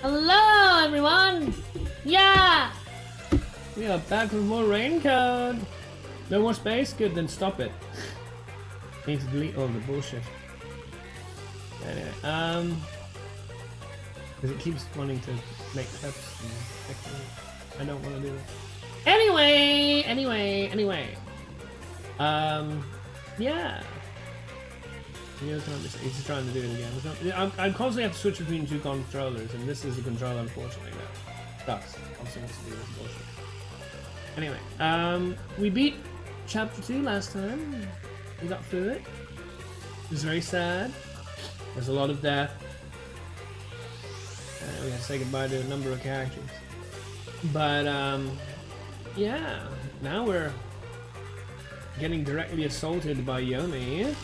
Hello, everyone! Yeah! We are back with more Raincode. No more space? Good, then stop it. Need to delete all the bullshit. Anyway, because it keeps wanting to make clips and I don't want to do it. Anyway. Yeah. He's just trying to do it again. I constantly have to switch between two controllers, and this is the controller, unfortunately, that sucks. Constantly has to do this bullshit. Anyway, we beat Chapter 2 last time. We got through it. It was very sad. There's a lot of death. We had to say goodbye to a number of characters. But, yeah. Now we're getting directly assaulted by Yomi.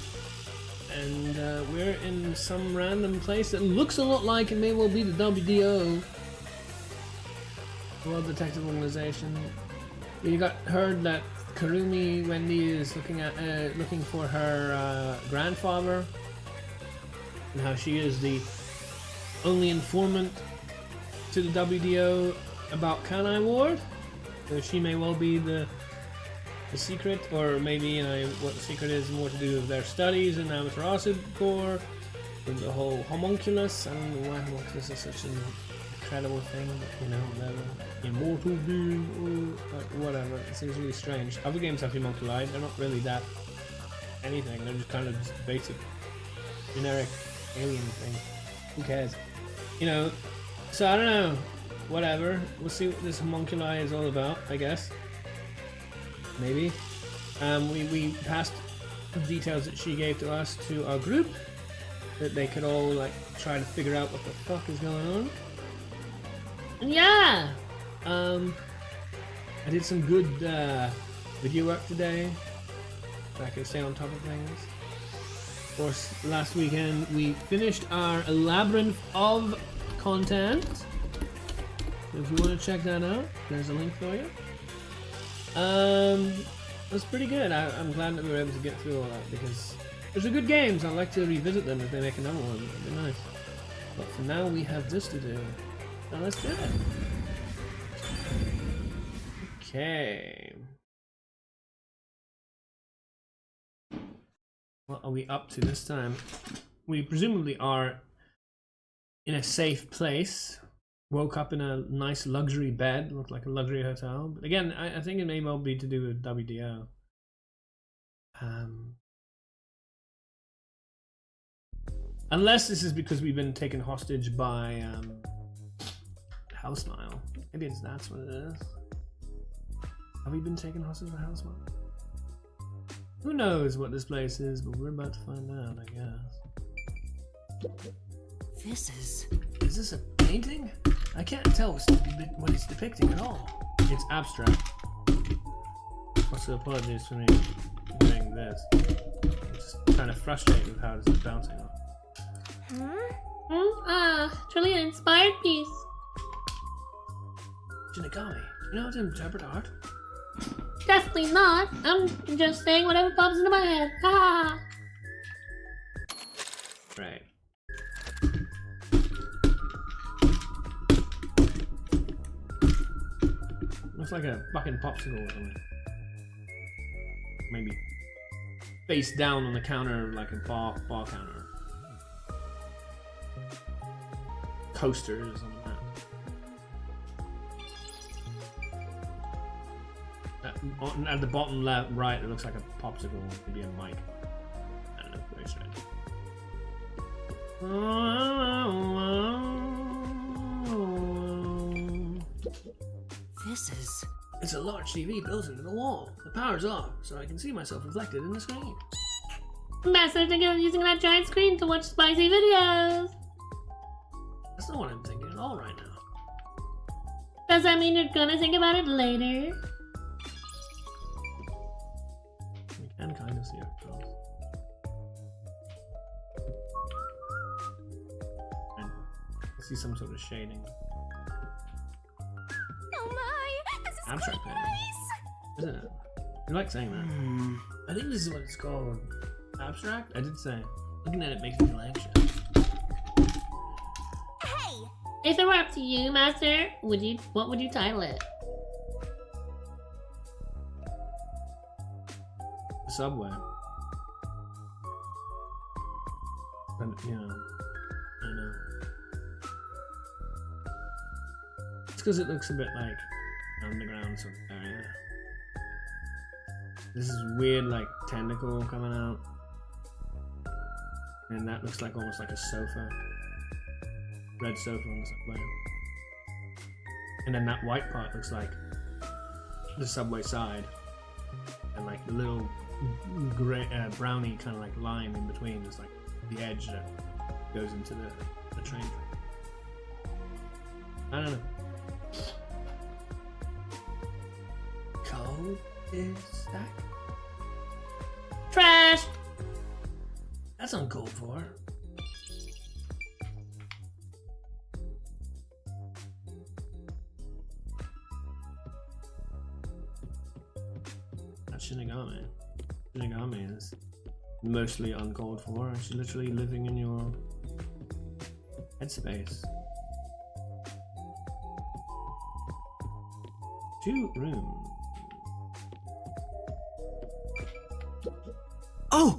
And we're in some random place that looks a lot like it may well be the WDO, World Detective Organization. You got heard that Karumi Wendy is looking for her grandfather, and how she is the only informant to the WDO about Kanai Ward. So she may well be the secret, or maybe what the secret is more to do with their studies in Amaterasu Corps, with the whole homunculus. I don't know why homunculus is such an incredible thing, but whatever. Immortal being, or like, whatever. It seems really strange. Other games have homunculi, they're not really that anything, they're just kind of just basic, generic alien thing. Who cares? So I don't know. Whatever. We'll see what this homunculi is all about, I guess. Maybe. We passed the details that she gave to us to our group, that they could all try to figure out what the fuck is going on. And yeah, I did some good video work today, so I could stay on top of things. Of course, last weekend we finished our labyrinth of content. So if you want to check that out, there's a link for you. It was pretty good. I'm glad that we were able to get through all that, because those are good games. I'd like to revisit them if they make another one. It'd be nice. But for now, we have this to do. Now let's do it. Okay. What are we up to this time? We presumably are in a safe place. Woke up in a nice luxury bed, looked like a luxury hotel. But again, I think it may well be to do with WDO. Unless this is because we've been taken hostage by Hellsmile. Maybe that's what it is. Have we been taken hostage by Hellsmile? Who knows what this place is, but we're about to find out, I guess. Is this a painting? I can't tell what it's depicting at all. It's abstract. Also, apologies for me doing this. I'm just kind of frustrated with how this is bouncing off. Truly an inspired piece. Shinigami, you know how to interpret art? Definitely not. I'm just saying whatever pops into my head. Ha! Right. Looks like a fucking popsicle or something. Maybe face down on the counter like a bar counter. Coasters or something like that. At the bottom left, right, it looks like a popsicle, maybe a mic. I don't know, very strange. It's a large TV built into the wall. The power's off, so I can see myself reflected in the screen. Master thinking of using that giant screen to watch spicy videos. That's not what I'm thinking at all right now. Does that mean you're gonna think about it later? We can kind of see it. I see some sort of shading. Oh my! This is Abstract quite painting. nice! Isn't it? You like saying that? I think this is what it's called. Abstract? I did say. Looking at it makes me feel anxious. Hey! If it were up to you, Master, what would you title it? The subway. But, you know, I don't know. It's because it looks a bit like underground sort of area. This is weird, like, tentacle coming out. And that looks like almost like a sofa. Red sofa on the subway. And then that white part looks like the subway side. And like the little gray, browny kind of like line in between is like the edge that goes into the train. I don't know. Cold is stack. Trash! That's uncalled for. That's Shinigami. Shinigami is mostly uncalled for. She's literally living in your headspace. 2 rooms. Oh!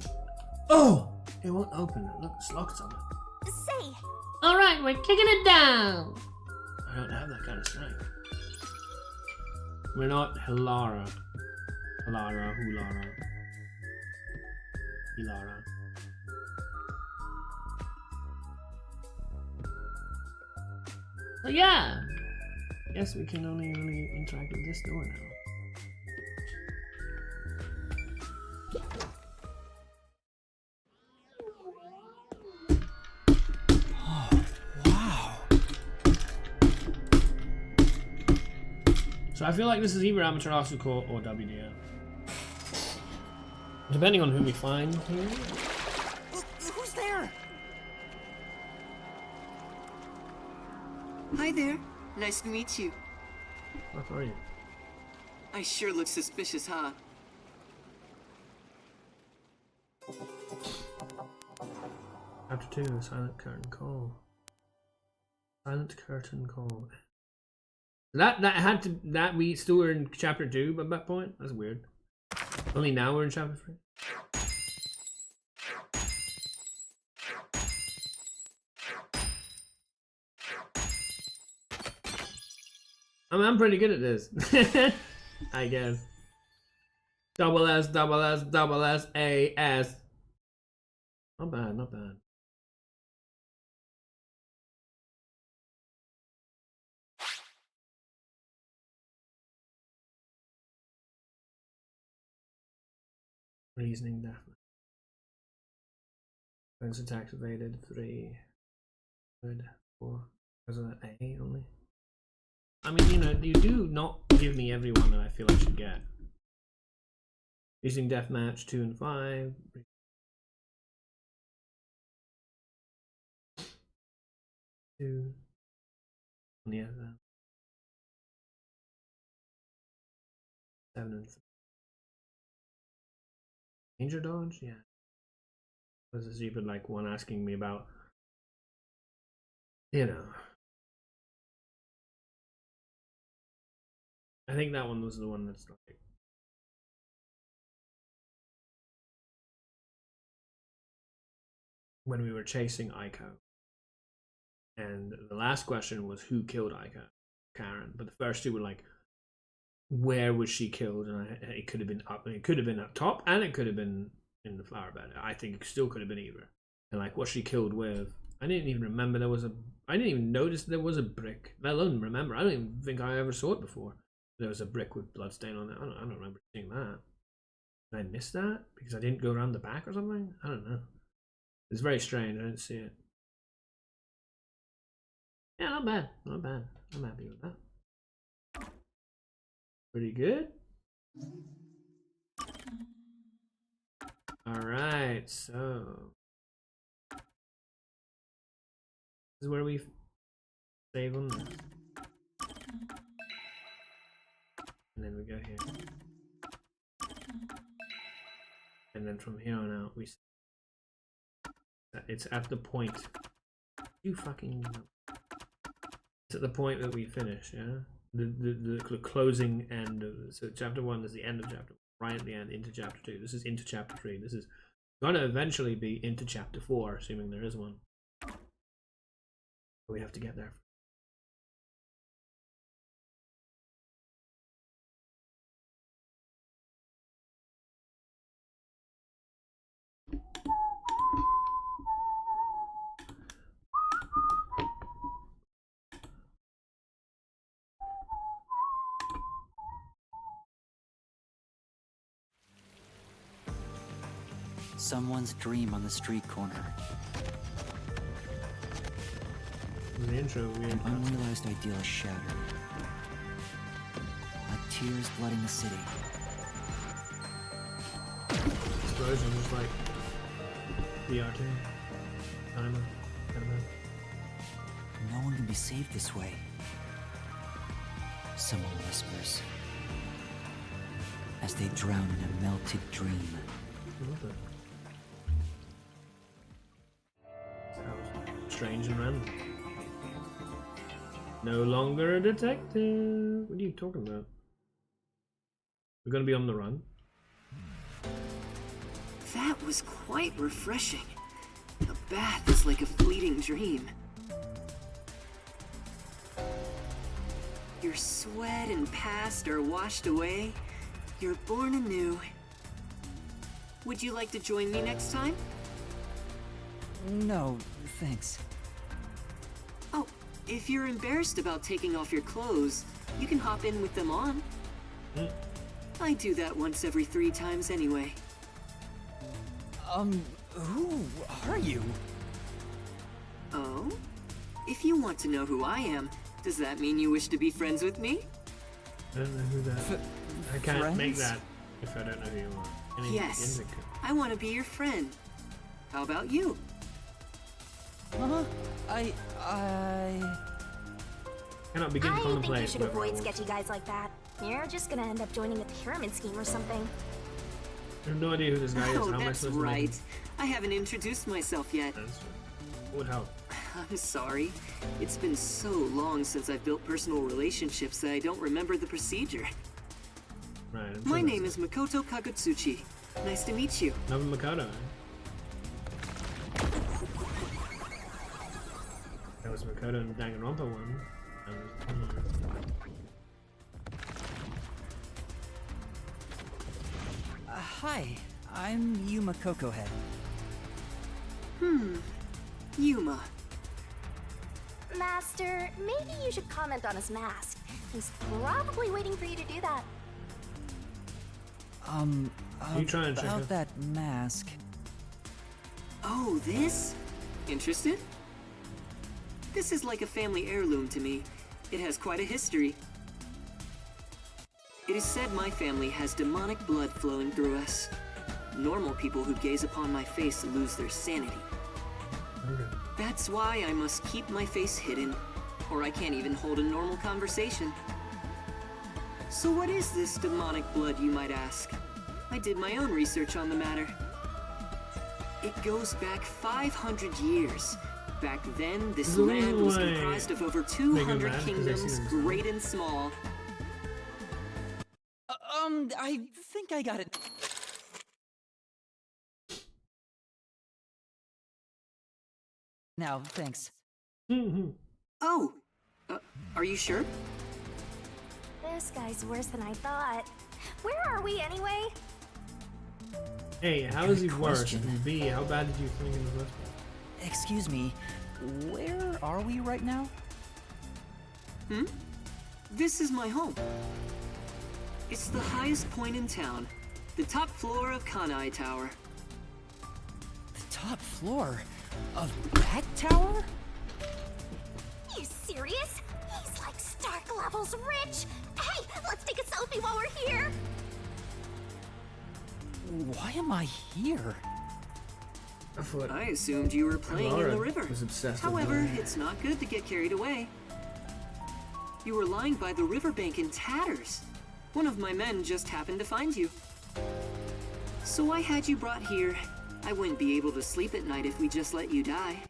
Oh! It won't open. Look, it's locked on it. Say, Alright, we're kicking it down! I don't have that kind of strength. We're not Hilara. Hilara, Hulara. Hilara. So yeah, Guess we can only really interact with this door now. So I feel like this is either Amaterasu Court or WDO. Depending on who we find here. Who's there? Hi there. Nice to meet you. What are you? I sure look suspicious, huh? Chapter 2, Silent Curtain Call. Silent Curtain Call. That we still were in chapter 2 at that point? That's weird. Only now we're in chapter 3. I'm pretty good at this. I guess. Double S, double S, double S, A, S. Not bad, not bad. Reasoning definitely. Defense activated 3. Good. 4. Was it A only? I mean, you know, you do not give me every one that I feel I should get. Using deathmatch 2 and 5. 2. Yeah. 7 and 3. Danger dodge? Yeah. Was a stupid like one asking me about, you know. I think that one was the one that's like when we were chasing Aiko. And the last question was who killed Aiko? Karen. But the first 2 were like, where was she killed? And it could have been up, and it could have been up top, and it could have been in the flower bed. I think it still could have been either. And like what she killed with, I didn't even remember there was a. I didn't even notice there was a brick. Let alone remember. I don't even think I ever saw it before. There was a brick with bloodstain on it. I don't remember seeing that. Did I miss that because I didn't go around the back or something? I don't know. It's very strange. I didn't see it. Yeah, not bad. Not bad. I'm happy with that. Pretty good. Alright, so this is where we save on this. And then we go here. And then from here on out, it's at the point. You fucking. It's at the point that we finish, yeah? The closing end of so chapter 1 is the end of chapter 1, right at the end into chapter 2. This is into chapter 3. This is gonna eventually be into chapter 4, assuming there is one. We have to get there. Someone's dream on the street corner. In the intro, we An unrealized ideal is shattered. Like tears flooding the city. explosion was like BRT. Timer. No one can be saved this way. Someone whispers. As they drown in a melted dream. That was strange and random. No longer a detective. What are you talking about? We're gonna be on the run. That was quite refreshing. A bath is like a fleeting dream. Your sweat and past are washed away. You're born anew. Would you like to join me next time? No, thanks. Oh, if you're embarrassed about taking off your clothes, you can hop in with them on. I do that once every 3 times anyway. Who are you? Oh? If you want to know who I am, does that mean you wish to be friends with me? I don't know who that. I can't make friends? that if I don't know who you are. Any Yes, indica. I want to be your friend. How about you? Huh? Cannot begin to I think contemplate. you should whether avoid I will- sketchy guys like that. You're just gonna end up joining a pyramid scheme or something. I have no idea who this guy is. Oh, How am I that's supposed to make right. him I haven't introduced myself yet. answer? What would help? I'm sorry. It's been so long since I've built personal relationships that I don't remember the procedure. Right. I'm My sure name is Makoto Kagutsuchi. Nice to meet you. Nobu Makoto. That was Makoto and the Danganronpa one. Hi. I'm Yuma Cocohead. Yuma. Master, maybe you should comment on his mask. He's probably waiting for you to do that. You try and check About it. that mask. Oh, this? Interested? This is like a family heirloom to me. It has quite a history. It is said my family has demonic blood flowing through us. Normal people who gaze upon my face lose their sanity. Okay. That's why I must keep my face hidden, or I can't even hold a normal conversation. So what is this demonic blood, you might ask? I did my own research on the matter. It goes back 500 years. Back then, this The land was reason why comprised of over Mega 200 Man, 'cause I see kingdoms, them. great and small. I think I got it. Now, thanks. Oh, are you sure? This guy's worse than I thought. Where are we anyway? A, how is he Good worse? question. And B, how bad did you think in the first place? Excuse me. Where are we right now? This is my home. It's the highest point in town, the top floor of Kanai Tower. The top floor of that tower? You serious? He's like Stark levels rich. Hey, let's take a selfie while we're here. Why am I here? I thought I assumed you were playing in Laura the river. was obsessed with However, Laura. it's not good to get carried away. You were lying by the riverbank in tatters. One of my men just happened to find you. So I had you brought here. I wouldn't be able to sleep at night if we just let you die.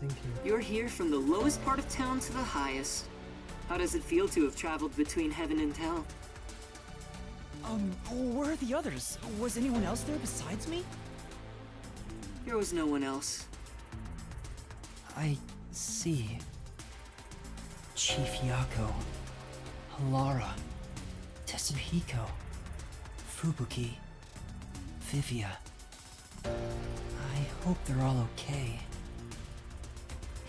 thinking? You're here from the lowest part of town to the highest. How does it feel to have traveled between heaven and hell? Where are the others? Was anyone else there besides me? There was no one else. I see. Chief Yako, Halara, Tetsuhiko, Fubuki, Vivia. I hope they're all okay.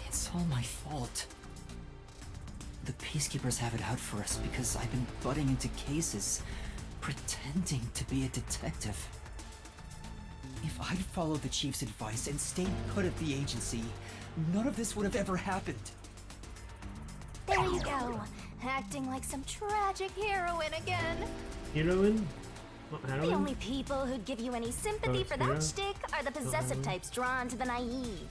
It's all my fault. The Peacekeepers have it out for us because I've been butting into cases, pretending to be a detective. If I'd followed the Chief's advice and stayed put at the agency, none of this would have ever happened. There you go. Acting like some tragic heroine again. Heroine? Not heroine? The only people who'd give you any sympathy it's for hero? that shtick are the possessive heroine. types drawn to the naive.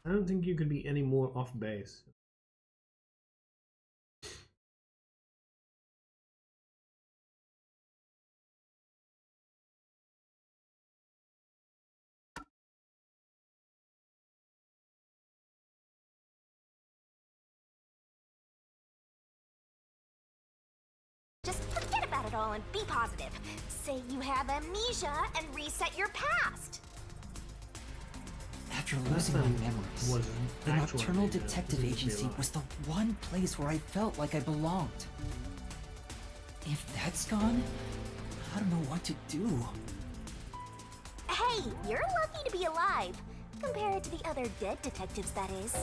I don't think you could be any more off base. Just forget about it all and be positive. Say you have amnesia and reset your past. After Last losing my time memories, was the actual Nocturnal amnesia. Detective This is Agency real was the one place where I felt like I belonged. If that's gone, I don't know what to do. Hey, you're lucky to be alive. Compared to the other dead detectives, that is.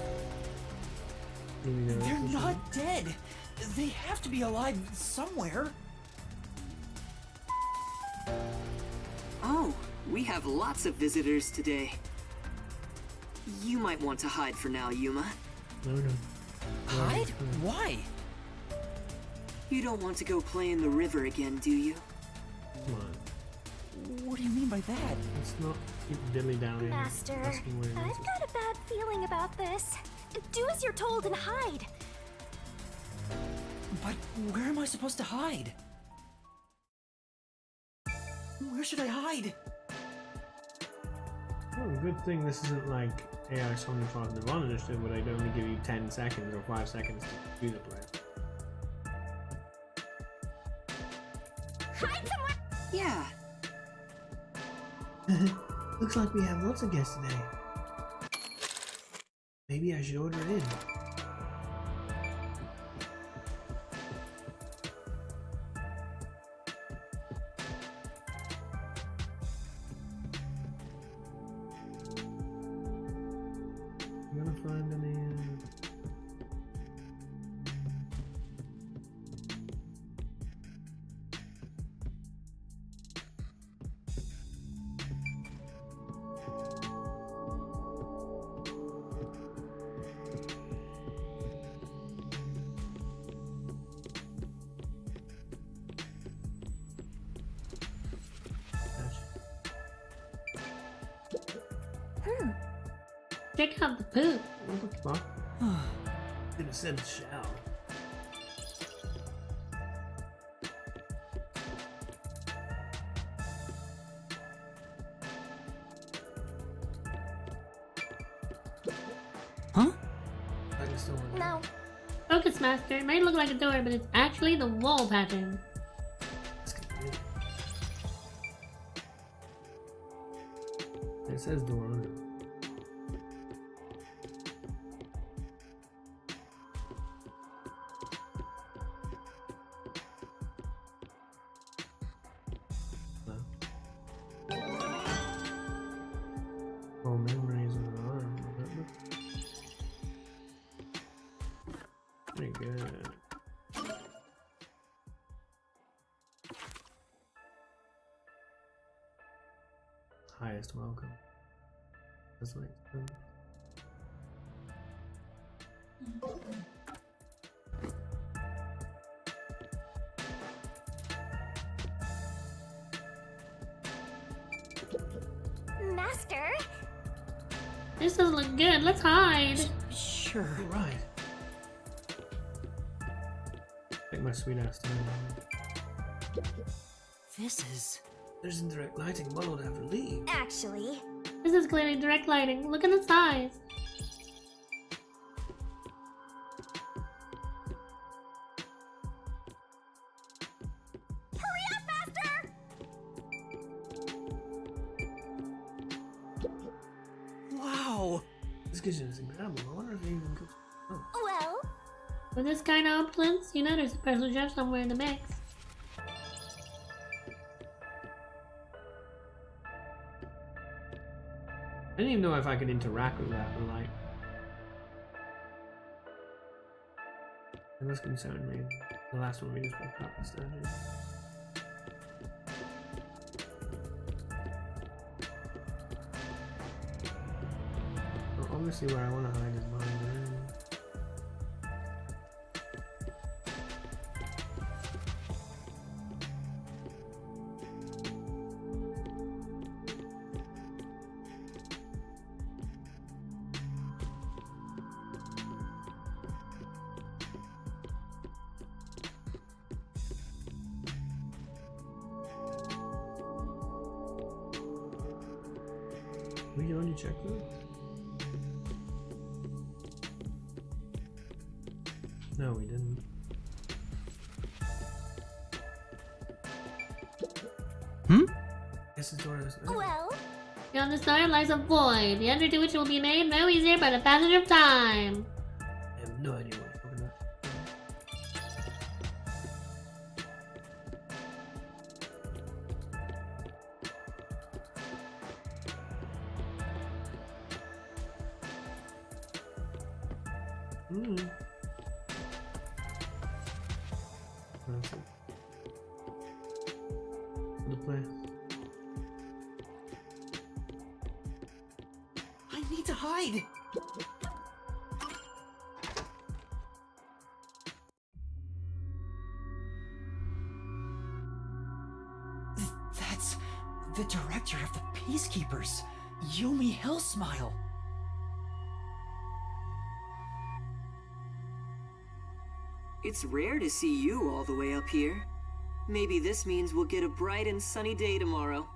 They're not dead. They have to be alive somewhere. Oh, we have lots of visitors today. You might want to hide for now, Yuma. No. Hide? Why? You don't want to go play in the river again, do you? Come on. What do you mean by that? Let's not keep dilly-dallying. Master, asking where he I've is. got a bad feeling about this. Do as you're told and hide. But where am I supposed to hide? Where should I hide? Oh, good thing this isn't like AI Sony Fog the Run Initiative where they'd only give you 10 seconds or 5 seconds to do the play. Hide somewhere! Yeah. Looks like we have lots of guests today. Maybe I should order in. I'm gonna find any. Check out the poop. What the fuck? It said shell. Huh? I just don't want to. No, Focus Master. It may look like a door, but it's actually the wall pattern. It says door on it. Oh, memories of an arm, remember? Pretty good. Highest welcome. That's what it's been. Master. This doesn't look good. Let's hide. Sure. Right. Take my sweet ass time. This is... There's indirect lighting. One would have to leave. Actually, This is clearly direct lighting. Look at the size. hurry up, Master! Wow! This kitchen is incredible. I wonder if they even cook. Oh. Well, With this kind of opulence, you know there's a special chef somewhere in the mix. I didn't even know if I could interact with that light. It was concerned me. The last one we just broke up instead. Well, obviously where I want to hide is behind the room. We already checked it? No, we didn't. This is door is well, Beyond the star lies a void, the entry to which will be made no easier by the passage of time. I have no idea what you're talking about. That's it. The play. I need to hide! That's the director of the Peacekeepers, Yumi Hellsmile. It's rare to see you all the way up here. Maybe this means we'll get a bright and sunny day tomorrow.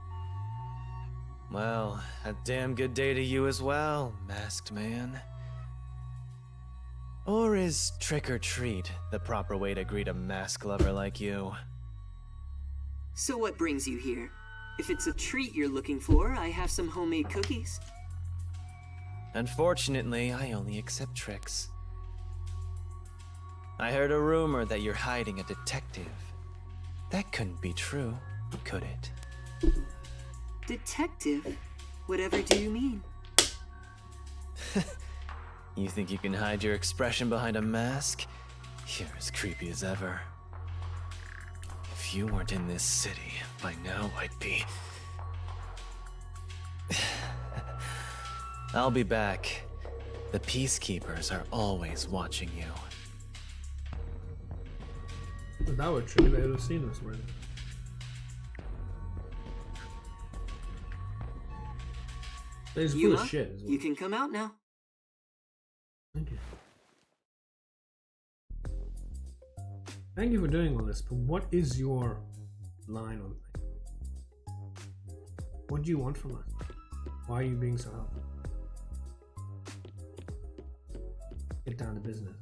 Well, a damn good day to you as well, masked man. Or is trick or treat the proper way to greet a mask lover like you? So what brings you here? If it's a treat you're looking for, I have some homemade cookies. Unfortunately, I only accept tricks. I heard a rumor that you're hiding a detective. That couldn't be true, could it? Detective? Whatever do you mean? You think you can hide your expression behind a mask? You're as creepy as ever. If you weren't in this city, by now I'd be... I'll be back. The Peacekeepers are always watching you. If that were true, they would have seen us already. They're full Yuma, of shit as well. you can come out now. Thank you. Thank you for doing all this, but what is your line on things? What do you want from us? Why are you being so helpful? Get down to business.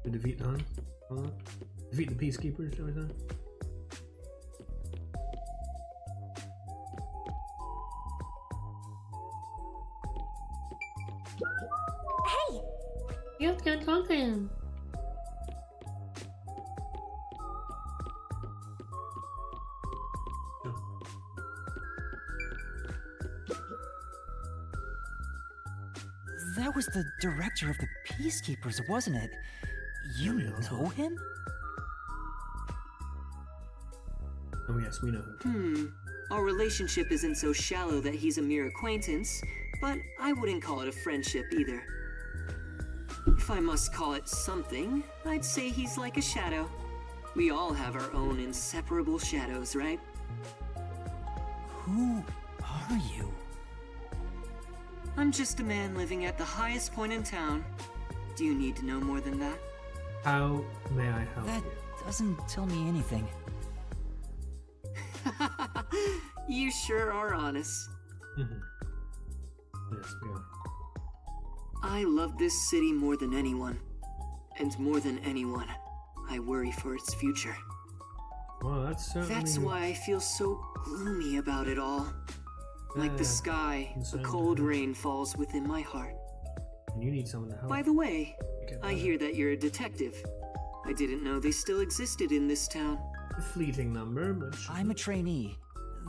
To defeat the Hun? Defeat the Peacekeepers, shall we say? hey, You have to go talk to him. That was the director of the Peacekeepers, wasn't it? You know him? Oh yes, we know him. Our relationship isn't so shallow that he's a mere acquaintance, but I wouldn't call it a friendship either. If I must call it something, I'd say he's like a shadow. We all have our own inseparable shadows, right? Who are you? I'm just a man living at the highest point in town. Do you need to know more than that? How may I help That you? doesn't tell me anything. You sure are honest. Yes, we are. I love this city more than anyone. And more than anyone, I worry for its future. Well, that's certainly... That's why I feel so gloomy about it all. Like the sky, a concerned cold about- rain falls within my heart. And you need someone to help. By the way, Get I better. hear that you're a detective. I didn't know they still existed in this town. A fleeting number, but... I'm a trainee.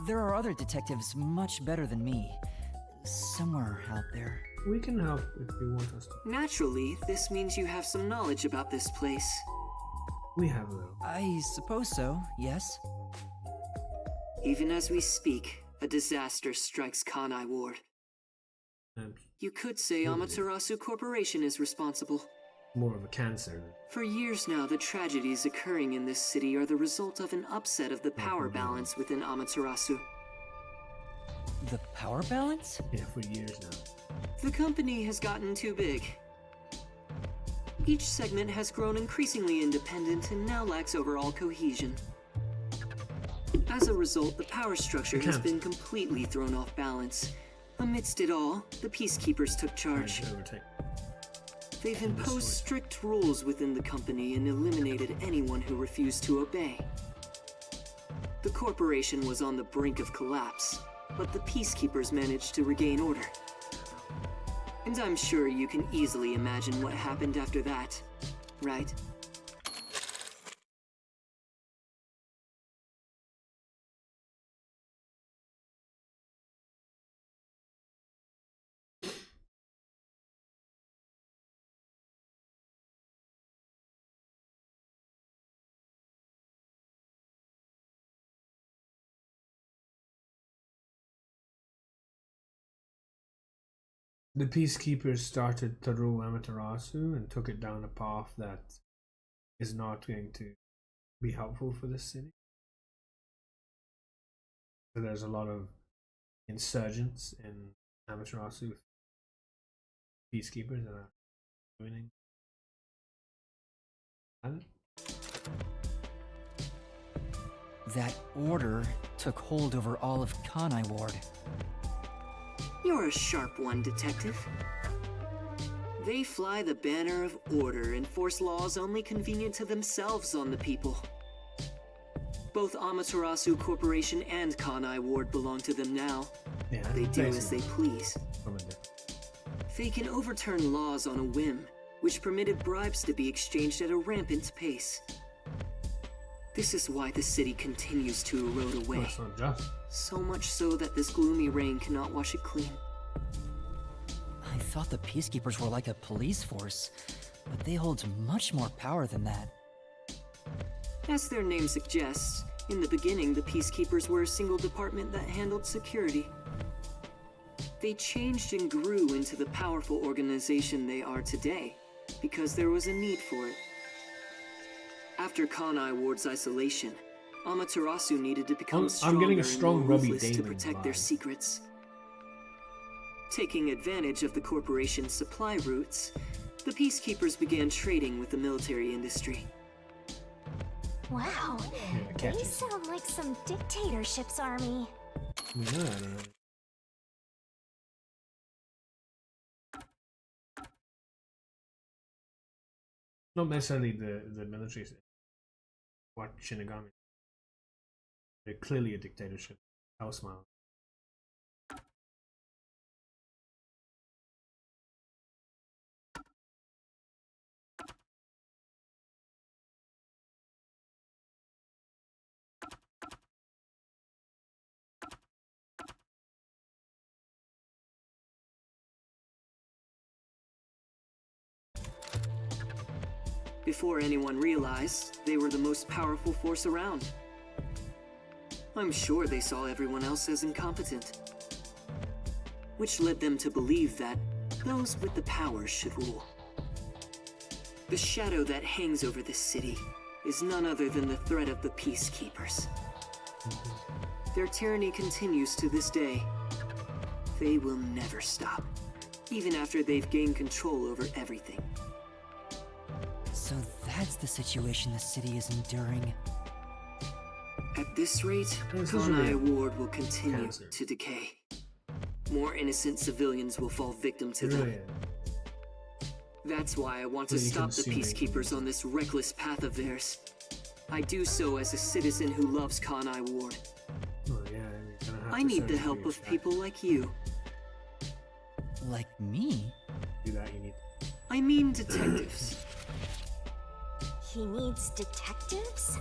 There are other detectives much better than me. Somewhere out there. We can help if you want us to. Naturally, this means you have some knowledge about this place. We have a little. I suppose so, yes. Even as we speak, a disaster strikes Kanai Ward. You could say Amaterasu Corporation is responsible. More of a cancer. For years now, the tragedies occurring in this city are the result of an upset of the power balance within Amaterasu. The power balance? Yeah, for years now. The company has gotten too big. Each segment has grown increasingly independent and now lacks overall cohesion. As a result, the power structure has been completely thrown off balance. Amidst it all, the Peacekeepers took charge. Trying to overtake. They've And this imposed way. strict rules within the company and eliminated anyone who refused to obey. The corporation was on the brink of collapse, but the Peacekeepers managed to regain order. And I'm sure you can easily imagine what happened after that, right? The Peacekeepers started Teru Amaterasu and took it down a path that is not going to be helpful for this city. So there's a lot of insurgents in Amaterasu. Peacekeepers that are joining. That order took hold over all of Kanai Ward. You're a sharp one, Detective. They fly the banner of order and force laws only convenient to themselves on the people. Both Amaterasu Corporation and Kanai Ward belong to them now. Yeah, They do as they basically. please. From a different- They can overturn laws on a whim, which permitted bribes to be exchanged at a rampant pace. This is why the city continues to erode Well, away. it's not just. So much so that this gloomy rain cannot wash it clean. I thought the Peacekeepers were like a police force, but they hold much more power than that. As their name suggests, in the beginning the Peacekeepers were a single department that handled security. They changed and grew into the powerful organization they are today, because there was a need for it. After Kanai Ward's isolation, Amaterasu needed to become I'm stronger getting a and strong more Robbie ruthless to Damon protect their vibe. secrets. Taking advantage of the corporation's supply routes, the Peacekeepers began trading with the military industry. Wow, Yeah, they catchy. sound like some dictatorship's army. Yeah, I don't know. Not necessarily the military. What Shinigami? They're clearly a dictatorship. House smile. Before anyone realized, they were the most powerful force around. I'm sure they saw everyone else as incompetent, which led them to believe that those with the power should rule. The shadow that hangs over this city is none other than the threat of the Peacekeepers. Their tyranny continues to this day. They will never stop. even after they've gained control over everything. So that's the situation the city is enduring. At this rate, This is Kanai real. Ward will continue Cancer. to decay. More innocent civilians will fall victim to them. Brilliant. That's why I want to Really stop the consuming. Peacekeepers on this reckless path of theirs. I do so as a citizen who loves Kanai Ward. Oh, yeah, you're gonna have I to need the search for help your of stack. people like you. Like me? Do that, you need. I mean detectives. He needs detectives?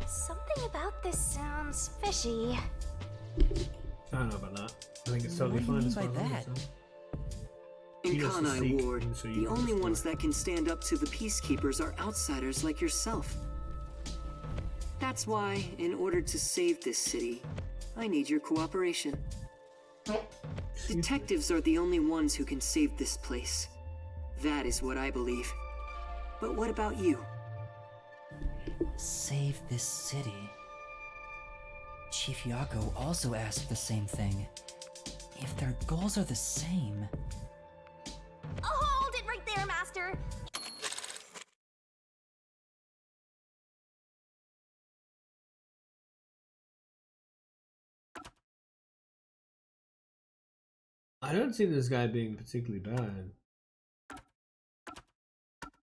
Something about this sounds fishy. I don't know about that. I think it's totally What do you fine. mean as by far as I'm that? concerned. In You just Kanai seek, Ward, and so you the can only ones destroy. that can stand up to the Peacekeepers are outsiders like yourself. That's why, in order to save this city, I need your cooperation. Detectives are the only ones who can save this place. That is what I believe. But what about you? Save this city. Chief Yako also asked the same thing. If their goals are the same... Hold it right there, Master! I don't see this guy being particularly bad.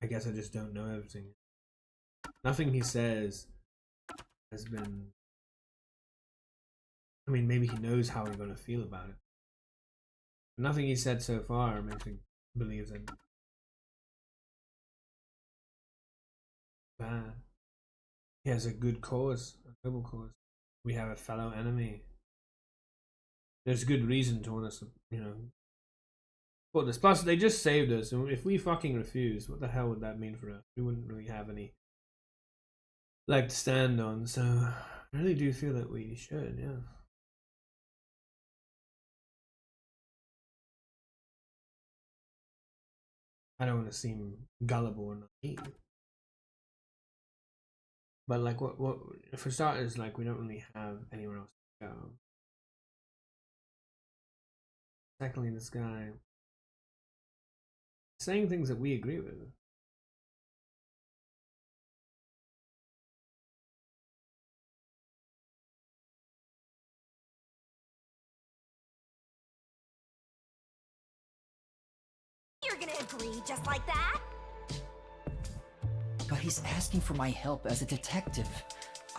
I guess I just don't know everything. Nothing he says has been. I mean, maybe he knows how we're going to feel about it. But nothing he said so far makes me believe that. Bad. He has a good cause, a noble cause. We have a fellow enemy. There's good reason to want us to, put this. Plus, they just saved us, and if we fucking refuse, what the hell would that mean for us? We wouldn't really have any leg to stand on, so I really do feel that we should, yeah. I don't want to seem gullible or naive. But like, what for starters, like, we don't really have anywhere else to go. Secondly, this guy saying things that we agree with. You're gonna agree just like that? But he's asking for my help as a detective.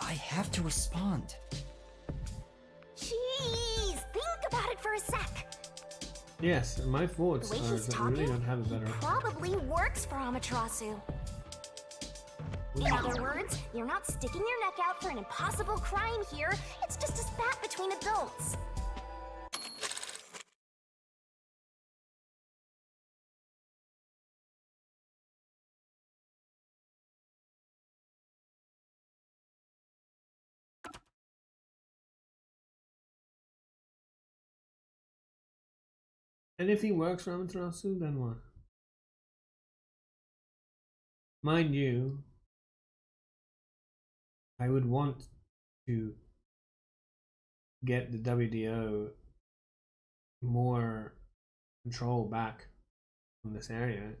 I have to respond. Jeez, think about it for a sec. Yes, and my The thoughts way are he's that we talking, really don't have a he better. probably works for Amaterasu. In other words, you're not sticking your neck out for an impossible crime here. It's just a spat between adults. And if he works for Amaterasu, then what? Mind you, I would want to get the WDO more control back from this area.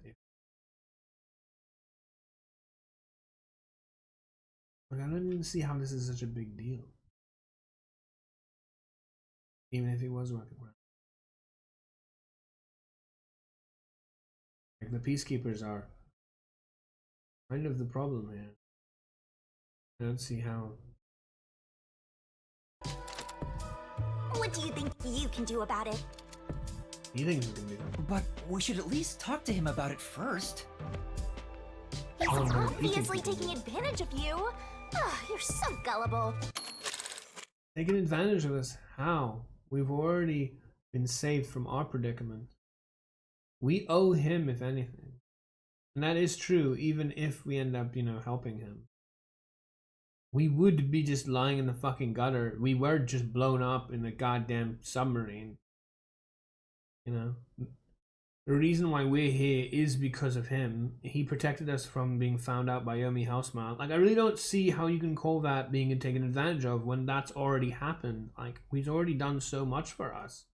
Like, I don't even see how this is such a big deal. Even if he was working for it. Like, the peacekeepers are kind of the problem here. I don't see how. What do you think you can do about it? He thinks we can do that. But we should at least talk to him about it first. He's Oh, no, he obviously thinks we taking can advantage of you. You're so gullible. Taking advantage of us? How? We've already been saved from our predicament. We owe him, if anything. And that is true, even if we end up, helping him. We would be just lying in the fucking gutter. We were just blown up in a goddamn submarine. The reason why we're here is because of him. He protected us from being found out by Yomi Housemouth. Like, I really don't see how you can call that being taken advantage of when that's already happened. Like, he's already done so much for us.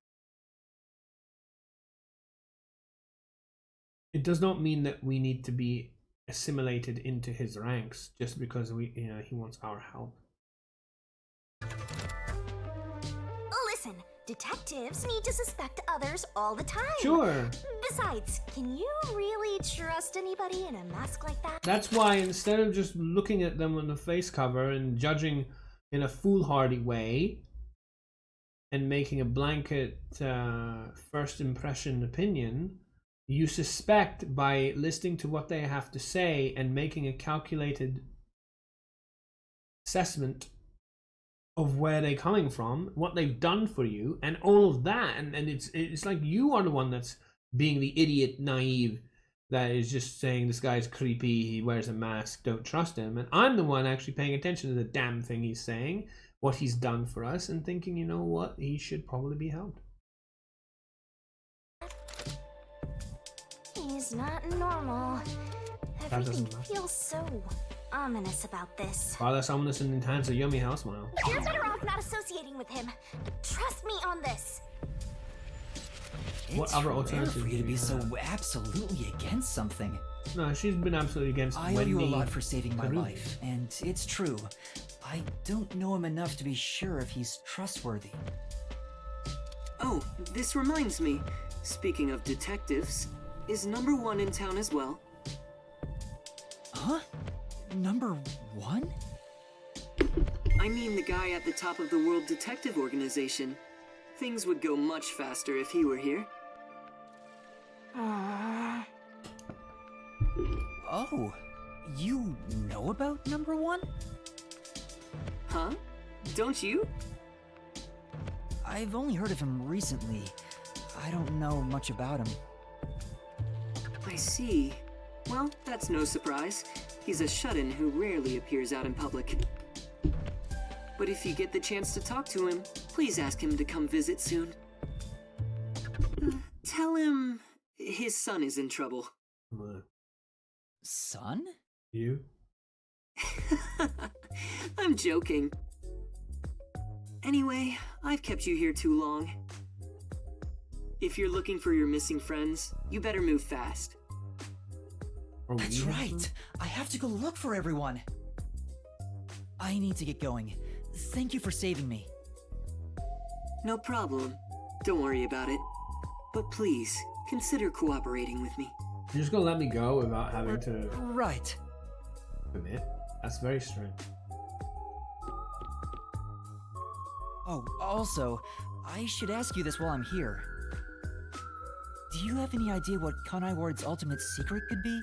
it does not mean that we need to be assimilated into his ranks just because he wants our help. Listen, detectives need to suspect others all the time. Sure. Besides, can you really trust anybody in a mask like that? That's why instead of just looking at them on the face cover and judging in a foolhardy way and making a blanket first impression opinion, you suspect by listening to what they have to say and making a calculated assessment of where they're coming from, what they've done for you, and all of that. And it's like you are the one that's being the idiot naive that is just saying this guy's creepy, he wears a mask, don't trust him. And I'm the one actually paying attention to the damn thing he's saying, what he's done for us, and thinking, you know what, he should probably be helped. He's not normal. That Everything doesn't matter. feels so ominous about this. Far less ominous and enhance a yummy house smile. You're better off not associating with him. Trust me on this. What It's other rare alternatives for you do to be you so have? absolutely against something. No, she's been absolutely against I owe Wendy. you a lot for saving my Karumi. life, and it's true. I don't know him enough to be sure if he's trustworthy. Oh, this reminds me. Speaking of detectives, is number 1 in town as well? Huh? Number 1? I mean the guy at the top of the World Detective Organization. Things would go much faster if he were here. Oh, you know about number 1? Huh? Don't you? I've only heard of him recently. I don't know much about him. I see. Well, that's no surprise. He's a shut-in who rarely appears out in public. But if you get the chance to talk to him, please ask him to come visit soon. Tell him his son is in trouble. Come on. Son? You? I'm joking. Anyway, I've kept you here too long. If you're looking for your missing friends, you better move fast. Are we That's right. I have to go look for everyone. I need to get going. Thank you for saving me. No problem. Don't worry about it. But please, consider cooperating with me. You're just gonna let me go without having to Right. commit? That's very strange. Oh, also, I should ask you this while I'm here. Do you have any idea what Kanai Ward's ultimate secret could be?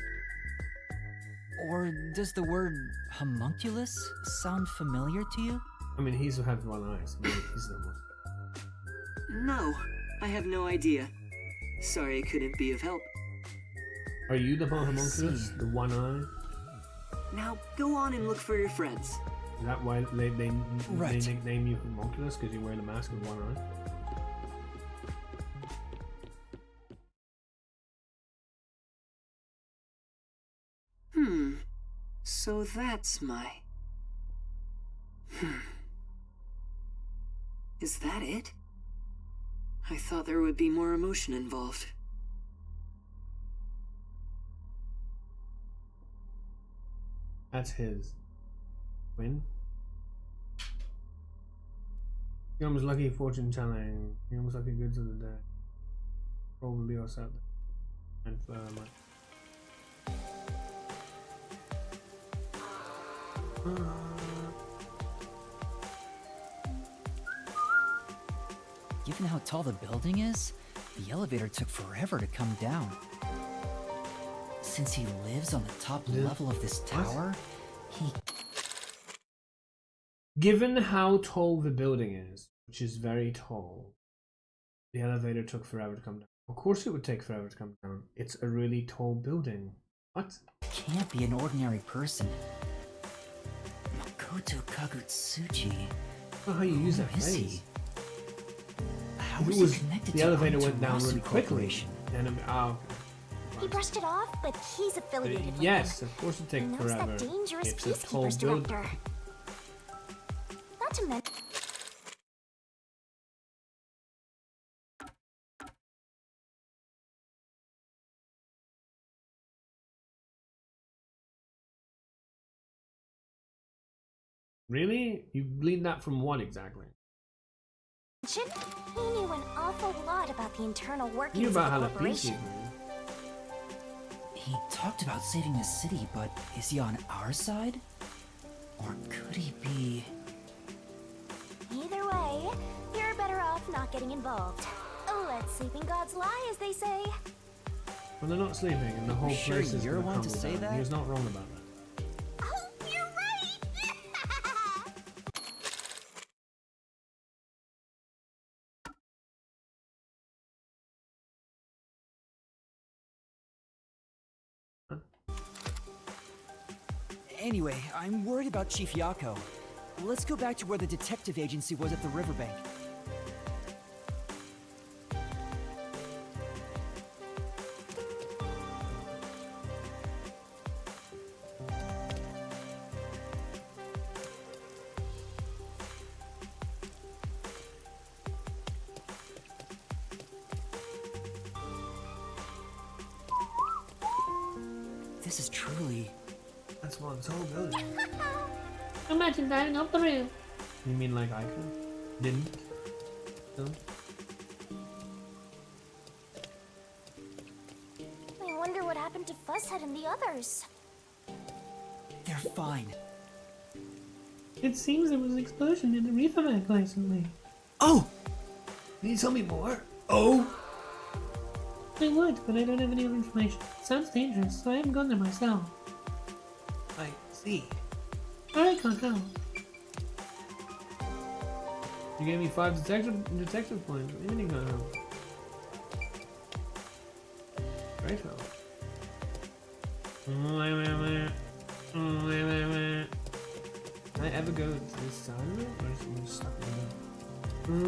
Or does the word homunculus sound familiar to you? I mean, he's has one eye, so maybe he's the one. No, I have no idea. Sorry I couldn't be of help. Are you the homunculus? The one eye? Now, go on and look for your friends. Is that why they Right. nickname you homunculus? Because you wear the mask with one eye? So that's my... Is that it? I thought there would be more emotion involved. That's his. Win? You're almost lucky fortune telling. You're almost lucky goods of the day. Probably also out there. And like. Given how tall the building is, the elevator took forever to come down. Since he lives on the top level of this tower, he... Given how tall the building is, which is very tall, the elevator took forever to come down. Of course it would take forever to come down. It's a really tall building. What? can't be an ordinary person. Makoto Kagutsuchi. Not how you use that Who is he? phrase. How If is it was he connected the to elevator went down Amaterasu really quickly, Corporation? then He brushed it off, but he's affiliated with yes, them. of course it He takes knows forever. that dangerous It's a tall peacekeepers building. director. Not to mention Really? You gleaned that from what exactly? He knew an awful lot about the internal You workings knew of about the how the corporation. peacekeeper. He talked about saving the city, but is he on our side? Or could he be... Either way, you're better off not getting involved. Let sleeping gods lie, as they say. Well, they're not sleeping, and the whole Sure place is you're gonna one to crumble say down. that? He was not wrong about that. Oh, you're right! Anyway, I'm worried about Chief Yako. Let's go back to where the detective agency was at the riverbank. This is truly... That's one's whole building. Imagine diving up the roof. You mean like I could? Didn't? No? I wonder what happened to Fuzzhead and the others. They're fine. It seems there was an explosion in the reefer bank recently. Oh! Can you tell me more? Oh! I would, but I don't have any other information. Sounds dangerous, so I haven't gone there myself. I see. I can't help. You gave me 5 detective points. What do you mean you can't help? Great help. Can I ever go to this side of it? Or is it just stuck in the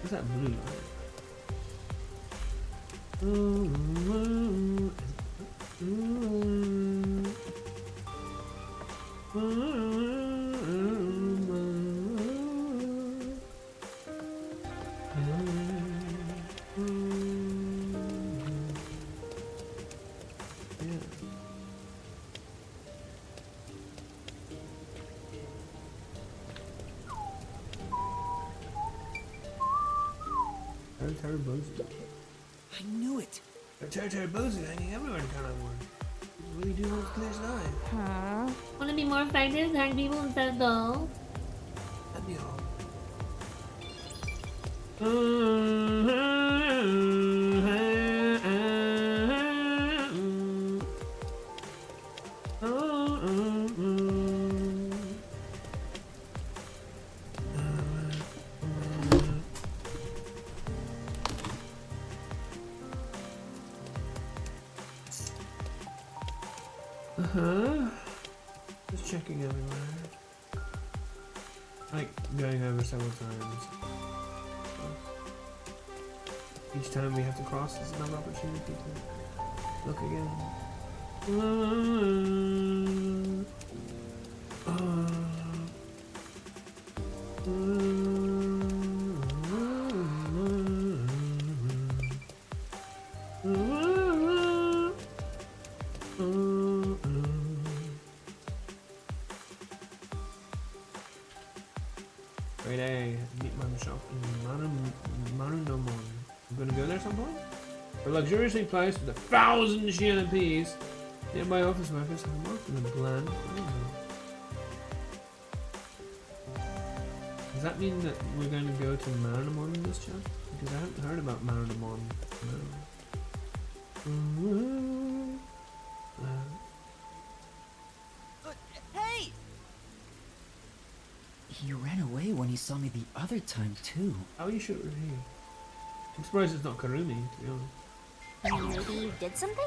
What's that blue line? I knew it! Terry Bozu hanging everywhere in Kanamon. What do you do with clear sky? Want to be more effective, tag people instead of dolls? That'd be all. Just checking everywhere. Like going over several times. Each time we have to cross is another opportunity to look again. Grade A, meet my shop in Marunomon. I'm gonna go there at some point? We're luxuriously placed with 1,000 Shield apiece. Nearby office workers have marked them bland. Does that mean that we're going to go to Marunomon in this chapter? because I haven't heard about Marinamon. Hey! He ran away when he saw me the other time, too. How are you sure it was he? I'm surprised it's not Karumi, to be honest. Maybe you did something?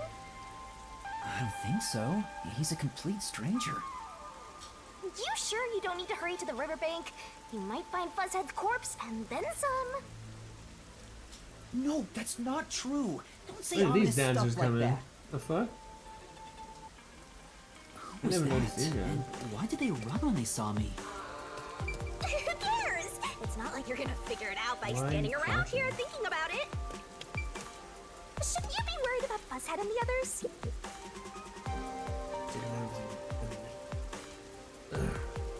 I don't think so. He's a complete stranger. You sure you don't need to hurry to the riverbank? You might find Fuzzhead's corpse and then some. No, that's not true. Don't say Look at ominous these dancers stuff like coming in. that. The fuck? Who was never that? noticed these guys. And why did they run when they saw me? Who cares? It's not like you're gonna figure it out by Why standing you around talking? here thinking about it. Shouldn't you be worried about Fuzzhead and the others?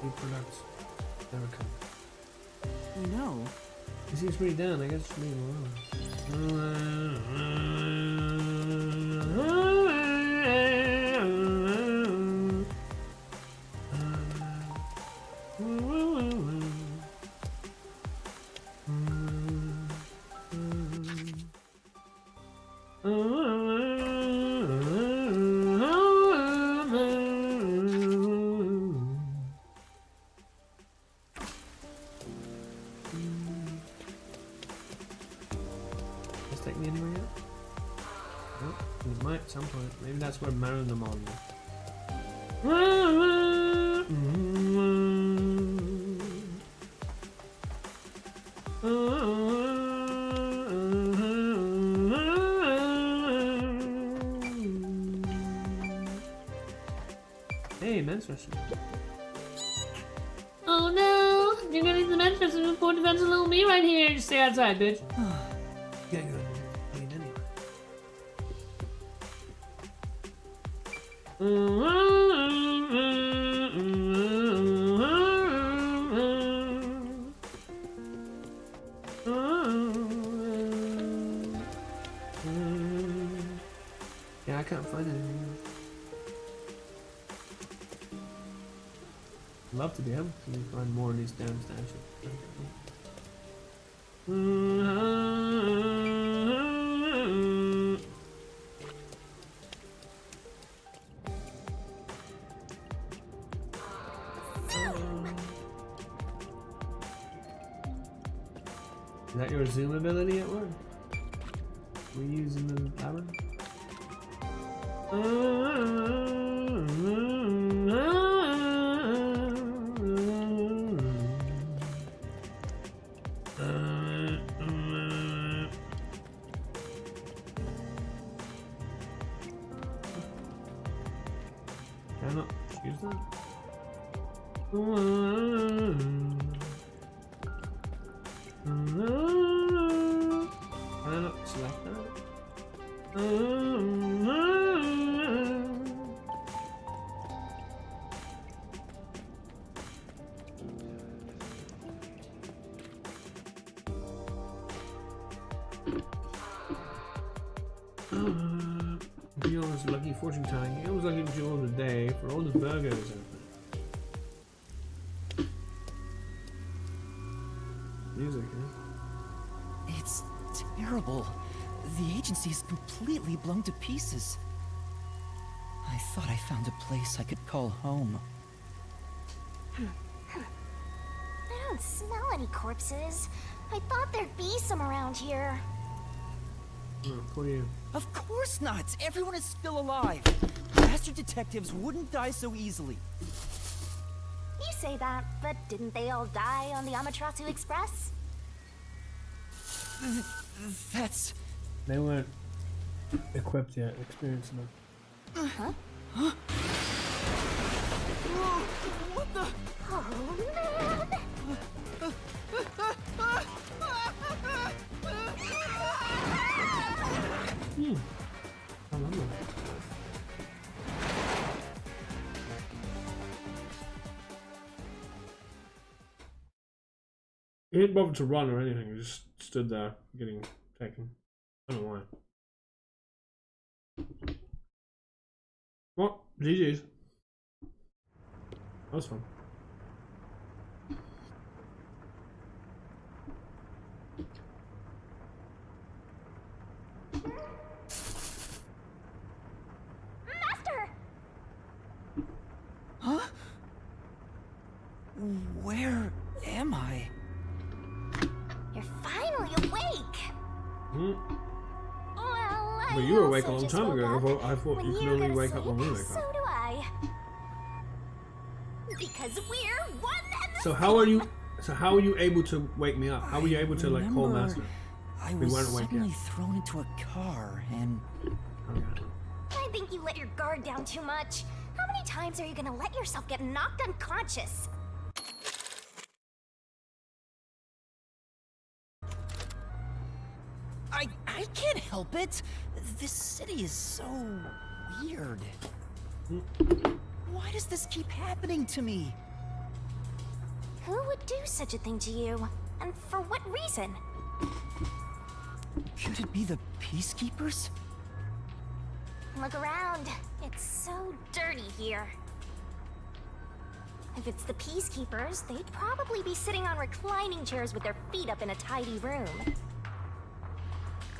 New products. Never come. You know, He seems pretty down, I guess just leave him Does take me anywhere yet? Nope. It might at some point. Maybe that's where Marinamon is. Hey, men's restaurant. Oh no! You're gonna need the men's restroom before defense of little me right here. Just stay outside, bitch. You gotta go clean anyway. Yeah, I can't find anything. I'd love to be able to find more of these downstairs. Is that your zoom ability at work? Were you using the power? Can I not choose that? Can I not select that? Gio's lucky fortune telling. He was lucky Gio of the day for all the burgers out there. Music, huh? it's terrible. The agency is completely blown to pieces. I thought I found a place I could call home. I don't smell any corpses. I thought there'd be some around here. Oh, poor you. Of course not! Everyone is still alive! Master detectives wouldn't die so easily. You say that, but didn't they all die on the Amaterasu Express? That's... They weren't equipped yet, experienced enough. What the... Oh man! I love that. He didn't bother to run or anything, he just stood there getting taken. I don't know why. What? GG's. That was fun. Where am I? You're finally awake. Hmm. Well, But you were also awake a long just time woke ago. up. I thought When you could you're only gonna wake up when we sleep, wake so up. do I. Because we're one and the So how are you? So how are you able to wake me up? How were you able to like call Remember, Master? I We was weren't awake suddenly yet. thrown into a car and Okay. I think you let your guard down too much. How many times are you gonna let yourself get knocked unconscious? I can't help it. This city is so weird. Why does this keep happening to me? Who would do such a thing to you? And for what reason? Could it be the Peacekeepers? Look around. It's so dirty here. If it's the Peacekeepers, they'd probably be sitting on reclining chairs with their feet up in a tidy room.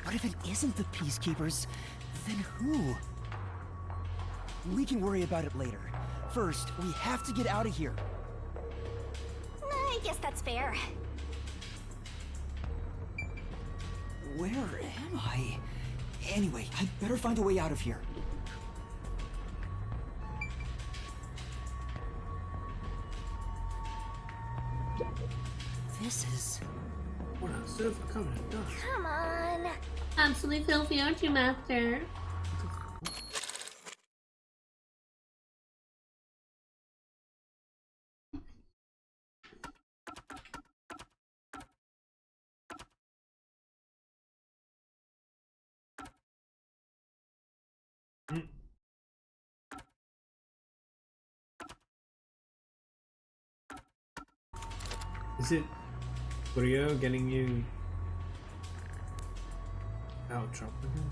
But if it isn't the Peacekeepers, then who? We can worry about it later. First, we have to get out of here. I guess that's fair. Where am I? Anyway, I better find a way out of here. This is... What a sofa covered in dust. Come on. Absolutely filthy, aren't you, Master? Is it Rio getting you out of trouble again?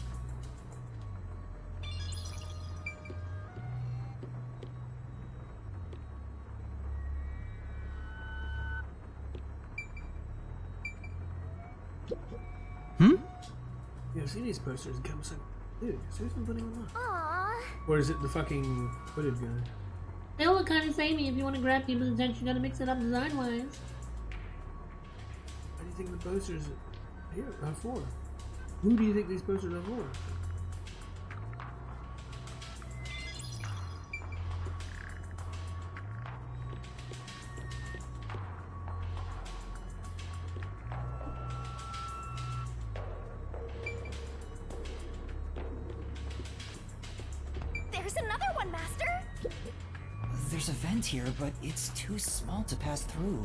Yeah, I've seen these posters and come like, dude, who's been putting them up? Aww. Or is it the fucking hooded guy? They all look kind of samey. If you want to grab people's attention, you gotta mix it up design-wise. What do you think the posters here are for? Who do you think these posters are for? There's another one, Master. There's a vent here, but it's too small to pass through.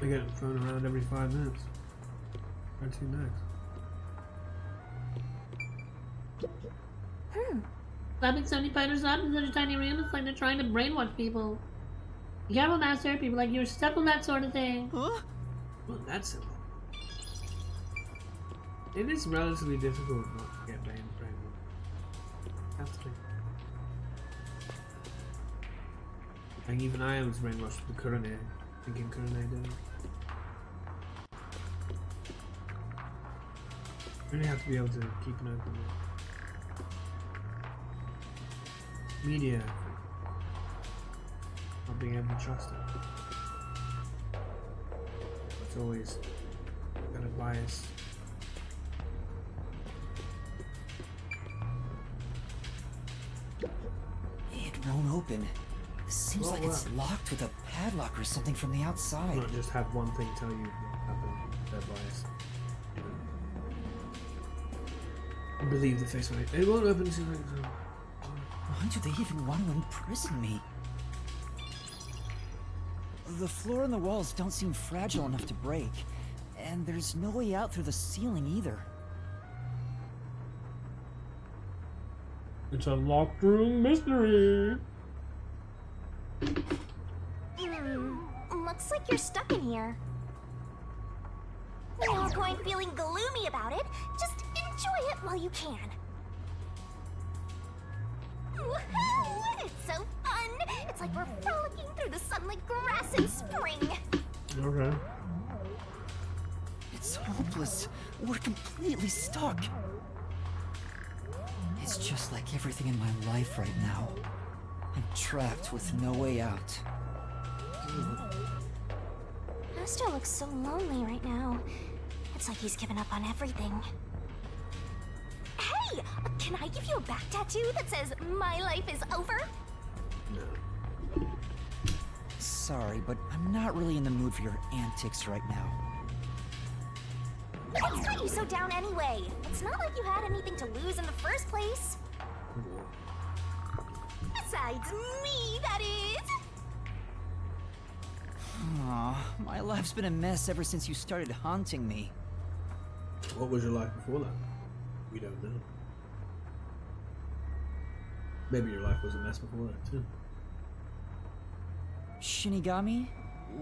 They get thrown around every 5 minutes. Where to next? Slapping 70 fighters up in such a tiny room is like they're trying to brainwash people. Be careful, Master. People like you are stuck on that sort of thing. Huh? Well, that's simple. It is relatively difficult not to get brainwashed. Have to be. Like even I was brainwashed with Kurone, thinking Kurone did it. You really have to be able to keep an open mind. Media. Not being able to trust it. It's always got a bias. It won't open. Seems Well, like it's locked with a padlock or something from the outside. Not just have one thing tell you what happened. Their bias. Believe the face value. It won't open until like Why do they even want to imprison me? The floor and the walls don't seem fragile enough to break, and there's no way out through the ceiling either. It's a locked room mystery. Looks like you're stuck in here. No point feeling gloomy about it. Just enjoy it while you can. Woohoo! It's like we're frolicking through the sun like grass in spring. Okay. It's hopeless. We're completely stuck. It's just like everything in my life right now. I'm trapped with no way out. Master looks so lonely right now. It's like he's given up on everything. Hey! Can I give you a back tattoo that says, "My life is over"? No. Sorry, but I'm not really in the mood for your antics right now. What's got you so down anyway? It's not like you had anything to lose in the first place. Besides me, that is. Aw, my life's been a mess ever since you started haunting me. What was your life before that? We don't know. Maybe your life was a mess before that too. Shinigami?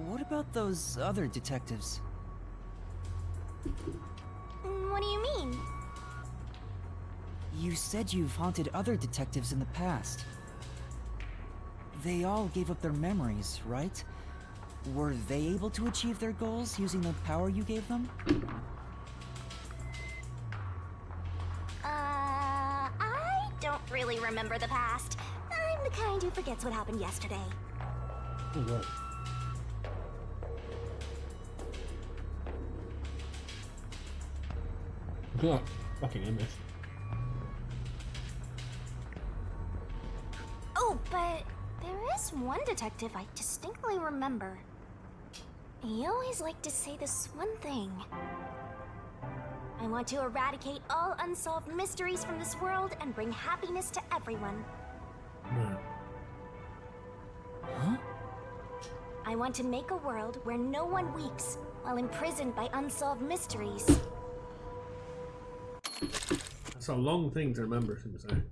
What about those other detectives? What do you mean? You said you've haunted other detectives in the past. They all gave up their memories, right? Were they able to achieve their goals using the power you gave them? I don't really remember the past. I'm the kind who forgets what happened yesterday. Oh, right. God, fucking MS. Oh, but there is one detective I distinctly remember. He always liked to say this one thing. I want to eradicate all unsolved mysteries from this world and bring happiness to everyone. No. Huh? I want to make a world where no one weeps while imprisoned by unsolved mysteries. That's a long thing to remember, should I say.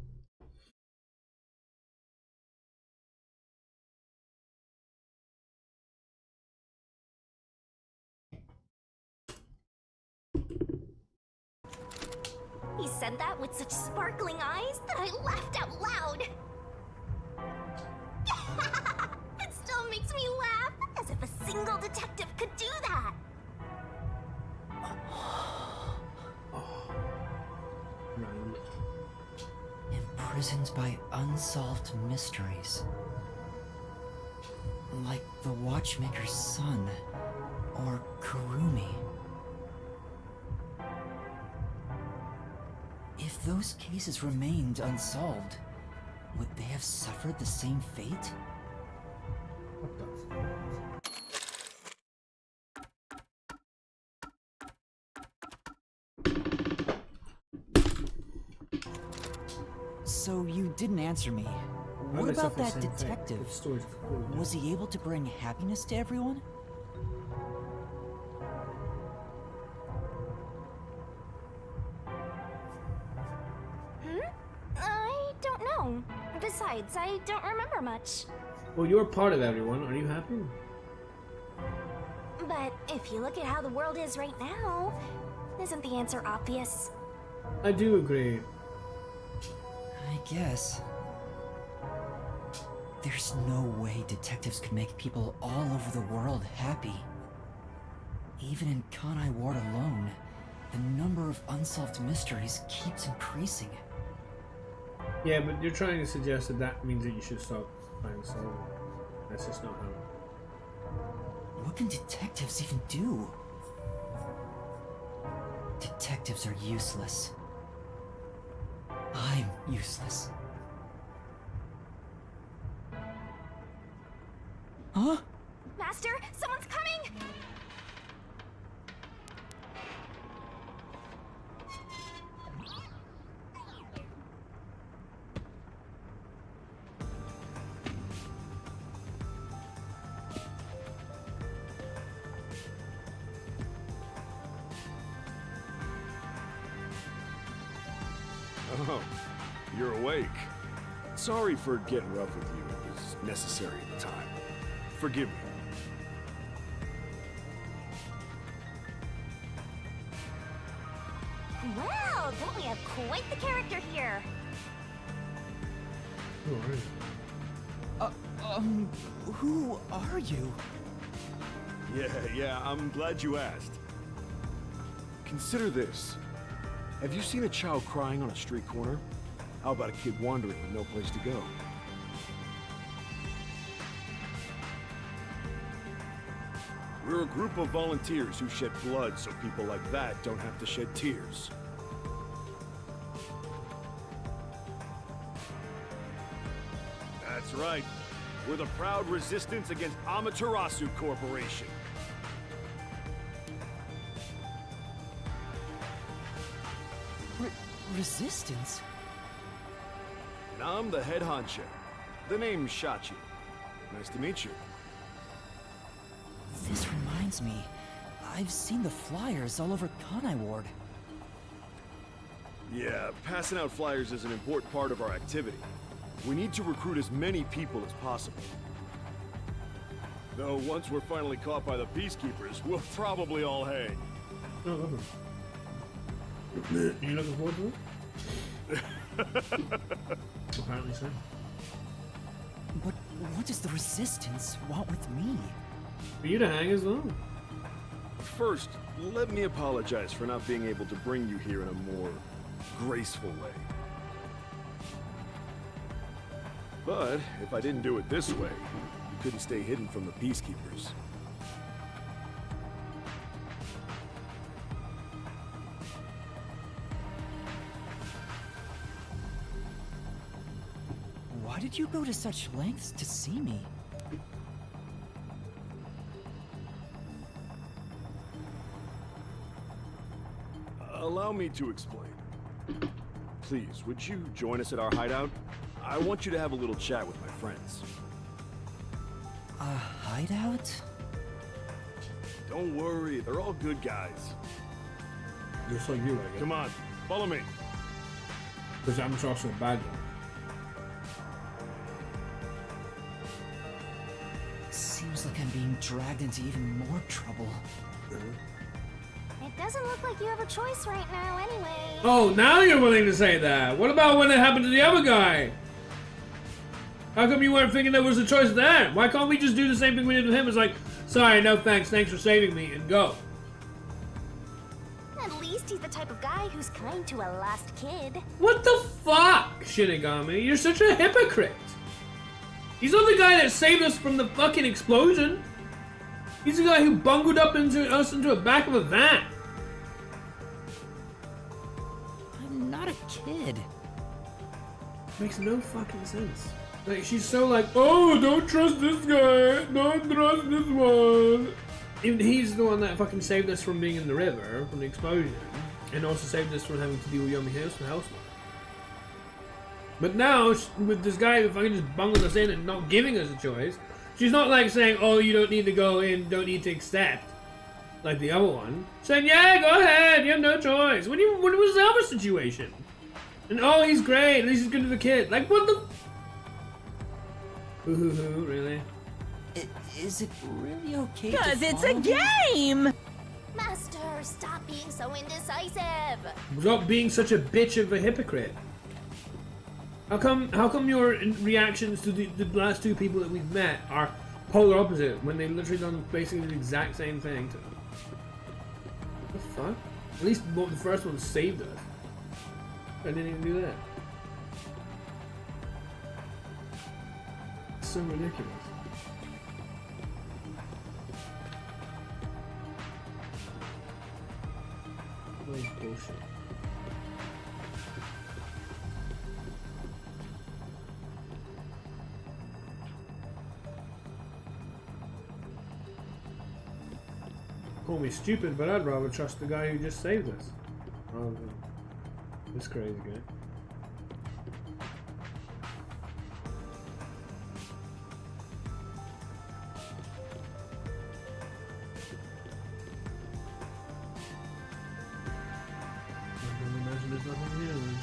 He said that with such sparkling eyes that I laughed out loud. It still makes me laugh, as if a single detective could do that. Right. Imprisoned by unsolved mysteries. Like the Watchmaker's son, or Kurumi. If those cases remained unsolved, would they have suffered the same fate? What the So you didn't answer me. Why What would I about suffer the that same fate? detective? The story's completely different. Was he able to bring happiness to everyone? I don't know. Besides, I don't remember much. Well, you're part of everyone. Are you happy? But if you look at how the world is right now, isn't the answer obvious? I do agree. I guess. There's no way detectives could make people all over the world happy. Even in Kanai Ward alone, the number of unsolved mysteries keeps increasing. Yeah, but you're trying to suggest that that means that you should stop trying to solve it. That's just not how. What can detectives even do? Detectives are useless. I'm useless. Huh? Master, someone's coming! Oh, you're awake. Sorry for getting rough with you. It was necessary at the time. Forgive me. Well, don't we have quite the character here? Who are you? Who are you? Yeah, I'm glad you asked. Consider this. Have you seen a child crying on a street corner? How about a kid wandering with no place to go? We're a group of volunteers who shed blood so people like that don't have to shed tears. That's right. We're the proud resistance against Amaterasu Corporation. Resistance? And I'm the head honcho. The name's Shachi. Nice to meet you. This reminds me. I've seen the flyers all over Kanai Ward. Yeah, passing out flyers is an important part of our activity. We need to recruit as many people as possible. Though once we're finally caught by the Peacekeepers, we'll probably all hang. Oh, okay. You looking forward to it? Apparently so. But what does the Resistance want with me? For you to hang as well. First, let me apologize for not being able to bring you here in a more graceful way. But if I didn't do it this way, you couldn't stay hidden from the Peacekeepers. Why did you go to such lengths to see me? Allow me to explain. Please, would you join us at our hideout? I want you to have a little chat with my friends. A hideout? Don't worry, they're all good guys. Just like you, I guess. Come on, follow me. Because I'm also a bad guy. Seems like I'm being dragged into even more trouble. It doesn't look like you have a choice right now anyway. Oh, now you're willing to say that. What about when it happened to the other guy? How come you weren't thinking there was a choice there? Why can't we just do the same thing we did with him? It's like, sorry, no thanks, thanks for saving me, and go. At least he's the type of guy who's kind to a lost kid. What the fuck, Shinigami? You're such a hypocrite. He's not the guy that saved us from the fucking explosion. He's the guy who bungled up into us into the back of a van. I'm not a kid. Makes no fucking sense. Like, she's so like, oh, don't trust this guy, don't trust this one. Even he's the one that fucking saved us from being in the river, from the explosion, and also saved us from having to deal with Yomi House and Houseman. But now, with this guy who fucking just bungled us in and not giving us a choice, she's not like saying, oh, you don't need to go in, don't need to accept, like the other one. Saying, yeah, go ahead, you have no choice. When was the other situation? And oh, he's great, at least he's good to the kid. Like, what the... Ooh, really? Is it really okay? Because to it's a follow me? game! Master, stop being so indecisive. Stop being such a bitch of a hypocrite. How come your reactions to the last two people that we've met are polar opposite when they literally done basically the exact same thing to them? What the fuck? At least the first one saved us. I didn't even do that. It's so ridiculous. What bullshit. Call me stupid, but I'd rather trust the guy who just saved us. Rather than this crazy guy. I can imagine there's nothing here then.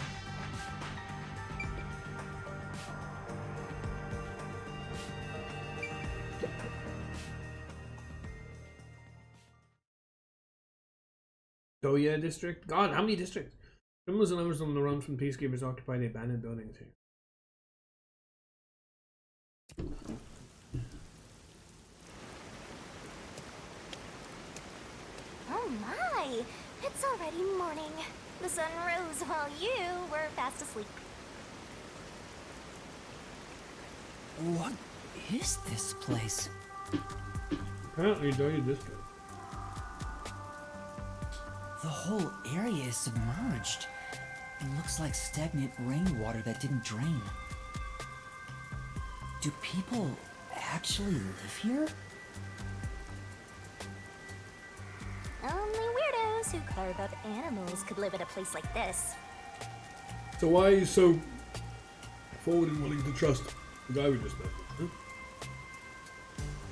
Toya district? God, how many districts? Criminals and others on the run from peacekeepers occupy the abandoned buildings here. It's already morning. The sun rose while you were fast asleep. What is this place? Apparently, Doya District. The whole area is submerged. It looks like stagnant rainwater that didn't drain. Do people actually live here? Only weirdos who carve up animals could live at a place like this. So why are you so forward and willing to trust the guy we just met? Huh?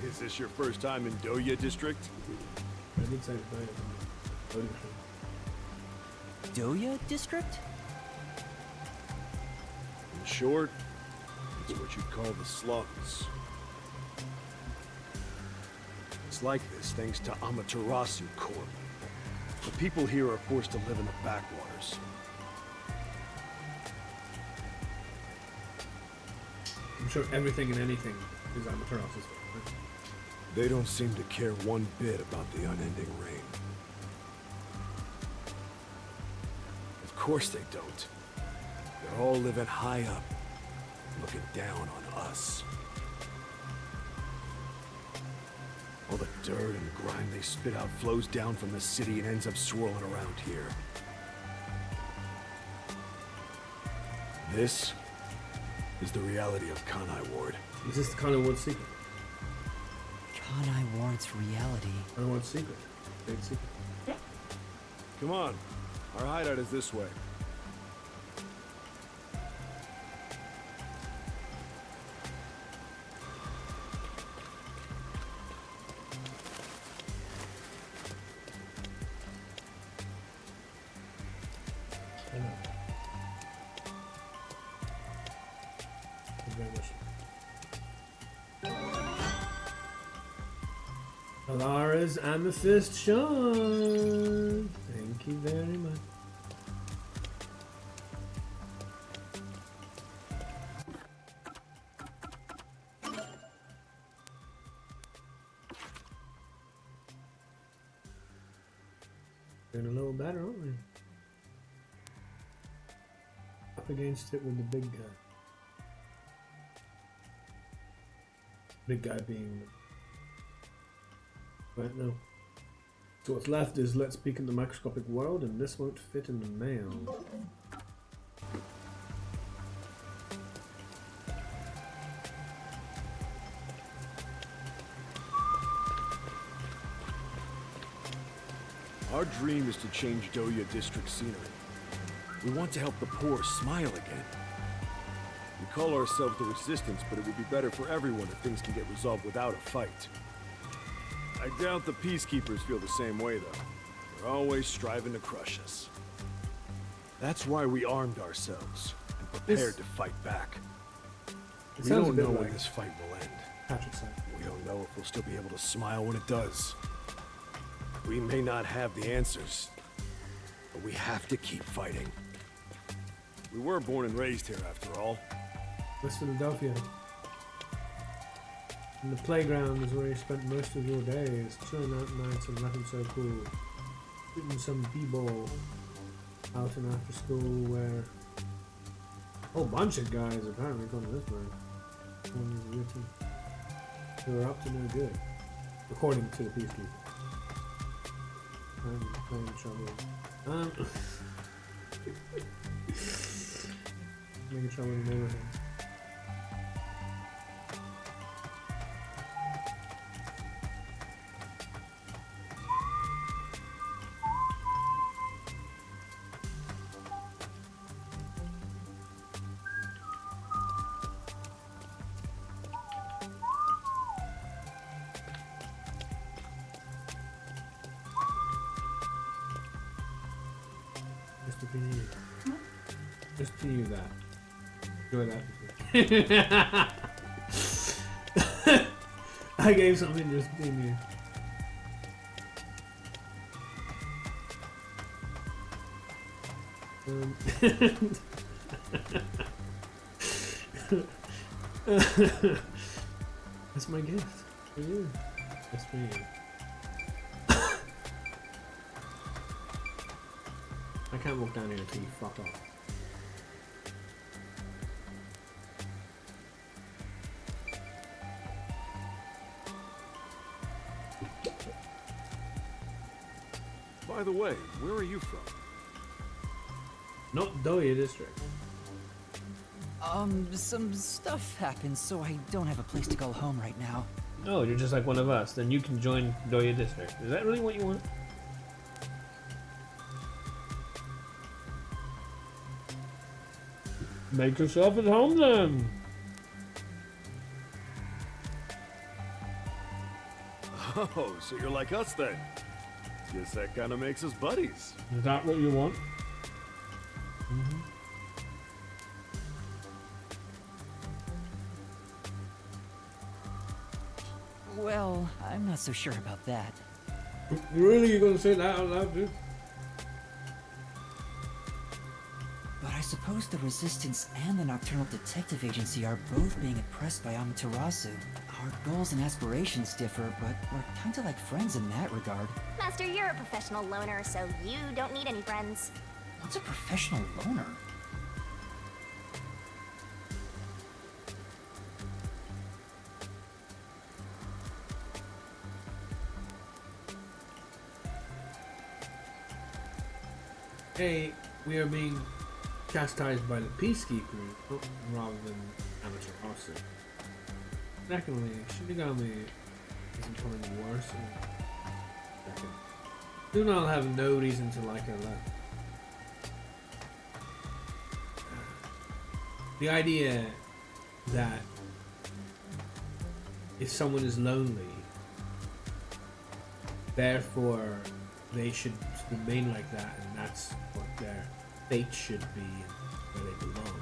Is this your first time in Doya District? I did say Doya. Doya District? In short, it's what you'd call the slums. It's like this thanks to Amaterasu Corp. The people here are forced to live in the backwaters. I'm sure everything and anything is Amaterasu's fault. Right? They don't seem to care one bit about the unending rain. Of course they don't. They're all living high up, looking down on us. All the dirt and grime they spit out flows down from the city and ends up swirling around here. This is the reality of Kanai Ward. Is this the kind of Ward's secret? Kanai Ward's reality. Kind of Ward's secret. Big secret. Come on, our hideout is this way. Alara's Amethyst Shard. Thank you very much. Doing a little better, aren't we? Up against it with the big guy. Big guy being... Right now. So what's left is let's peek in the microscopic world, and this won't fit in the mail. Our dream is to change Doya District scenery. We want to help the poor smile again. We call ourselves the Resistance, but it would be better for everyone if things can get resolved without a fight. I doubt the Peacekeepers feel the same way, though. They're always striving to crush us. That's why we armed ourselves and prepared to fight back. We sounds a don't bit know when like this fight will end. Patrick said. We don't know if we'll still be able to smile when it does. We may not have the answers, but we have to keep fighting. We were born and raised here, after all. West Philadelphia. And the playground is where you spent most of your days, chilling out nights and nothing so cool. Shooting some b-ball out and after school where a whole bunch of guys apparently gone this way. One is written. Who are up to no good. According to the Peacekeeper. I'm playing trouble. Making trouble in the neighborhood. Just to you that. Enjoy that. I gave something just in you. That's my gift for you. That's for you. can't walk down here until you fuck off. By the way, where are you from? Not Doya District. Some stuff happened, so I don't have a place to call home right now. Oh, you're just like one of us. Then you can join Doya District. Is that really what you want? Make yourself at home then. Oh, so you're like us then? Guess that kind of makes us buddies. Is that what you want? Well, I'm not so sure about that. Really? You're gonna say that out loud, dude? But I suppose the Resistance and the Nocturnal Detective Agency are both being oppressed by Amaterasu. Our goals and aspirations differ, but we're kinda like friends in that regard. Master, you're a professional loner, so you don't need any friends. What's a professional loner? Hey, we are being chastised by the Peacekeeper rather than Amaterasu. Secondly, Shinigami is becoming worse. Second, do not have no reason to like her left. The idea that if someone is lonely, therefore they should remain like that, and that's what their fate should be and where they belong.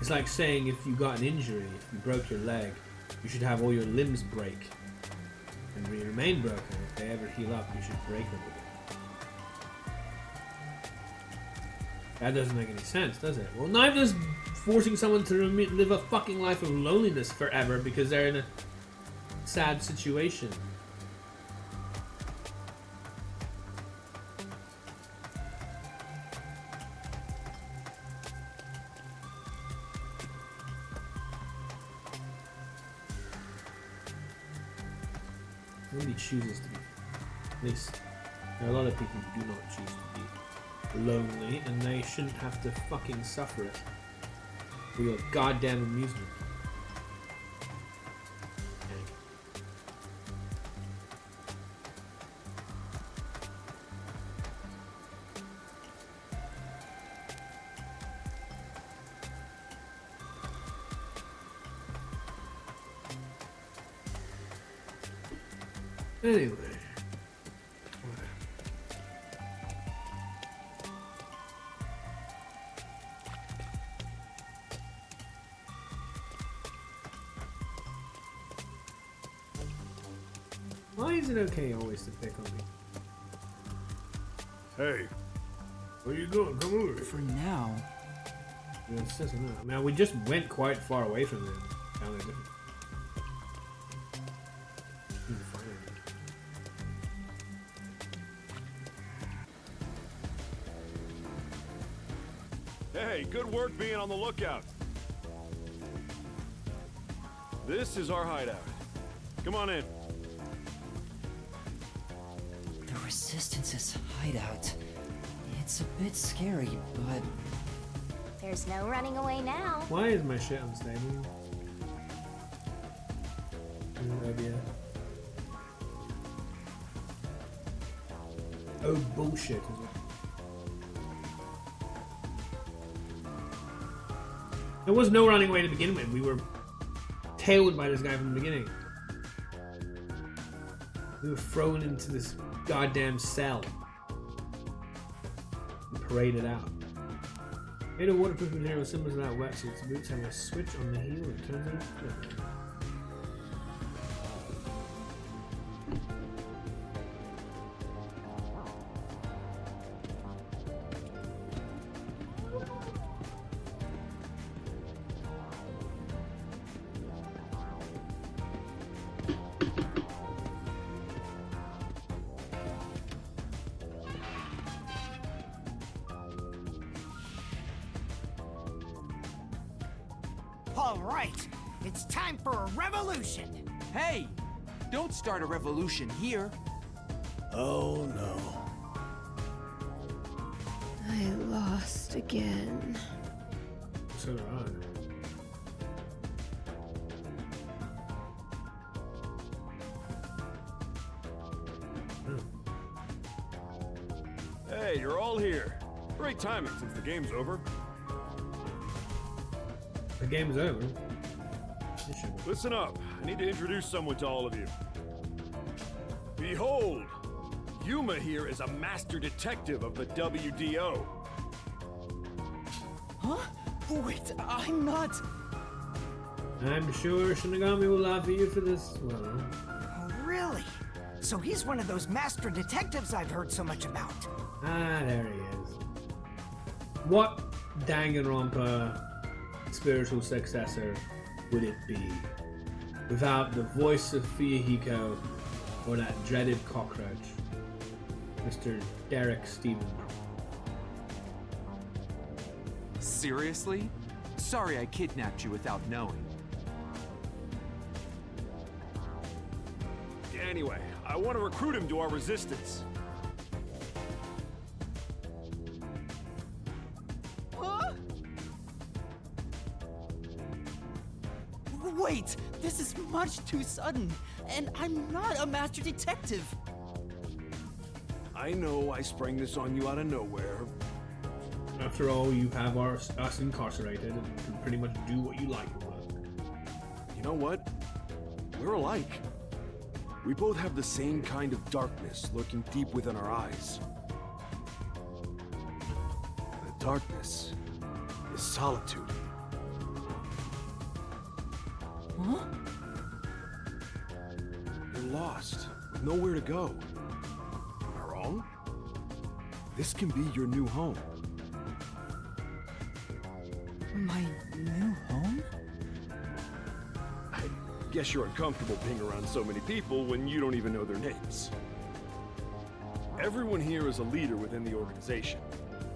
It's like saying if you got an injury, if you broke your leg, you should have all your limbs break and remain broken. If they ever heal up, you should break them again. That doesn't make any sense, does it? Well, neither does forcing someone to live a fucking life of loneliness forever because they're in a sad situation. Nobody chooses to be. At least there are a lot of people who do not choose to be lonely, and they shouldn't have to fucking suffer it for your goddamn amusement. Anyway. Why is it okay always to pick on me? Hey, Where you going? Come over. For now, Yeah, it says no. Man, we just went quite far away from them. Down a different. hey, good work being on the lookout. This is our hideout. Come on in. the Resistance's hideout. It's a bit scary, but There's no running away now. Why is my shit unstable? No idea. Oh bullshit is it? There was no running away to begin with. We were tailed by this guy from the beginning. We were thrown into this goddamn cell and paraded out. Made a waterproof material symbols without wetsuits. Boots have a switch on the heel that turns it off. right. It's time for a revolution. Hey! Don't start a revolution here. Oh no. I lost again. So did I. Hey, you're all here. Great timing since the game's over. The game's over. Listen up. I need to introduce someone to all of you. Behold! Yuma here is a master detective of the WDO. Huh? Wait, I'm not... I'm sure Shinigami will laugh at you for this. Well, Oh, really? So he's one of those master detectives I've heard so much about. there he is. What Danganronpa spiritual successor would it be without the voice of Fuyuhiko or that dreaded cockroach, Mr. Derek Stevens? Seriously? Sorry I kidnapped you without knowing. Anyway, I want to recruit him to our resistance. Huh? Wait, this is much too sudden, and I'm not a master detective. I know I sprang this on you out of nowhere. After all, you have us incarcerated and you can pretty much do what you like with us. You know what? We're alike. We both have the same kind of darkness lurking deep within our eyes. The darkness is solitude. Huh? You're lost, with nowhere to go. Am I wrong? This can be your new home. My new home? I guess you're uncomfortable being around so many people when you don't even know their names. Everyone here is a leader within the organization.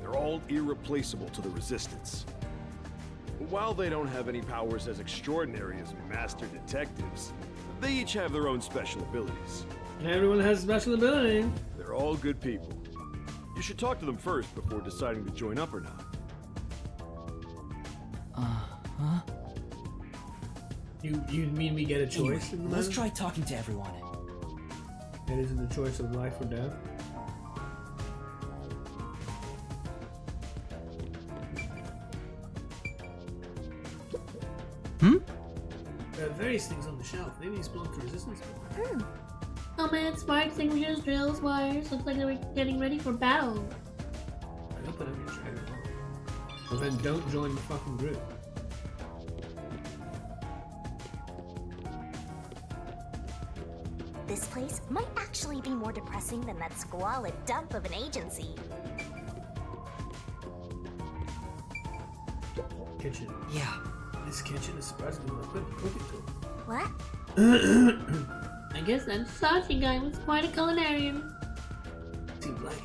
They're all irreplaceable to the Resistance. While they don't have any powers as extraordinary as master detectives, they each have their own special abilities. Everyone has a special ability. They're all good people. You should talk to them first before deciding to join up or not. Huh? You mean we get a choice? Anyway, in the let's matter? try talking to everyone. It isn't the choice of life or death. There are various things on the shelf. Maybe these belong to Resistance. Helmets, sparks, extinguishers, drills, wires. Looks like they're getting ready for battle. I hope I don't get dragged along. Well then don't join the fucking group. This place might actually be more depressing than that squalid dump of an agency. Kitchen. Yeah. This kitchen is surprisingly well equipped for cooking tools. What? I guess that Sashi guy was quite a culinarian. Seems like it.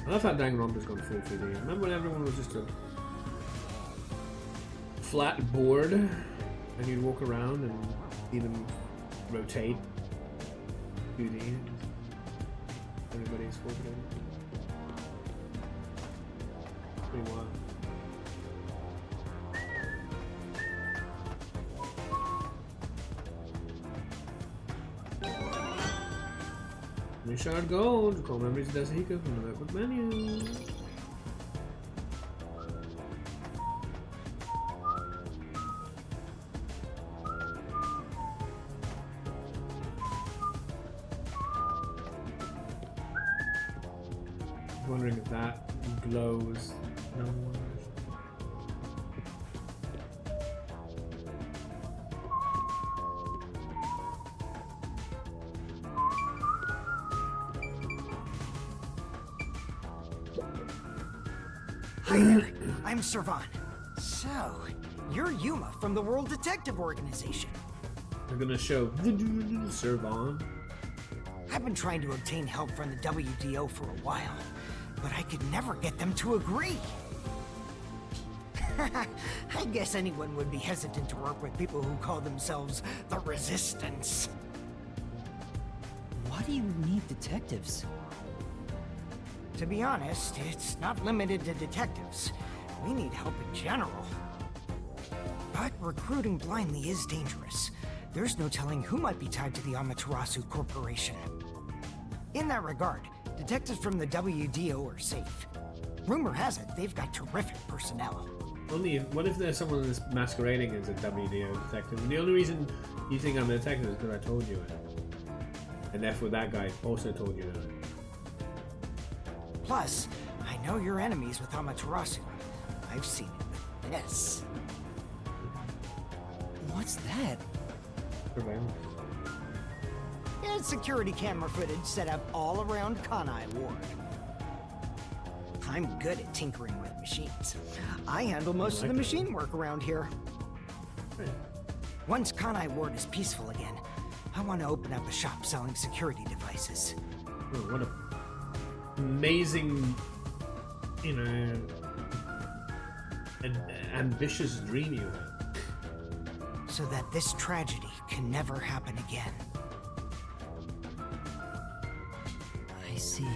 I love how Danganronpa's gone full 3D. Remember when everyone was just a flat board and you'd walk around and see them rotate 2D? Everybody's full 3D. Pretty wild. Shard Gold, Call Memories of Desahiko from the notebook menu. Wondering if that glows. No one. Hi there, I'm Servan. So, you're Yuma from the World Detective Organization. They're gonna show Servan. I've been trying to obtain help from the WDO for a while, but I could never get them to agree. I guess anyone would be hesitant to work with people who call themselves the Resistance. Why do you need detectives? To be honest, it's not limited to detectives. We need help in general. But recruiting blindly is dangerous. There's no telling who might be tied to the Amaterasu Corporation. In that regard, detectives from the WDO are safe. Rumor has it they've got terrific personnel. What if there's someone that's masquerading as a WDO detective? And the only reason you think I'm a detective is because I told you it. And therefore that guy also told you that. Plus, I know your enemies with Amaterasu. I've seen it with this. What's that? Surveillance. It's security camera footage set up all around Kanai Ward. I'm good at tinkering with machines. I handle most of the machine work around here. Right. Once Kanai Ward is peaceful again, I want to open up a shop selling security devices. Oh, what a amazing, an ambitious dream you have. So that this tragedy can never happen again. I see.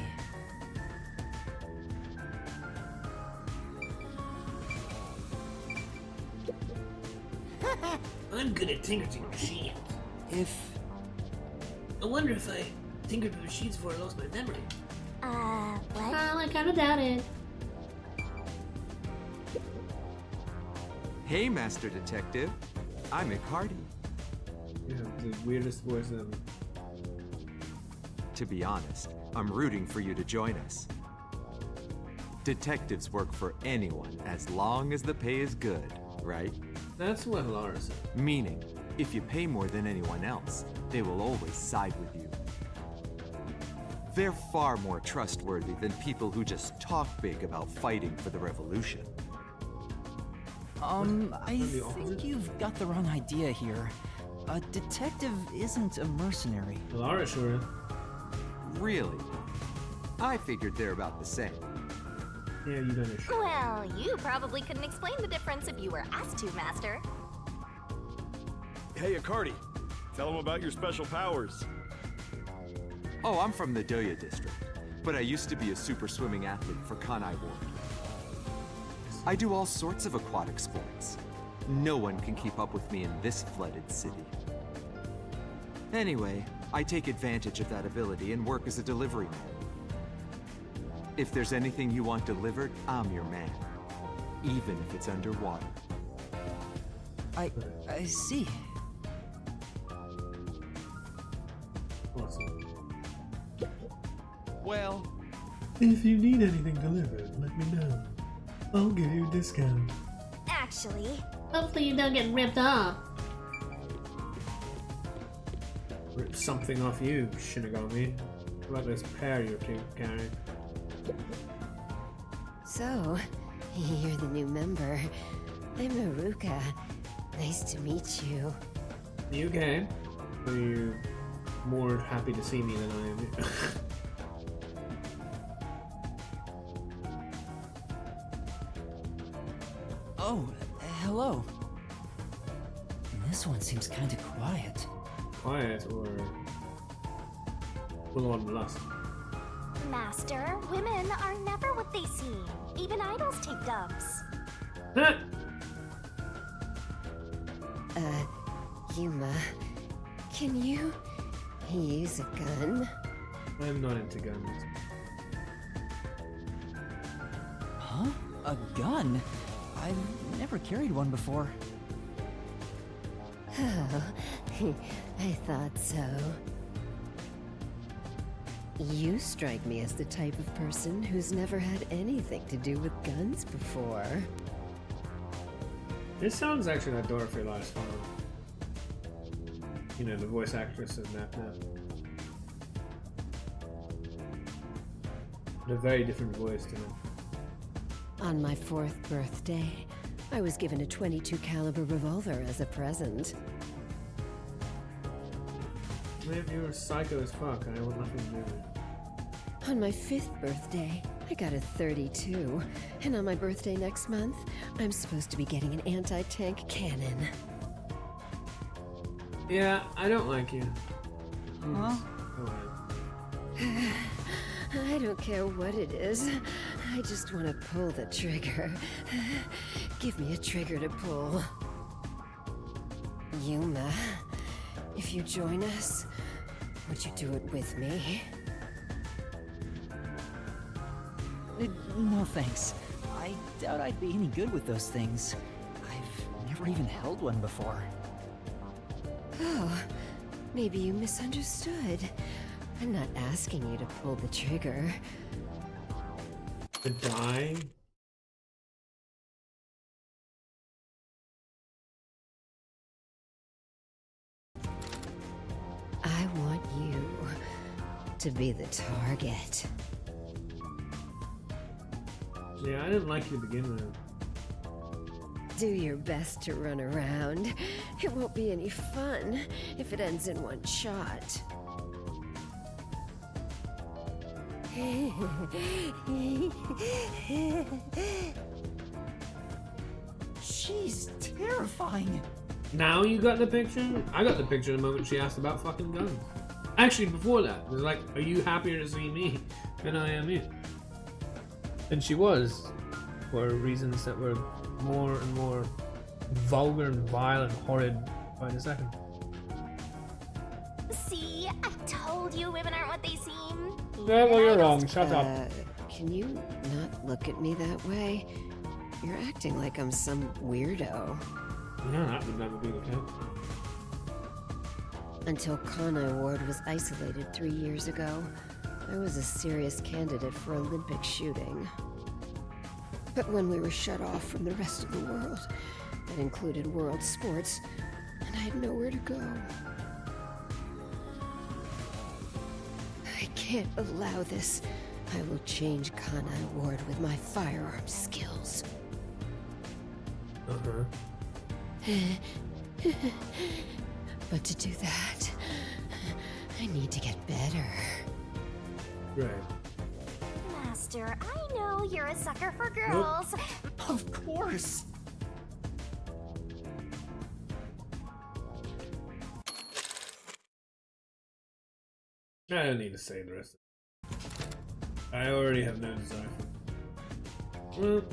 I'm good at tinkering machines. I wonder if I tinkered with machines before I lost my memory. What? I kind of doubt it. Hey, Master Detective. I'm Icardi. You have the weirdest voice ever. To be honest, I'm rooting for you to join us. Detectives work for anyone as long as the pay is good, right? That's what Lara said. Meaning, if you pay more than anyone else, they will always side with you. They're far more trustworthy than people who just talk big about fighting for the revolution. I think you've got the wrong idea here. A detective isn't a mercenary. Lara sure is. Really? I figured they're about the same. Yeah, you done it. Well, you probably couldn't explain the difference if you were asked to, Master. Hey, Icardi. Tell them about your special powers. Oh, I'm from the Doya district, but I used to be a super swimming athlete for Kanai Ward. I do all sorts of aquatic sports. No one can keep up with me in this flooded city. Anyway, I take advantage of that ability and work as a delivery man. If there's anything you want delivered, I'm your man. Even if it's underwater. I see. Awesome. Well, If you need anything delivered, let me know. I'll give you a discount. Actually, Hopefully you don't get ripped off. Rip something off you, Shinigami. What about this pair you're carrying? So, you're the new member. I'm Haruka. Nice to meet you. You came. Are you more happy to see me than I am? Oh, hello. This one seems kind of quiet. Quiet or full on lust? Master, women are never what they seem. Even idols take dumps. Yuma, can you use a gun? I'm not into guns. Huh? A gun? I've never carried one before. Oh, I thought so. You strike me as the type of person who's never had anything to do with guns before. This sounds actually like Dorothy last time. You know, the voice actress of Nap Nap. But a very different voice to me. On my 4th birthday, I was given a .22 caliber revolver as a present. If you were psycho as fuck, I want nothing to do with it. On my 5th birthday, I got a 32. And on my birthday next month, I'm supposed to be getting an anti-tank cannon. Yeah, I don't like you. Huh? Go ahead. I don't care what it is. I just want to pull the trigger. Give me a trigger to pull. Yuma, if you join us, would you do it with me? No thanks. I doubt I'd be any good with those things. I've never even held one before. Oh, maybe you misunderstood. I'm not asking you to pull the trigger. To die? I want you to be the target. Yeah, I didn't like you to begin with. Do your best to run around. It won't be any fun if it ends in one shot. She's terrifying. Now you got the picture? I got the picture the moment she asked about fucking guns. Actually, before that, it was like, are you happier to see me than I am you? And she was, for reasons that were more and more vulgar and vile and horrid by the second. See, I told you women aren't what they seem. Yeah, well, you're wrong. Shut up. Can you not look at me that way? You're acting like I'm some weirdo. Yeah, that would never be the case. Until Kanai Ward was isolated 3 years ago, I was a serious candidate for Olympic shooting. But when we were shut off from the rest of the world, that included world sports, and I had nowhere to go. I can't allow this. I will change Kanai Ward with my firearms skills. Uh-huh. But to do that, I need to get better. Right. Master, I know you're a sucker for girls. Of course. I don't need to say the rest. I already have no desire. Well,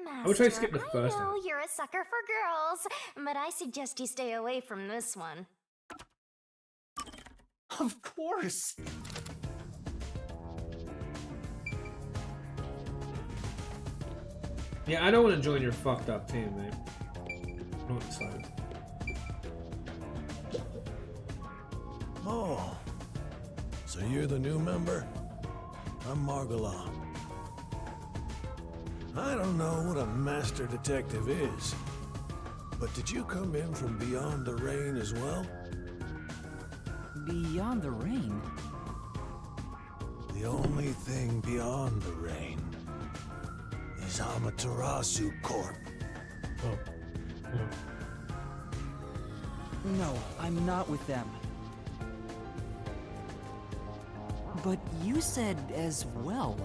I would try to skip the first I know one. you're a sucker for girls, but I suggest you stay away from this one. Of course. Yeah, I don't want to join your fucked up team, mate. I'm not excited. Oh, so you're the new member? I'm Margolan. I don't know what a master detective is, but did you come in from beyond the rain as well? Beyond the rain? The only thing beyond the rain is Amaterasu Corp. Oh. No, I'm not with them. But you said as well.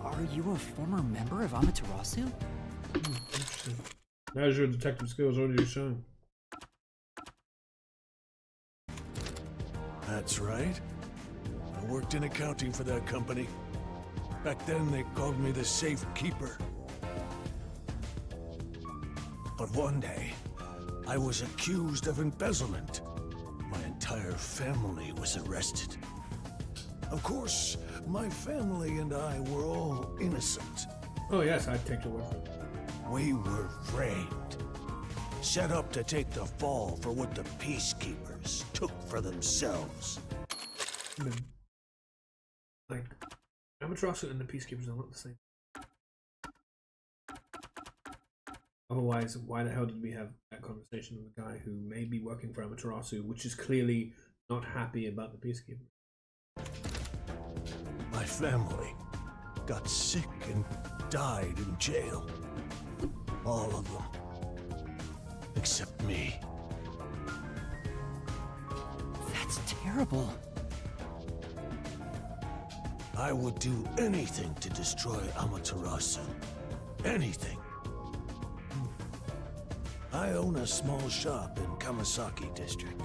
Are you a former member of Amaterasu? Interesting. How's your detective skills already shown? That's right. I worked in accounting for that company. Back then, they called me the Safe Keeper. But one day, I was accused of embezzlement. My entire family was arrested. Of course, my family and I were all innocent. Oh yes, I'd take your word for it. We were framed. Set up to take the fall for what the Peacekeepers took for themselves. Like, Amaterasu and the Peacekeepers are not the same. Otherwise, why the hell did we have that conversation with a guy who may be working for Amaterasu, which is clearly not happy about the Peacekeepers? My family got sick and died in jail. All of them. Except me. terrible. I would do anything to destroy Amaterasu. Anything. I own a small shop in Kamasaki District.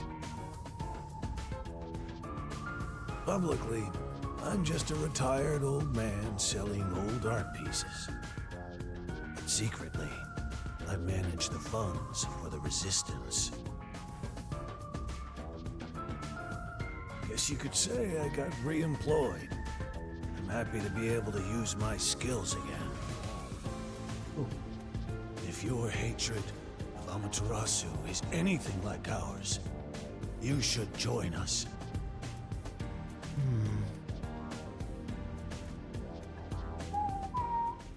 Publicly, I'm just a retired old man selling old art pieces. But secretly, I manage the funds for the Resistance. Guess you could say I got re-employed. I'm happy to be able to use my skills again. If your hatred of Amaterasu is anything like ours, you should join us.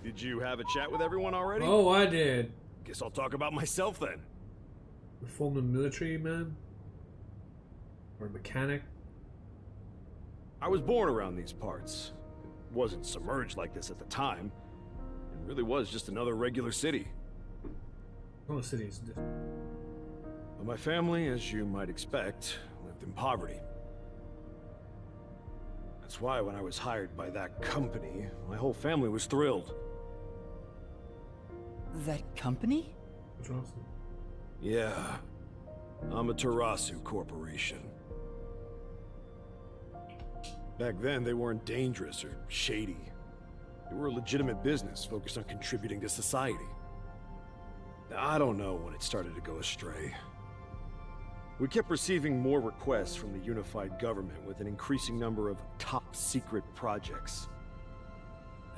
Did you have a chat with everyone already? Oh, I did. Guess I'll talk about myself then. A former military man? Or a mechanic? I was born around these parts. It wasn't submerged like this at the time. It really was just another regular city. All the cities. But my family, as you might expect, lived in poverty. That's why when I was hired by that company, my whole family was thrilled. That company? Yeah. Amaterasu Corporation. Back then, they weren't dangerous or shady. They were a legitimate business focused on contributing to society. Now, I don't know when it started to go astray. We kept receiving more requests from the unified government with an increasing number of top-secret projects.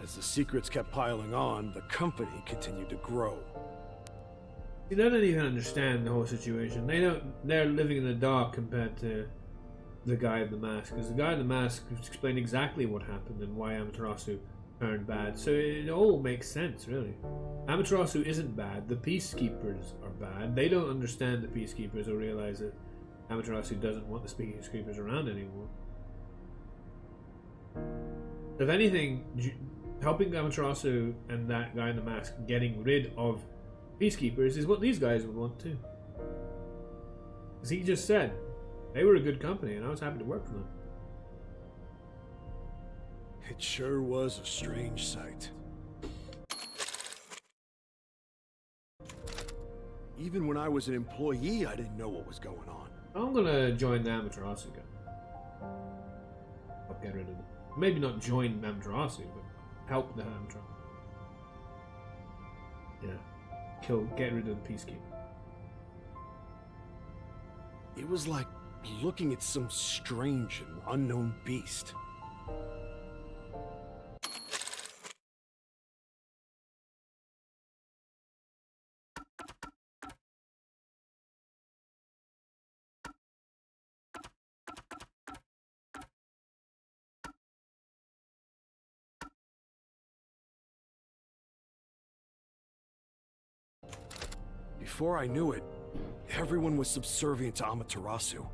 As the secrets kept piling on, the company continued to grow. They don't even understand the whole situation. They're living in the dark compared to the guy in the mask, because the guy in the mask explained exactly what happened and why Amaterasu turned bad. So it all makes sense, really. Amaterasu isn't bad. The Peacekeepers are bad. They don't understand the Peacekeepers or realize that Amaterasu doesn't want the Peacekeepers around anymore. If anything, helping Amaterasu and that guy in the mask getting rid of Peacekeepers is what these guys would want too. Because he just said they were a good company and I was happy to work for them. It sure was a strange sight. Even when I was an employee, I didn't know what was going on. I'm gonna join the Amaterasu guy. I'll get rid of them. Maybe not join Amaterasu, but help the Amaterasu. Yeah. Get rid of the Peacekeeper. It was like looking at some strange and unknown beast. Before I knew it, everyone was subservient to Amaterasu.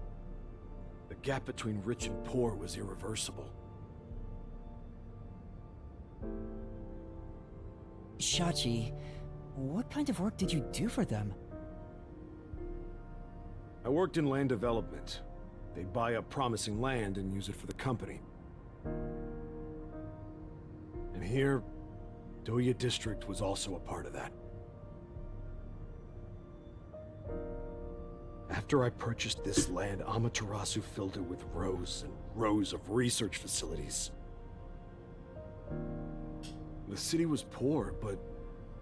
The gap between rich and poor was irreversible. Shachi, what kind of work did you do for them? I worked in land development. They'd buy up promising land and use it for the company. And here, Doya District was also a part of that. After I purchased this land, Amaterasu filled it with rows and rows of research facilities. The city was poor, but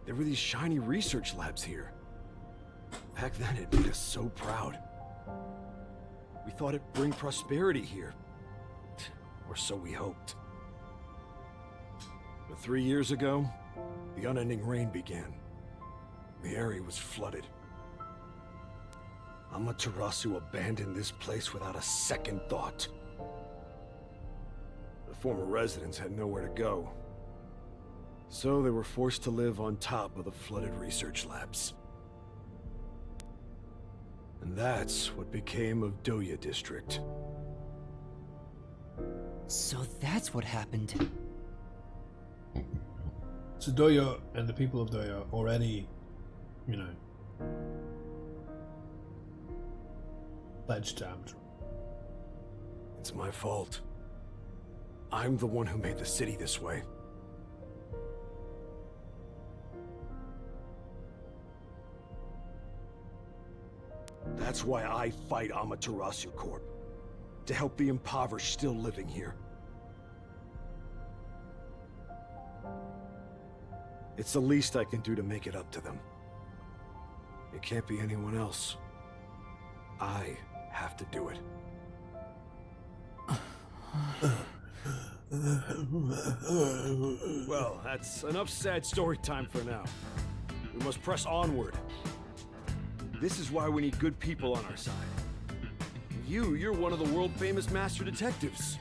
there were these shiny research labs here. Back then, it made us so proud. We thought it'd bring prosperity here. Or so we hoped. But 3 years ago, the unending rain began. The area was flooded. Amaterasu abandoned this place without a second thought. The former residents had nowhere to go. So they were forced to live on top of the flooded research labs. And that's what became of Doya District. So that's what happened. So Doya and the people of Doya already, pledged to Amaterasu. It's my fault. I'm the one who made the city this way. That's why I fight Amaterasu Corp. To help the impoverished still living here. It's the least I can do to make it up to them. It can't be anyone else. I have to do it. Well, that's enough sad story time for now. We must press onward. This is why we need good people on our side. You're one of the world-famous master detectives.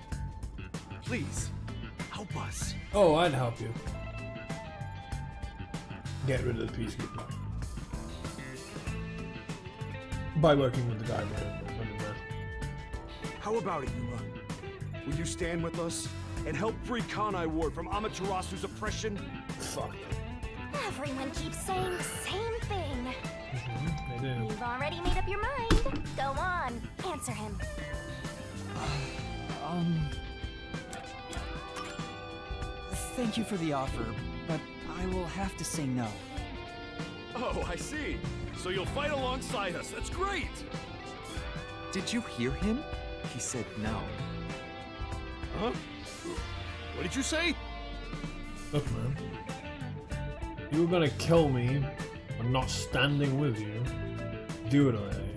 Please, help us. Oh, I'd help you. Get rid of the Peacekeeper. By working with the guy behind the mask. How about it, Yuma? Will you stand with us and help free Kanai Ward from Amaterasu's oppression? Fuck. Everyone keeps saying the same thing. I do. You've already made up your mind. Go on, answer him. Thank you for the offer, but I will have to say no. Oh, I see. So you'll fight alongside us. That's great! Did you hear him? He said no. Huh? What did you say? Look, man. You were gonna kill me for not standing with you. Do it already.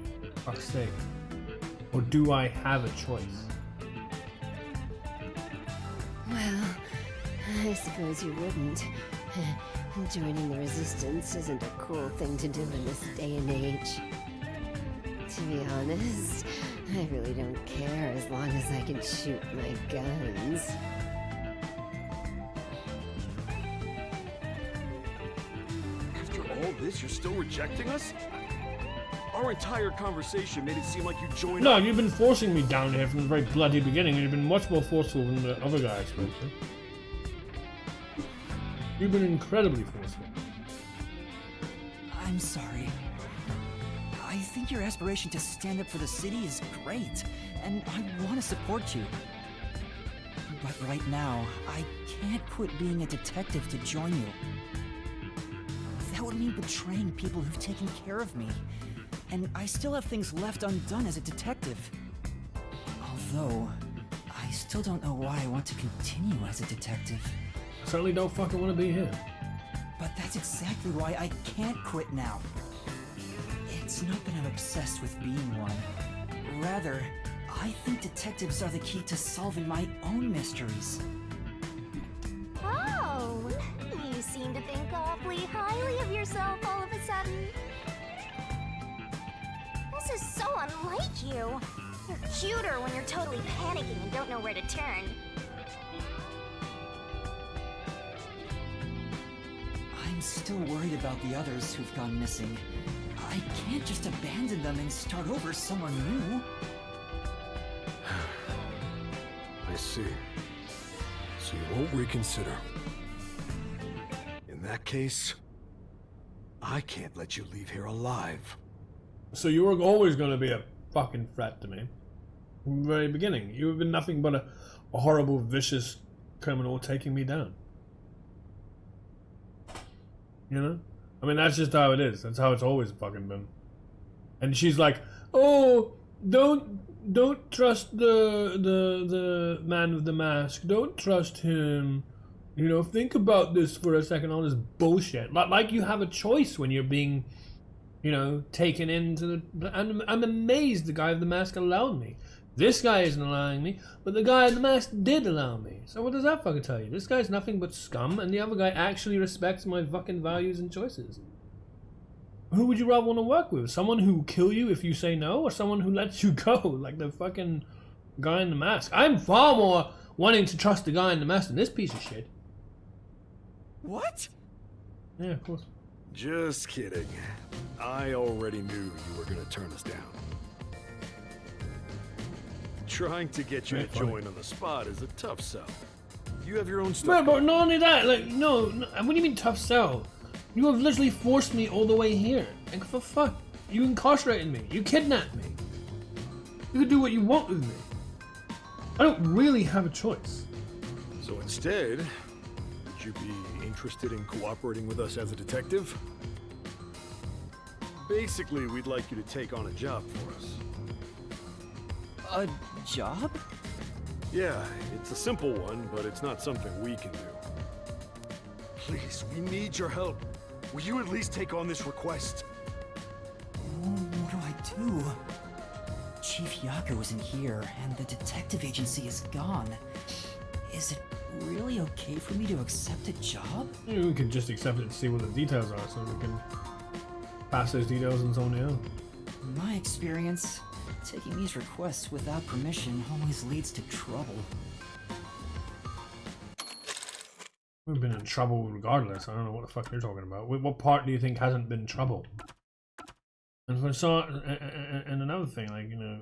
Fuck's sake. Or do I have a choice? Well, I suppose you wouldn't. Joining the Resistance isn't a cool thing to do in this day and age. To be honest, I really don't care as long as I can shoot my guns. After all this, you're still rejecting us? Our entire conversation made it seem like you joined. No, you've been forcing me down here from the very bloody beginning, and you've been much more forceful than the other guy, Spencer. You've been incredibly forceful. I'm sorry. I think your aspiration to stand up for the city is great, and I want to support you. But right now, I can't quit being a detective to join you. That would mean betraying people who've taken care of me. And I still have things left undone as a detective. Although, I still don't know why I want to continue as a detective. I certainly don't fucking want to be here. But that's exactly why I can't quit now. It's not that I'm obsessed with being one. Rather, I think detectives are the key to solving my own mysteries. Oh, you seem to think awfully highly of yourself all of a sudden. This is so unlike you. You're cuter when you're totally panicking and don't know where to turn. I'm still worried about the others who've gone missing. I can't just abandon them and start over somewhere new. I see. So you won't reconsider. In that case, I can't let you leave here alive. So you were always going to be a fucking threat to me. From the very beginning. You have been nothing but a horrible, vicious criminal taking me down. You know? I mean, that's just how it is. That's how it's always fucking been. And she's like, oh, don't trust the man with the mask. Don't trust him. You know, think about this for a second, all this bullshit. Like you have a choice when you're being, you know, taken into the... I'm amazed the guy with the mask allowed me. This guy isn't allowing me, but the guy in the mask did allow me. So what does that fucking tell you? This guy's nothing but scum, and the other guy actually respects my fucking values and choices. Who would you rather want to work with? Someone who will kill you if you say no, or someone who lets you go, like the fucking guy in the mask? I'm far more wanting to trust the guy in the mask than this piece of shit. What? Yeah, of course. Just kidding. I already knew you were gonna turn us down. Trying to get you to join on the spot is a tough sell. You have your own stuff. Right, but not only that, like, no, what do you mean tough sell? You have literally forced me all the way here. Like, for fuck. You incarcerated me. You kidnapped me. You could do what you want with me. I don't really have a choice. So instead, would you be interested in cooperating with us as a detective? Basically, we'd like you to take on a job for us. A job? Yeah, it's a simple one, but it's not something we can do. Please, we need your help. Will you at least take on this request? What do I do? Chief Yaku isn't here, and the detective agency is gone. Is it really okay for me to accept a job? Yeah, we can just accept it and see what the details are, so we can pass those details on someone else. In my experience, taking these requests without permission always leads to trouble. We've been in trouble regardless. I don't know what the fuck you're talking about. What part do you think hasn't been trouble? And for and another thing, like, you know,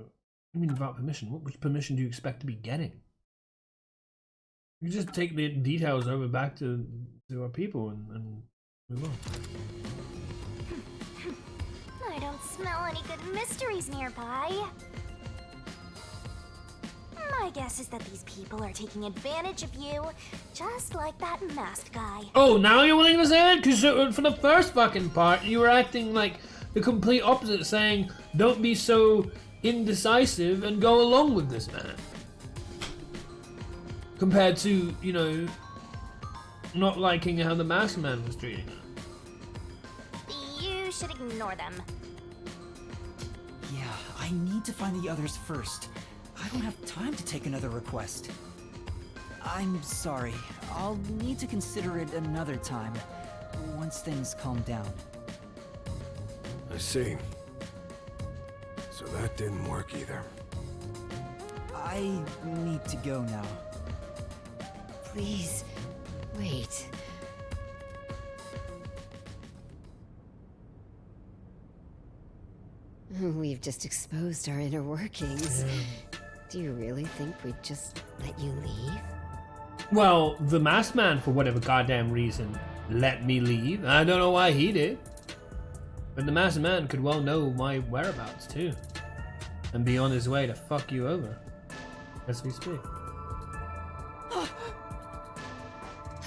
I mean, without permission, which permission do you expect to be getting? You just take the details over back to our people and move on. I don't smell any good mysteries nearby. My guess is that these people are taking advantage of you, just like that masked guy. Oh, now you're willing to say it? Because for the first fucking part, you were acting like the complete opposite, saying, don't be so indecisive and go along with this man. Compared to, you know, not liking how the masked man was treating her. You should ignore them. Yeah, I need to find the others first. I don't have time to take another request. I'm sorry. I'll need to consider it another time, once things calm down. I see. So that didn't work either. I need to go now. Please, wait. We've just exposed our inner workings. Do you really think we'd just let you leave? Well, the masked man, for whatever goddamn reason, let me leave. I don't know why he did. But the masked man could well know my whereabouts too. And be on his way to fuck you over. As we speak.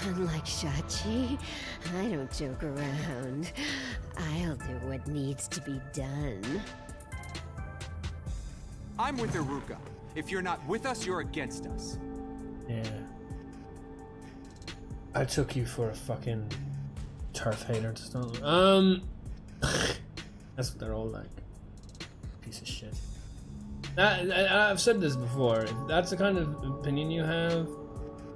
Unlike Shachi, I don't joke around. I'll do what needs to be done. I'm with Iruka. If you're not with us, you're against us. Yeah. I took you for a fucking turf hater to start with. That's what they're all like. Piece of shit. I've said this before. If that's the kind of opinion you have,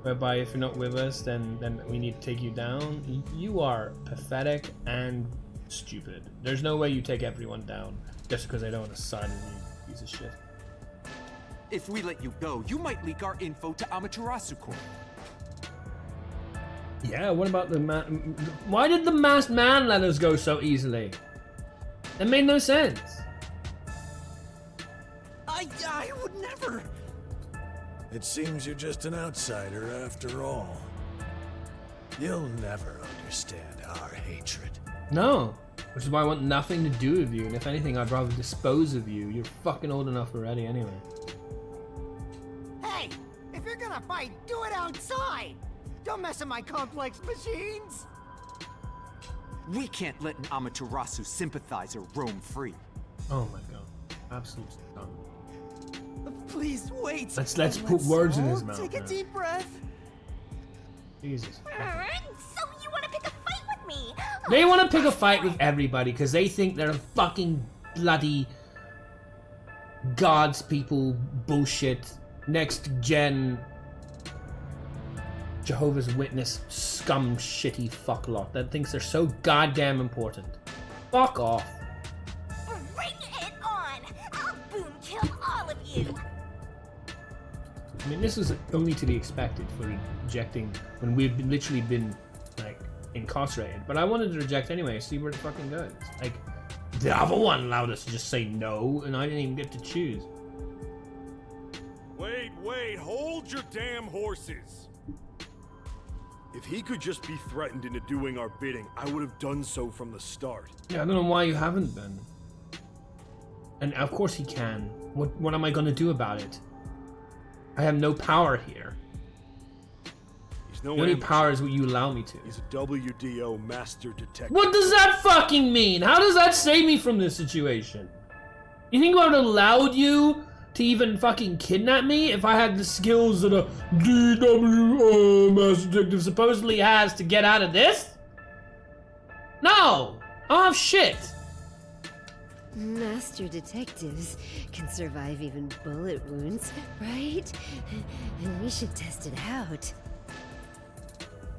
whereby if you're not with us, then we need to take you down. You are pathetic and stupid. There's no way you take everyone down just because they don't want to side with you, piece of shit. If we let you go, you might leak our info to Amaterasu Corp. Yeah, what about the man? Why did the masked man let us go so easily? It made no sense. I would never. It seems you're just an outsider after all. You'll never understand our hatred. No, which is why I want nothing to do with you, and if anything, I'd rather dispose of you. You're fucking old enough already anyway. Hey, if you're gonna fight, do it outside. Don't mess with my complex machines. We can't let an Amaterasu sympathizer roam free. Oh my god, absolute dumb. Please wait. Let's put words in his mouth. Take a now. deep breath. Jesus. So you want to pick a fight with me? They want to pick a fight with everybody because they think they're fucking bloody gods people bullshit next gen Jehovah's Witness scum shitty fucklot that thinks they're so goddamn important. Fuck off. Bring it on! I'll boom kill all of you! I mean, this is only to be expected for rejecting when we've literally been, like, incarcerated. But I wanted to reject anyway, see where it fucking goes. Like, the other one allowed us to just say no, and I didn't even get to choose. Wait, hold your damn horses! If he could just be threatened into doing our bidding, I would have done so from the start. Yeah, I don't know why you haven't been. And of course he can. What am I gonna do about it? I have no power here. He's no The only amateur. power is what you allow me to. He's a WDO master detective. What does that fucking mean? How does that save me from this situation? You think I would have allowed you to even fucking kidnap me if I had the skills that a DWO master detective supposedly has to get out of this? No! I don't have shit. Master detectives can survive even bullet wounds, right? And we should test it out.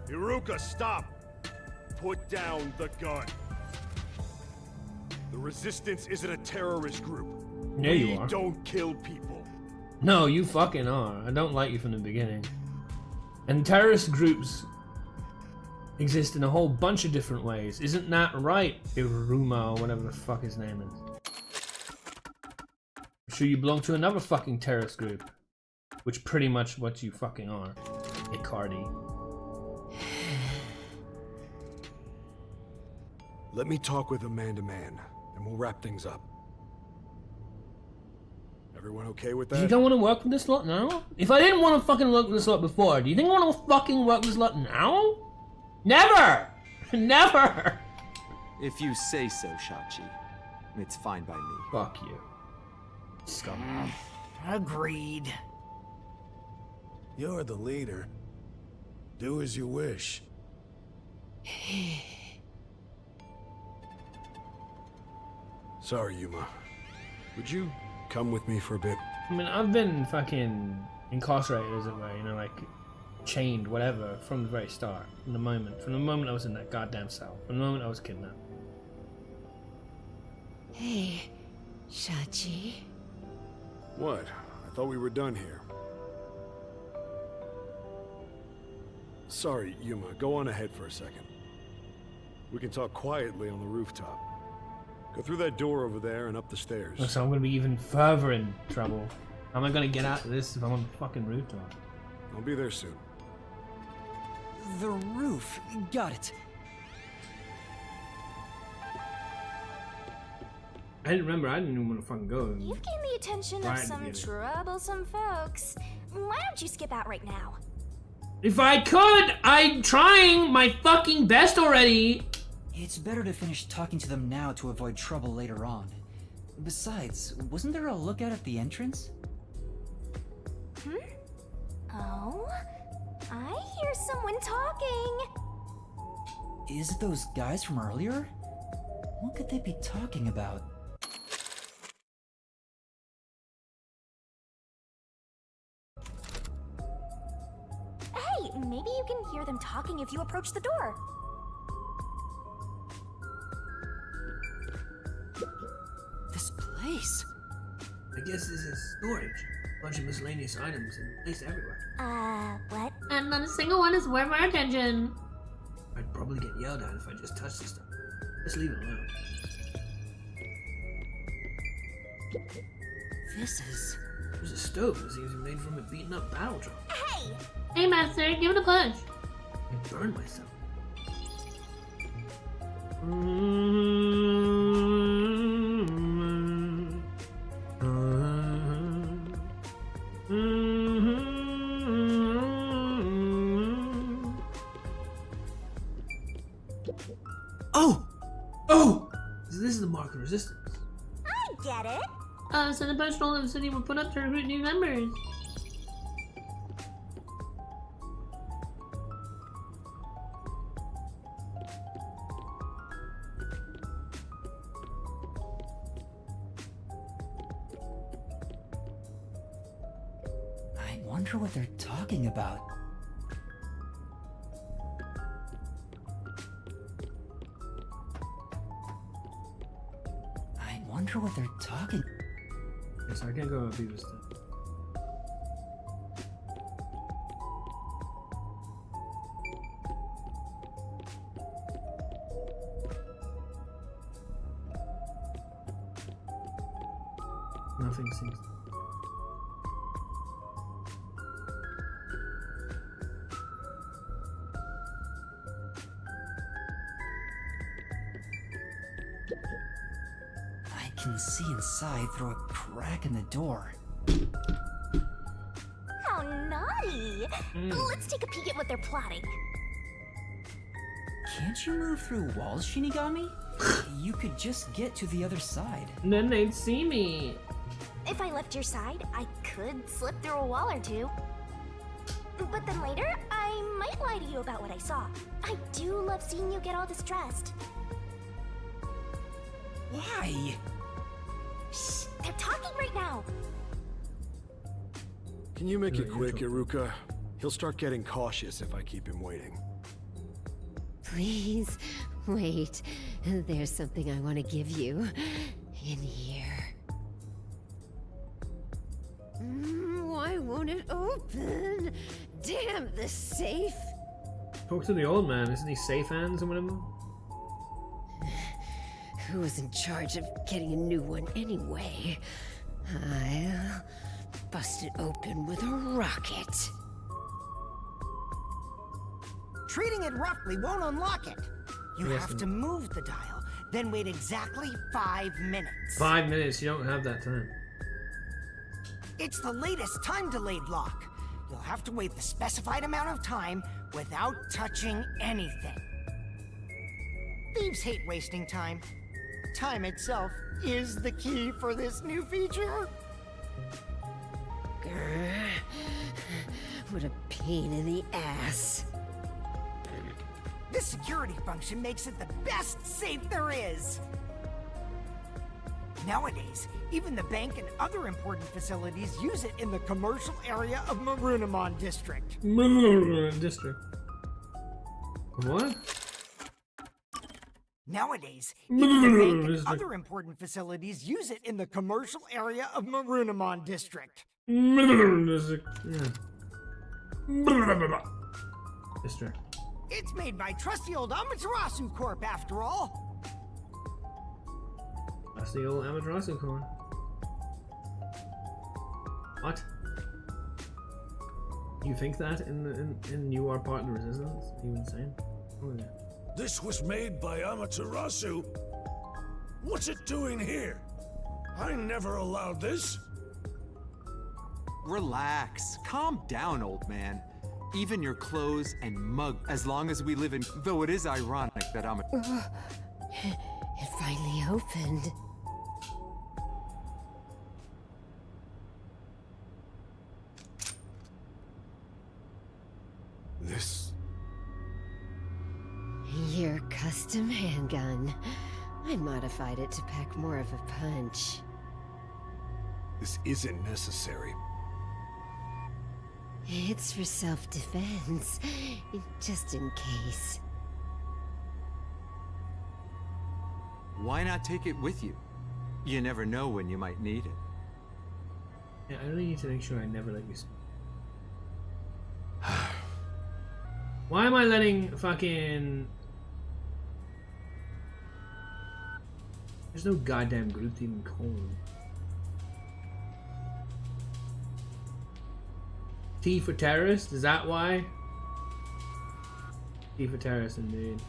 Iruka, stop! Put down the gun. The Resistance isn't a terrorist group. Yeah, you are. We don't kill people. No, you fucking are. I don't like you from the beginning. And terrorist groups exist in a whole bunch of different ways. Isn't that right, Iruma, or whatever the fuck his name is? I'm sure you belong to another fucking terrorist group. Which pretty much what you fucking are. Icardi. Let me talk with Amanda Man, and we'll wrap things up. Everyone okay with that? You don't want to work with this lot now? If I didn't want to fucking work with this lot before, do you think I want to fucking work with this lot now? Never! Never! If you say so, Shachi. It's fine by me. Fuck you. Scum. Agreed. You're the leader. Do as you wish. Sorry, Yuma. Would you come with me for a bit? I mean, I've been fucking incarcerated, as it were, you know, like chained, whatever, from the very start. From the moment I was in that goddamn cell. From the moment I was kidnapped. Hey, Shachi. What? I thought we were done here. Sorry, Yuma. Go on ahead for a second. We can talk quietly on the rooftop. Go through that door over there and up the stairs. So I'm gonna be even further in trouble. How am I gonna get out of this if I'm on the fucking rooftop? I'll be there soon. The roof. Got it. I didn't remember, I didn't even want to fucking go. You've gained the attention Right of in the some beginning. troublesome folks. Why don't you skip out right now? If I could, I'm trying my fucking best already. It's better to finish talking to them now to avoid trouble later on. Besides, wasn't there a lookout at the entrance? Oh? I hear someone talking. Is it those guys from earlier? What could they be talking about? Hey, maybe you can hear them talking if you approach the door. This place? I guess this is storage. A bunch of miscellaneous items and placed everywhere. What? And not a single one is worth our attention. I'd probably get yelled at if I just touched this stuff. Let's leave it alone. This is... There's a stove that seems to be made from a beaten up battle drum. Hey! Hey, Master, give it a push. I burned myself. Oh! Oh! This is the mark of resistance. I get it. So the patrol of the city were put up to recruit new members. I wonder what they're talking about. I wonder what they're talking... Yes, I can't go with Beavis then. Nothing seems... I can see inside through a crack in the door. funny. Let's take a peek at what they're plotting. Can't you move through walls, Shinigami? You could just get to the other side. And then they'd see me. If I left your side, I could slip through a wall or two. But then later, I might lie to you about what I saw. I do love seeing you get all distressed. Why? Shh, they're talking right now. Can you make it quick, Iruka? He'll start getting cautious if I keep him waiting. Please, wait. There's something I want to give you. In here. Why won't it open? Damn, the safe! Talk to the old man. Isn't he safe hands or whatever? Who was in charge of getting a new one anyway? I'll bust it open with a rocket. Treating it roughly won't unlock it. You Yes, have to move the dial, then wait exactly 5 minutes. 5 minutes. You don't have that time. It's the latest time-delayed lock. You'll have to wait the specified amount of time without touching anything. Thieves hate wasting time. Time itself is the key for this new feature. Grr. What a pain in the ass. This security function makes it the best safe there is. Nowadays, even the bank and other important facilities use it in the commercial area of Marunimon District. District. What? Nowadays, even the bank and other important facilities use it in the commercial area of Marunimon District. District. Yeah. District. It's made by trusty old Amaterasu Corp, after all. That's the old Amaterasu Corps. What? You think that in you are part of the resistance? Are you insane? Oh yeah. This was made by Amaterasu? What's it doing here? I never allowed this. Relax. Calm down, old man. Even your clothes and mug, as long as we live in... Though it is ironic that It finally opened. This... Your custom handgun. I modified it to pack more of a punch. This isn't necessary. It's for self-defense, just in case. Why not take it with you? You never know when you might need it. Yeah, I really need to make sure I never let you speak. Why am I letting fucking... There's no goddamn group to even call them. T for terrorist? Is that why? T for terrorist, indeed.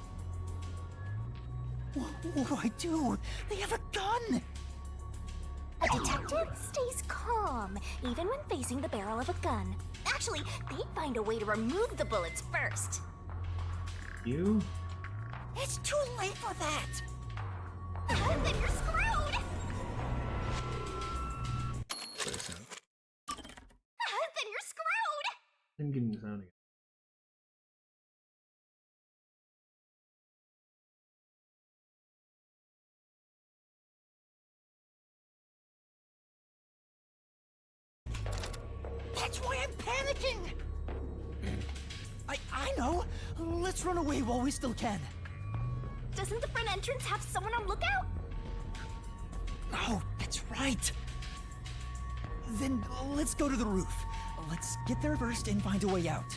What do I do? They have a gun! A detective stays calm, even when facing the barrel of a gun. Actually, they'd find a way to remove the bullets first. You? It's too late for that! Then you're screwed! Then you're screwed! I'm getting the sound again. That's why I'm panicking! I know! Let's run away while we still can. Doesn't the front entrance have someone on lookout? Oh, that's right! Then let's go to the roof. Let's get there first and find a way out.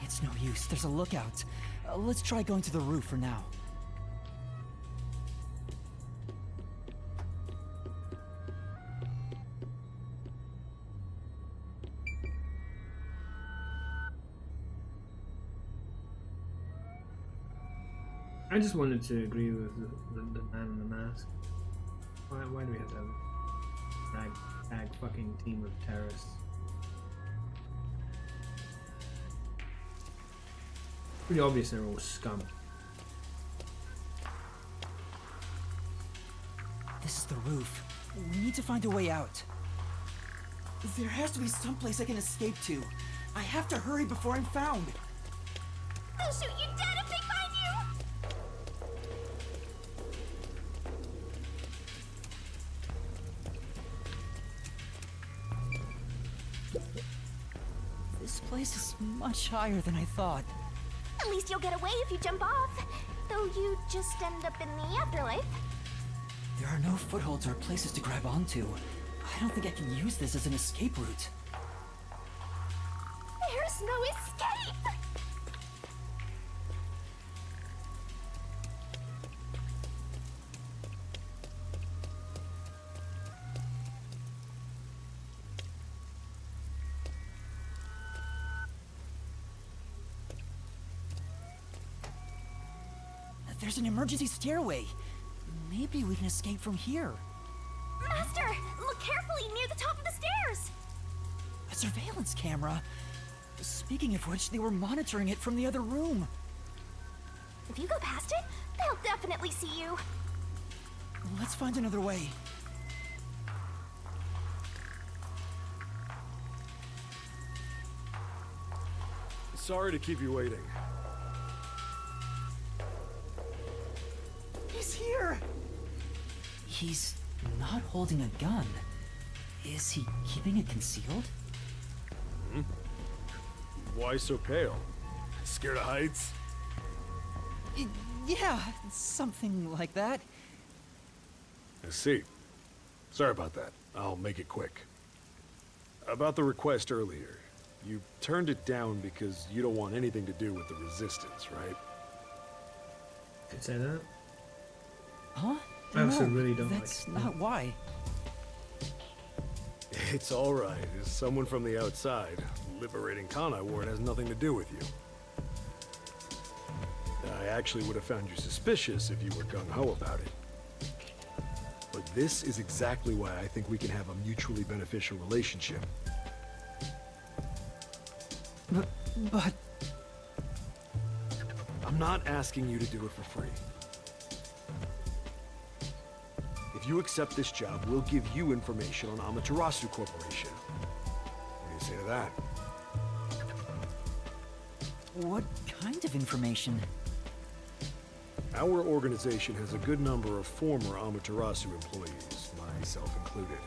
It's no use. There's a lookout. Let's try going to the roof for now. I I just wanted to agree with the man in the mask. Why do we have to have a rag fucking team of terrorists? Pretty obvious they're all scum. This is the roof. We need to find a way out. There has to be some place I can escape to. I have to hurry before I'm found. They'll shoot you dead if they find you! This place is much higher than I thought. At least you'll get away if you jump off. Though you just end up in the afterlife. There are no footholds or places to grab onto. I don't think I can use this as an escape route. There's no escape! There's an emergency stairway. Maybe we can escape from here. Master, look carefully near the top of the stairs! A surveillance camera. Speaking of which, they were monitoring it from the other room. If you go past it, they'll definitely see you. Let's find another way. Sorry to keep you waiting. He's here! He's not holding a gun. Is he keeping it concealed? Hmm? Why so pale? Scared of heights? Yeah, something like that. I see. Sorry about that. I'll make it quick. About the request earlier. You turned it down because you don't want anything to do with the Resistance, right? Did say that? Huh? I also No, really don't that's like not why. It's alright. As someone from the outside, liberating Kanai Ward has nothing to do with you. I actually would have found you suspicious if you were gung-ho about it. But this is exactly why I think we can have a mutually beneficial relationship. But... I'm not asking you to do it for free. If you accept this job, we'll give you information on Amaterasu Corporation. What do you say to that? what kind of information? Our organization has a good number of former Amaterasu employees, myself included.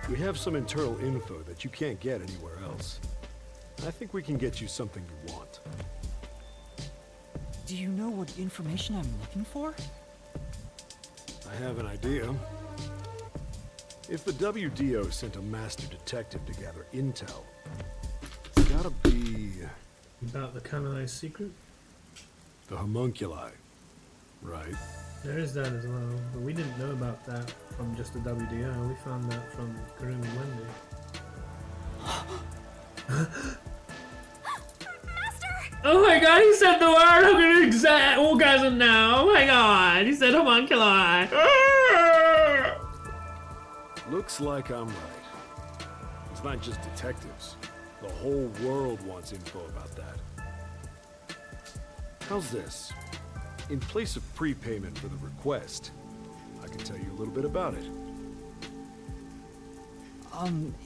We have some internal info that you can't get anywhere else. I think we can get you something you want. Do you know what information I'm looking for? I have an idea. If the WDO sent a master detective to gather intel, it's gotta be... About the Kanai secret? the homunculi, right? There is that as well, but we didn't know about that from just the WDO. We found that from Kurumi Wendy. Oh my god, he said the word! I'm gonna orgasm now! Oh my god, he said homunculi! Looks like I'm right. It's not just detectives. The whole world wants info about that. How's this? In place of prepayment for the request, I can tell you a little bit about it.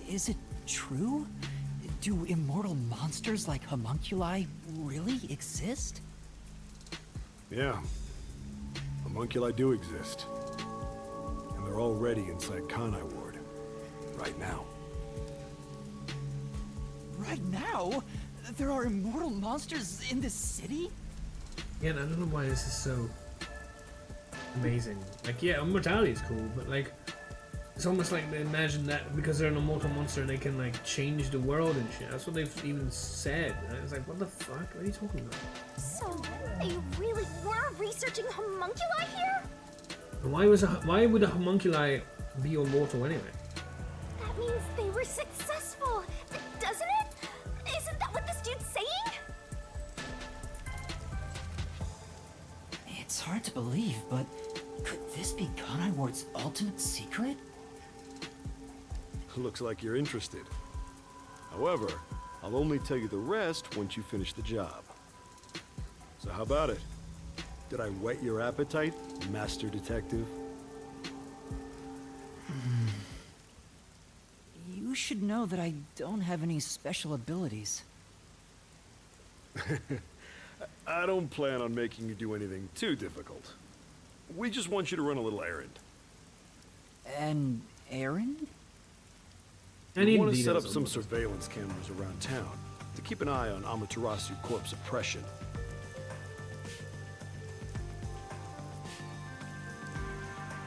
Is it true? Do immortal monsters like homunculi really exist? Yeah. Homunculi do exist. And they're already inside Kanai Ward. Right now. Right now? There are immortal monsters in this city? Yeah, and I don't know why this is so amazing. Like, yeah, immortality is cool, but like, it's almost like they imagine that because they're an immortal monster, they can like change the world and shit. That's what they've even said. And it's like, what the fuck? What are you talking about? So they really were researching homunculi here? And why would a homunculi be immortal anyway? That means they were successful, doesn't it? Isn't that what this dude's saying? hard to believe, but could this be Kanai Ward's ultimate secret? Looks like you're interested. However, I'll only tell you the rest once you finish the job. So how about it? Did I whet your appetite, Master Detective? You should know that I don't have any special abilities. I don't plan on making you do anything too difficult. We just want you to run a little errand. An errand? We want to set up some surveillance cameras around town to keep an eye on Amaterasu Corp's oppression.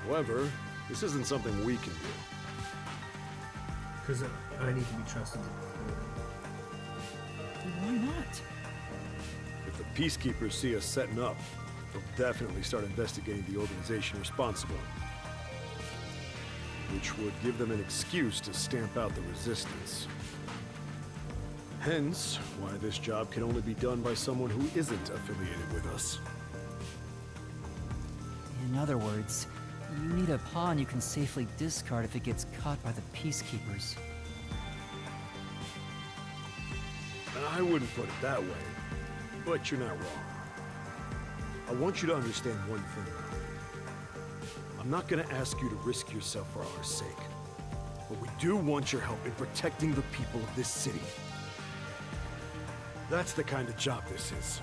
However, this isn't something we can do. Because I need to be trusted. Why not? If the Peacekeepers see us setting up, they'll definitely start investigating the organization responsible. Which would give them an excuse to stamp out the resistance. Hence, why this job can only be done by someone who isn't affiliated with us. In other words, you need a pawn you can safely discard if it gets caught by the Peacekeepers. I wouldn't put it that way, but you're not wrong. I want you to understand one thing. I'm not gonna ask you to risk yourself for our sake, but we do want your help in protecting the people of this city. That's the kind of job this is.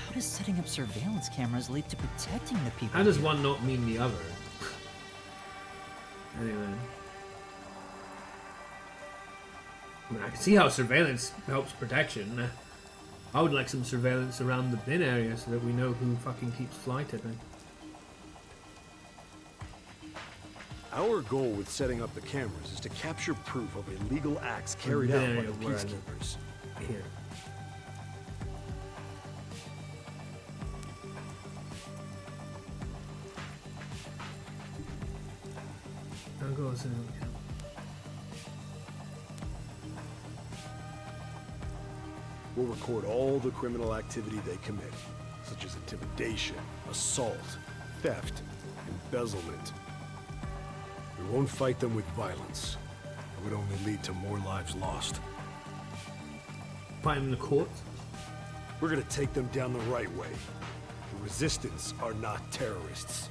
How does setting up surveillance cameras lead to protecting the people? How does one not mean the other? Anyway. I mean, I can see how surveillance helps protection. I would like some surveillance around the bin area so that we know who fucking keeps fly tipping. Our goal with setting up the cameras is to capture proof of illegal acts carried out by the Peacekeepers. Here. I'll go as soon as we can. We'll record all the criminal activity they commit, such as intimidation, assault, theft, embezzlement. We won't fight them with violence. It would only lead to more lives lost. Fight in the court? We're gonna take them down the right way. The Resistance are not terrorists.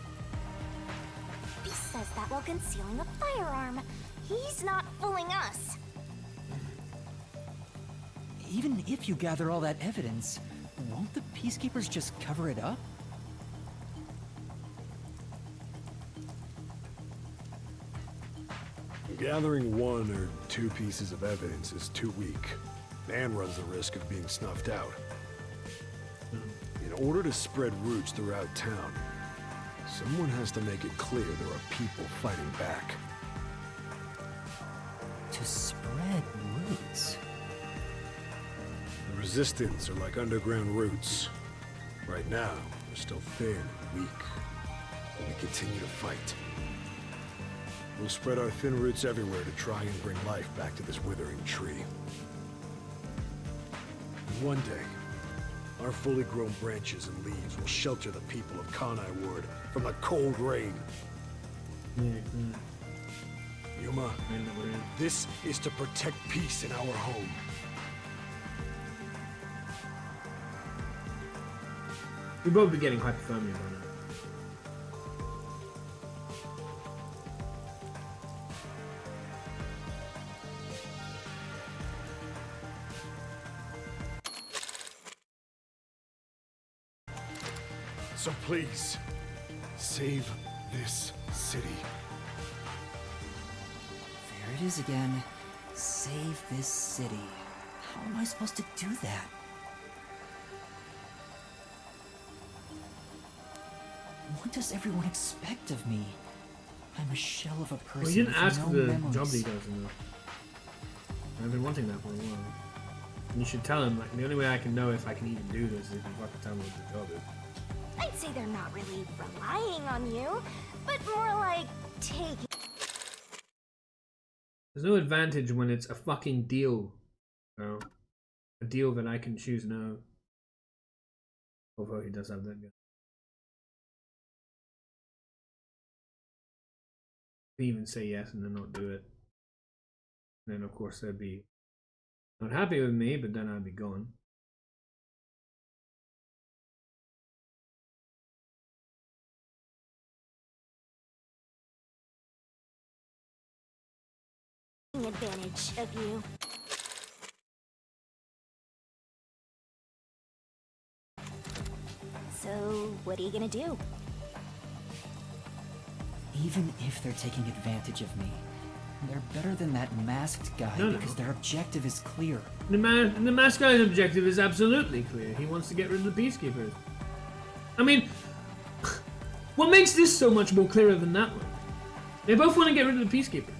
He says that while concealing a firearm. He's not fooling us. Even if you gather all that evidence, won't the Peacekeepers just cover it up? Gathering one or two pieces of evidence is too weak, and runs the risk of being snuffed out. In order to spread roots throughout town, someone has to make it clear there are people fighting back. To spread roots? The Resistance are like underground roots. Right now, they're still thin and weak, but we continue to fight. We'll spread our thin roots everywhere to try and bring life back to this withering tree. And one day, our fully grown branches and leaves will shelter the people of Kanai Ward from the cold rain. Yuma, this is to protect peace in our home. We'll both be getting hypothermia by now. So please, save this city. There it is again. Save this city. How am I supposed to do that? What does everyone expect of me? I'm a shell of a person. Well, you didn't with ask no the memories. job details enough. I've been wanting that for a while. And you should tell him, like, the only way I can know if I can even do this is if you fucking tell me what the job is. I'd say they're not really relying on you, but more like taking. There's no advantage when it's a fucking deal. No. A deal that I can choose no. Although he does have that gun. They even say yes and then not do it. And then of course they'd be not happy with me, but then I'd be gone. Advantage of you. So, what are you gonna do? Even if they're taking advantage of me, they're better than that masked guy because their objective is clear. The masked guy's objective is absolutely clear. He wants to get rid of the Peacekeepers. I mean, what makes this so much more clearer than that one? They both want to get rid of the Peacekeepers.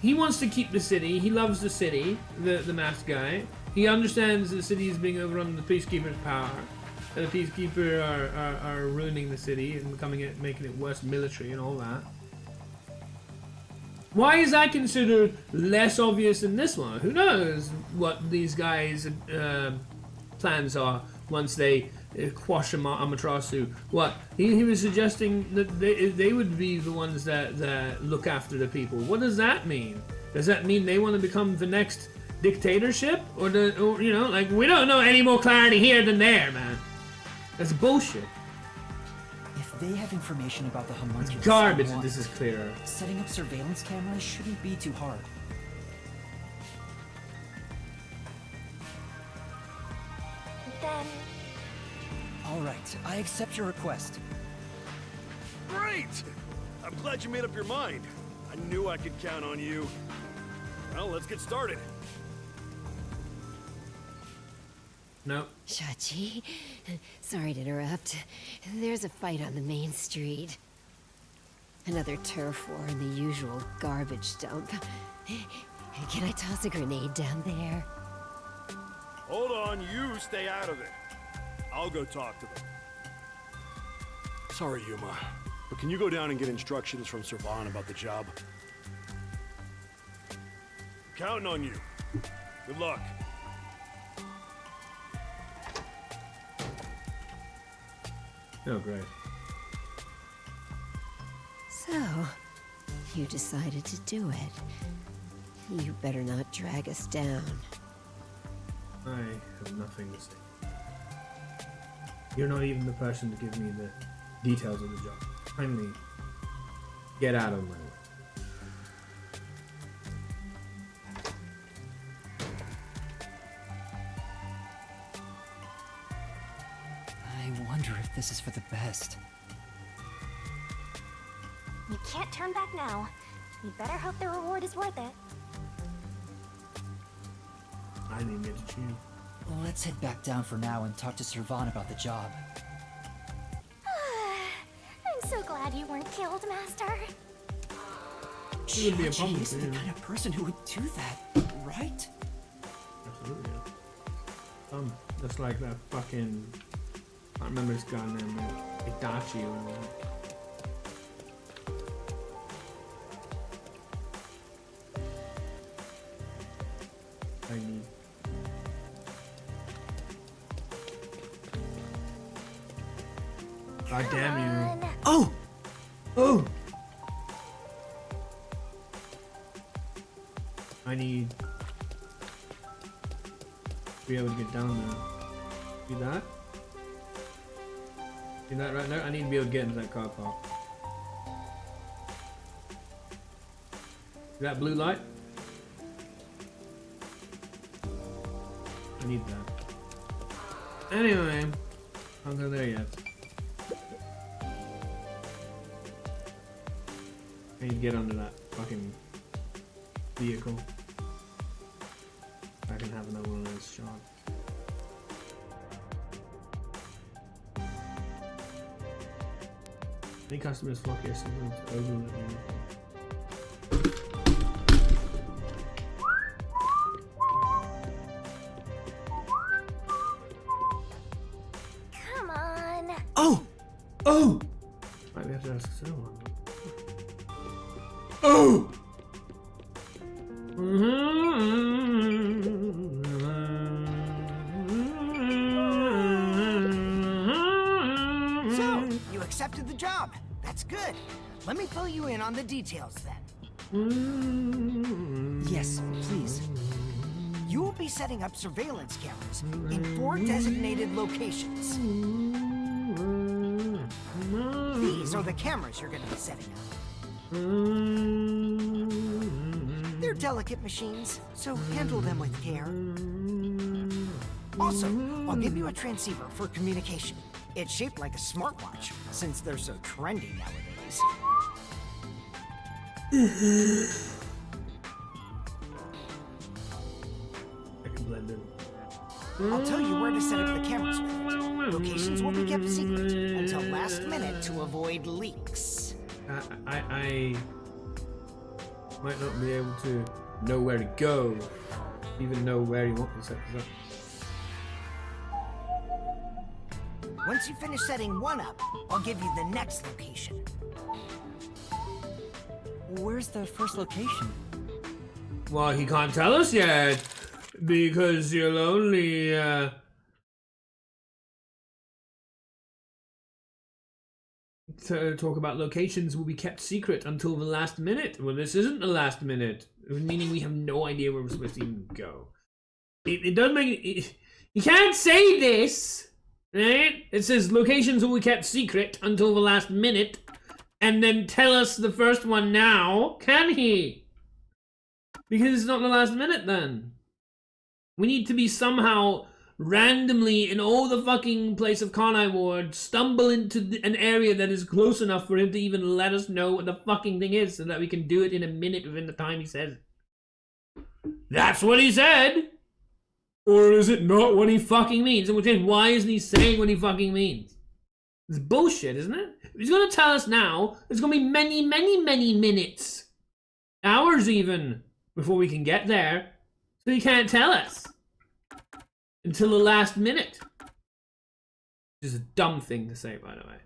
He wants to keep the city. He loves the city, the masked guy. He understands the city is being overrun with the Peacekeepers' power. And the Peacekeeper are ruining the city and making it worse military and all that. Why is that considered less obvious than this one? Who knows what these guys' plans are once they quash Amaterasu. What? He was suggesting that they would be the ones that look after the people. What does that mean? Does that mean they want to become the next dictatorship? Or you know, like, we don't know any more clarity here than there, man. That's bullshit. If they have information about the homunculus, It's garbage that this is clearer. Setting up surveillance cameras shouldn't be too hard. Then... Alright, I accept your request. Great! I'm glad you made up your mind. I knew I could count on you. Well, let's get started. No. Shachi, sorry to interrupt. There's a fight on the main street. Another turf war in the usual garbage dump. Can I toss a grenade down there? Hold on, you stay out of it. I'll go talk to them. Sorry, Yuma, but can you go down and get instructions from Servan about the job? Counting on you. Good luck. Oh, great. So, you decided to do it. You better not drag us down. I have nothing to say. You're not even the person to give me the details of the job. Kindly get out of my way. I wonder if this is for the best. You can't turn back now. You better hope the reward is worth it. I didn't even get to choose. Well, let's head back down for now and talk to Servan about the job. I'm so glad you weren't killed, Master. It would be a problem He's for the you. kind of person who would do that, right? Absolutely. Yeah. Just like that fucking... I can't remember his gun name. Itachi or whatever. I need... God damn you. Oh! Oh! I need to be able to get down there. See that? See that right there? I need to be able to get into that car park. See that blue light? I need that. Anyway, I'll go there yet. I need to get under that fucking vehicle. I can have another one of those shots. Any customers flock your systems over with you. Come on. Oh! Oh! Might be have to ask someone. Oh! Let me fill you in on the details then. Yes, please. You will be setting up surveillance cameras in 4 designated locations. These are the cameras you're going to be setting up. They're delicate machines, so handle them with care. Also, I'll give you a transceiver for communication. It's shaped like a smartwatch, since they're so trendy nowadays. I can blend in. I'll tell you where to set up the cameras with it. Locations will be kept secret until last minute to avoid leaks. I might not be able to know where to go, even know where you want me to set this up. Once you finish setting one up, I'll give you the next location. Where's the first location? Well, he can't tell us yet, because you'll only, to talk about locations will be kept secret until the last minute. Well, this isn't the last minute, meaning we have no idea where we're supposed to even go. It doesn't make it, you can't say this, right? It says locations will be kept secret until the last minute, and then tell us the first one now, can he? Because it's not the last minute then. We need to be somehow randomly in all the fucking place of Conai Ward stumble into an area that is close enough for him to even let us know what the fucking thing is so that we can do it in a minute within the time he says it. That's what he said! Or is it not what he fucking means? In which case, why isn't he saying what he fucking means? It's bullshit, isn't it? If he's gonna tell us now, it's gonna be many, many, many minutes. Hours even, before we can get there. So he can't tell us. Until the last minute. Which is a dumb thing to say, by the way.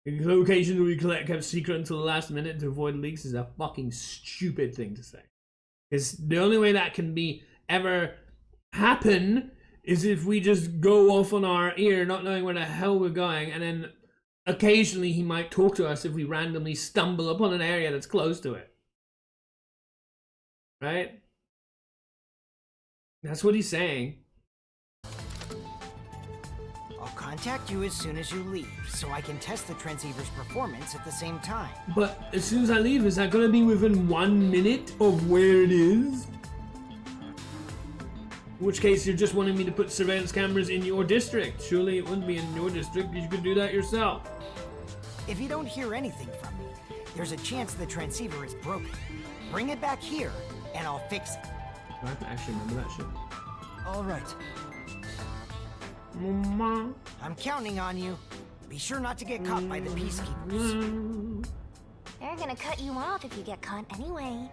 The location will be kept secret until the last minute to avoid leaks is a fucking stupid thing to say. Because the only way that can be ever happen is if we just go off on our ear, not knowing where the hell we're going, and then occasionally he might talk to us if we randomly stumble upon an area that's close to it. Right? That's what he's saying. I'll contact you as soon as you leave, so I can test the transceiver's performance at the same time. But as soon as I leave, is that gonna be within 1 minute of where it is? In which case, you're just wanting me to put surveillance cameras in your district. Surely it wouldn't be in your district, you could do that yourself. If you don't hear anything from me, there's a chance the transceiver is broken. Bring it back here, and I'll fix it. I have to actually remember that shit. All right. Mama. I'm counting on you. Be sure not to get caught by the peacekeepers. They're gonna cut you off if you get caught anyway.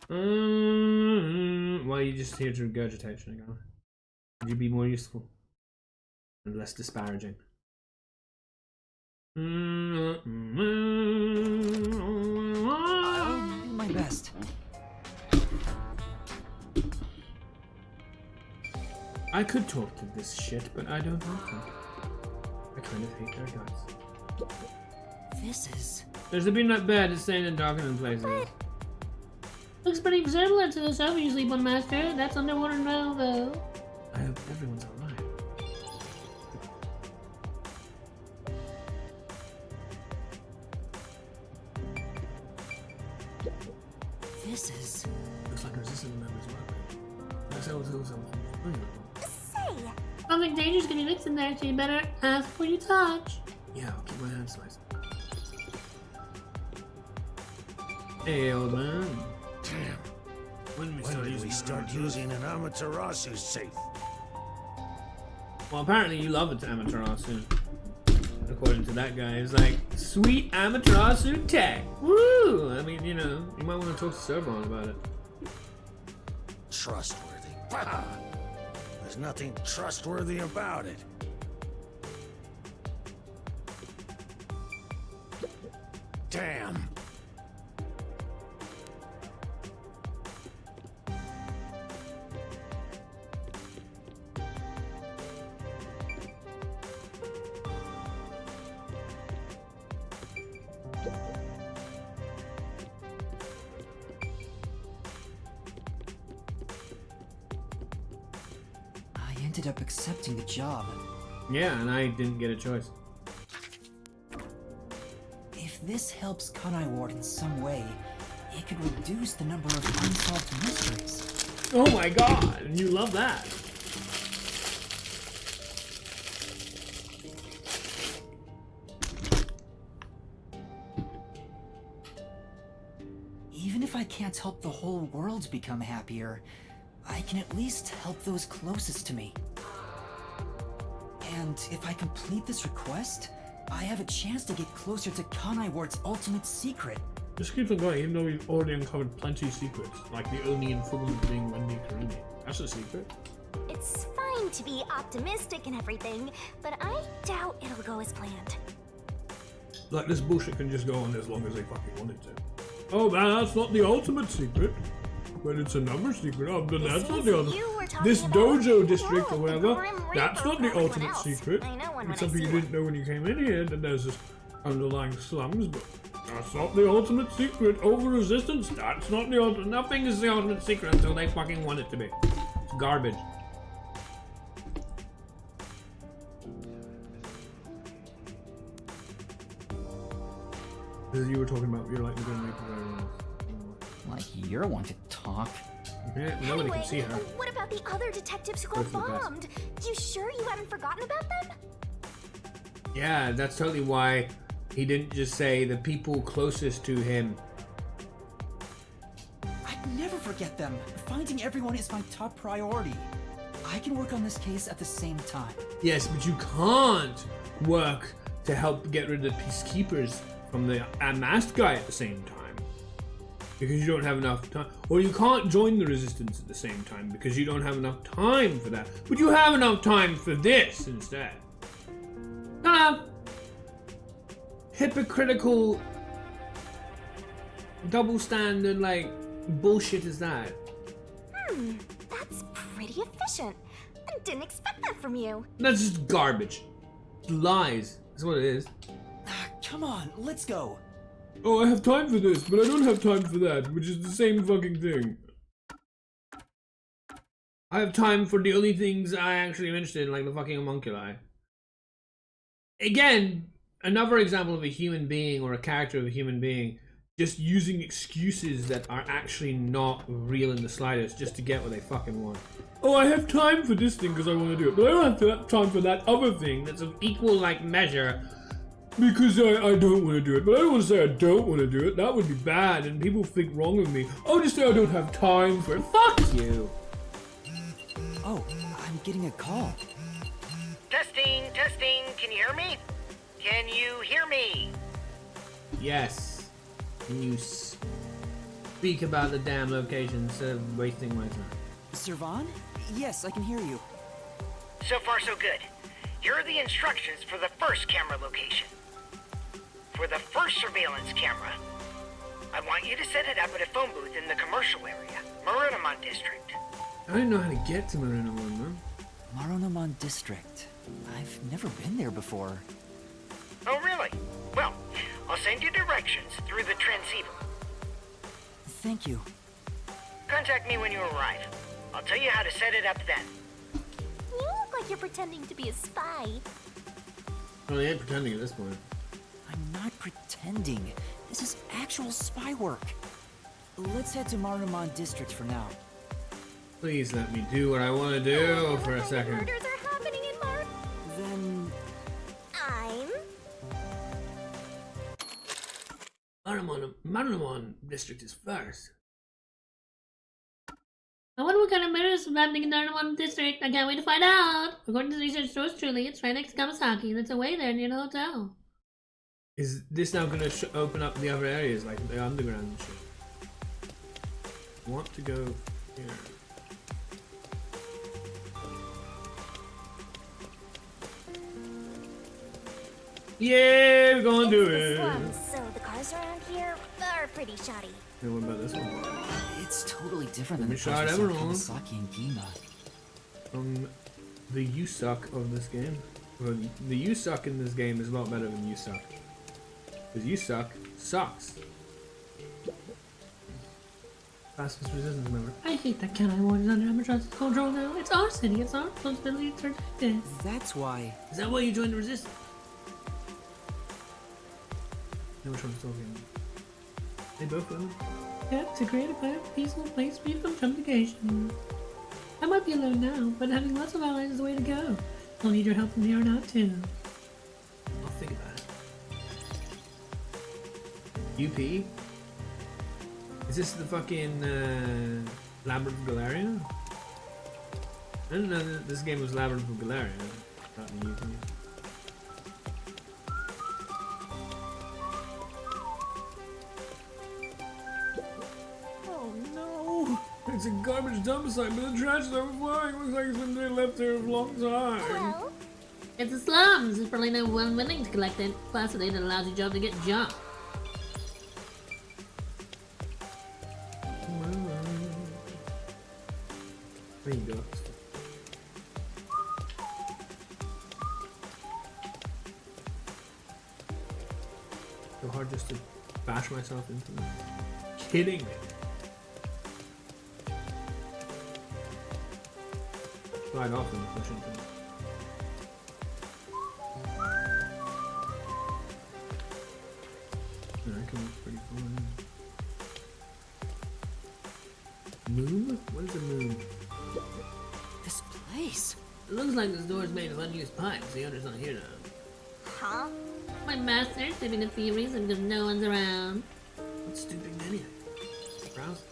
Well, you just hear regurgitation again. Would you be more useful and less disparaging? I'll do my best. I could talk to this shit, but I don't want to. I kind of hate their guts. This is... There's been that bad at staying in darkened places. Looks pretty similar to the sofa you sleep on, Master. That's underwater now, though. I hope everyone's alright. This is... Looks like resistance members working. Say, something dangerous can be mixed in there, so you better ask before you touch. Yeah, I'll keep my hands sliced. Hey, old man. Damn. When did we start using an Amaterasu safe? Well, apparently you love it, Amaterasu. According to that guy, it's like, sweet Amaterasu tech. Woo! I mean, you know, you might want to talk to Servon about it. Trustworthy. Bah! There's nothing trustworthy about it. Damn. ended up accepting the job. Yeah, and I didn't get a choice. If this helps Kanai Ward in some way, it could reduce the number of unsolved mysteries. Oh my god, and you love that. Even if I can't help the whole world become happier, I can at least help those closest to me. And if I complete this request, I have a chance to get closer to Kanai Ward's ultimate secret. Just keeps on going, even though we've already uncovered plenty of secrets, like the only informant being Wendy Karumi. That's a secret. It's fine to be optimistic and everything, but I doubt it'll go as planned. Like, this bullshit can just go on as long as they fucking want it to. Oh, that's not the ultimate secret. But it's another secret. Oh, but that's not the ultimate. This dojo district or whatever, that's not the ultimate secret. It's something you didn't know when you came in here, that there's this underlying slums, but that's not the ultimate secret. Over resistance, that's not the ultimate. Nothing is the ultimate secret until they fucking want it to be. It's garbage. As you were talking about, you're like, we're gonna make it Like you're one to talk. Yeah, nobody can see her. What about the other detectives who got bombed? You sure you haven't forgotten about them? Yeah, that's totally why he didn't just say the people closest to him. I'd never forget them. Finding everyone is my top priority. I can work on this case at the same time. Yes, but you can't work to help get rid of the peacekeepers from the masked guy at the same time. Because you don't have enough time. Or you can't join the resistance at the same time because you don't have enough time for that. But you have enough time for this instead. Kind of hypocritical, double standard, like, bullshit is that? That's pretty efficient. I didn't expect that from you. That's just garbage. Lies. That's what it is. Come on, let's go. Oh, I have time for this, but I don't have time for that, which is the same fucking thing. I have time for the only things I actually am interested in, like the fucking homunculi. Again, another example of a human being or a character of a human being just using excuses that are actually not real in the slightest just to get what they fucking want. Oh, I have time for this thing because I want to do it, but I don't have time for that other thing that's of equal like measure because I don't want to do it. But I don't want to say I don't want to do it. That would be bad and people think wrong of me. I'll just say I don't have time for it. Fuck you. Oh, I'm getting a call. Testing, testing, can you hear me? Can you hear me? Yes. Can you speak about the damn location instead of wasting my time? Servan? Yes, I can hear you. So far so good. Here are the instructions for the first camera location. For the first surveillance camera, I want you to set it up at a phone booth in the commercial area, Marunamon District. I don't know how to get to Marunamon, man. Marunamon District. I've never been there before. Oh, really? Well, I'll send you directions through the transceiver. Thank you. Contact me when you arrive. I'll tell you how to set it up then. You look like you're pretending to be a spy. Well, he ain't pretending at this point. I'm not pretending. This is actual spy work. Let's head to Marunamon District for now. Please let me do what I want to do for a second. Murders are happening in Then... Marunamon District is first. I wonder what kind of murders is happening in Marunamon District. I can't wait to find out. According to the research source, truly, it's right next to Kamasaki. That's away there near the hotel. Is this now going to open up the other areas, like the underground and shit? I want to go here. Yeah, we're going to do it. So the cars around here are pretty shoddy. Hey, what about this one? It's totally different than the shot cars we saw at everyone. Kawasaki and Gima. The You Suck of this game. Well, the You Suck in this game is a lot better than You Suck. Because You Suck sucks. Fastest resistance member. I hate that Kanai Ward is under Amaterasu control now. It's our city. It's our responsibility to protect it. That's why. Is that why you joined the resistance? No, which one's talking? They both will. Yeah, to create a quiet, peaceful place free from complications. I might be alone now, but having lots of allies is the way to go. I'll need your help from here on out too. I'll think about it. UP? Is this the fucking Labyrinth of Galarian? I didn't know that this game was Labyrinth of Galarian. Not in UP. Oh no! It's a garbage dump site, but the trash is overflowing. Looks like it's been left there for a long time. Well, It's the slums. There's probably no one willing to collect it. Plus, it ain't a lousy job to get jumped. There you go. So hard just to bash myself into them. Kidding me. Slide off and push into it. That can look pretty cool. Moon? What is a moon? This place. It looks like this door is made of unused pipes. The owner's not here now. huh? My master's saving it for a reason because no one's around. What's stupid menu? Browse.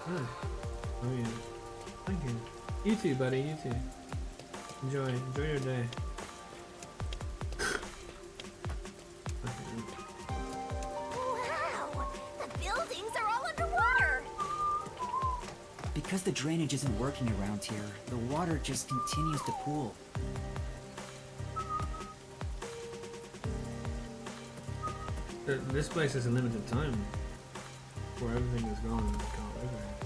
Oh yeah. Thank you. You too, buddy. You too. Enjoy your day. Wow! The buildings are all underwater! Because the drainage isn't working around here, the water just continues to pool. This place has a limited time where everything is gone and I can't live there.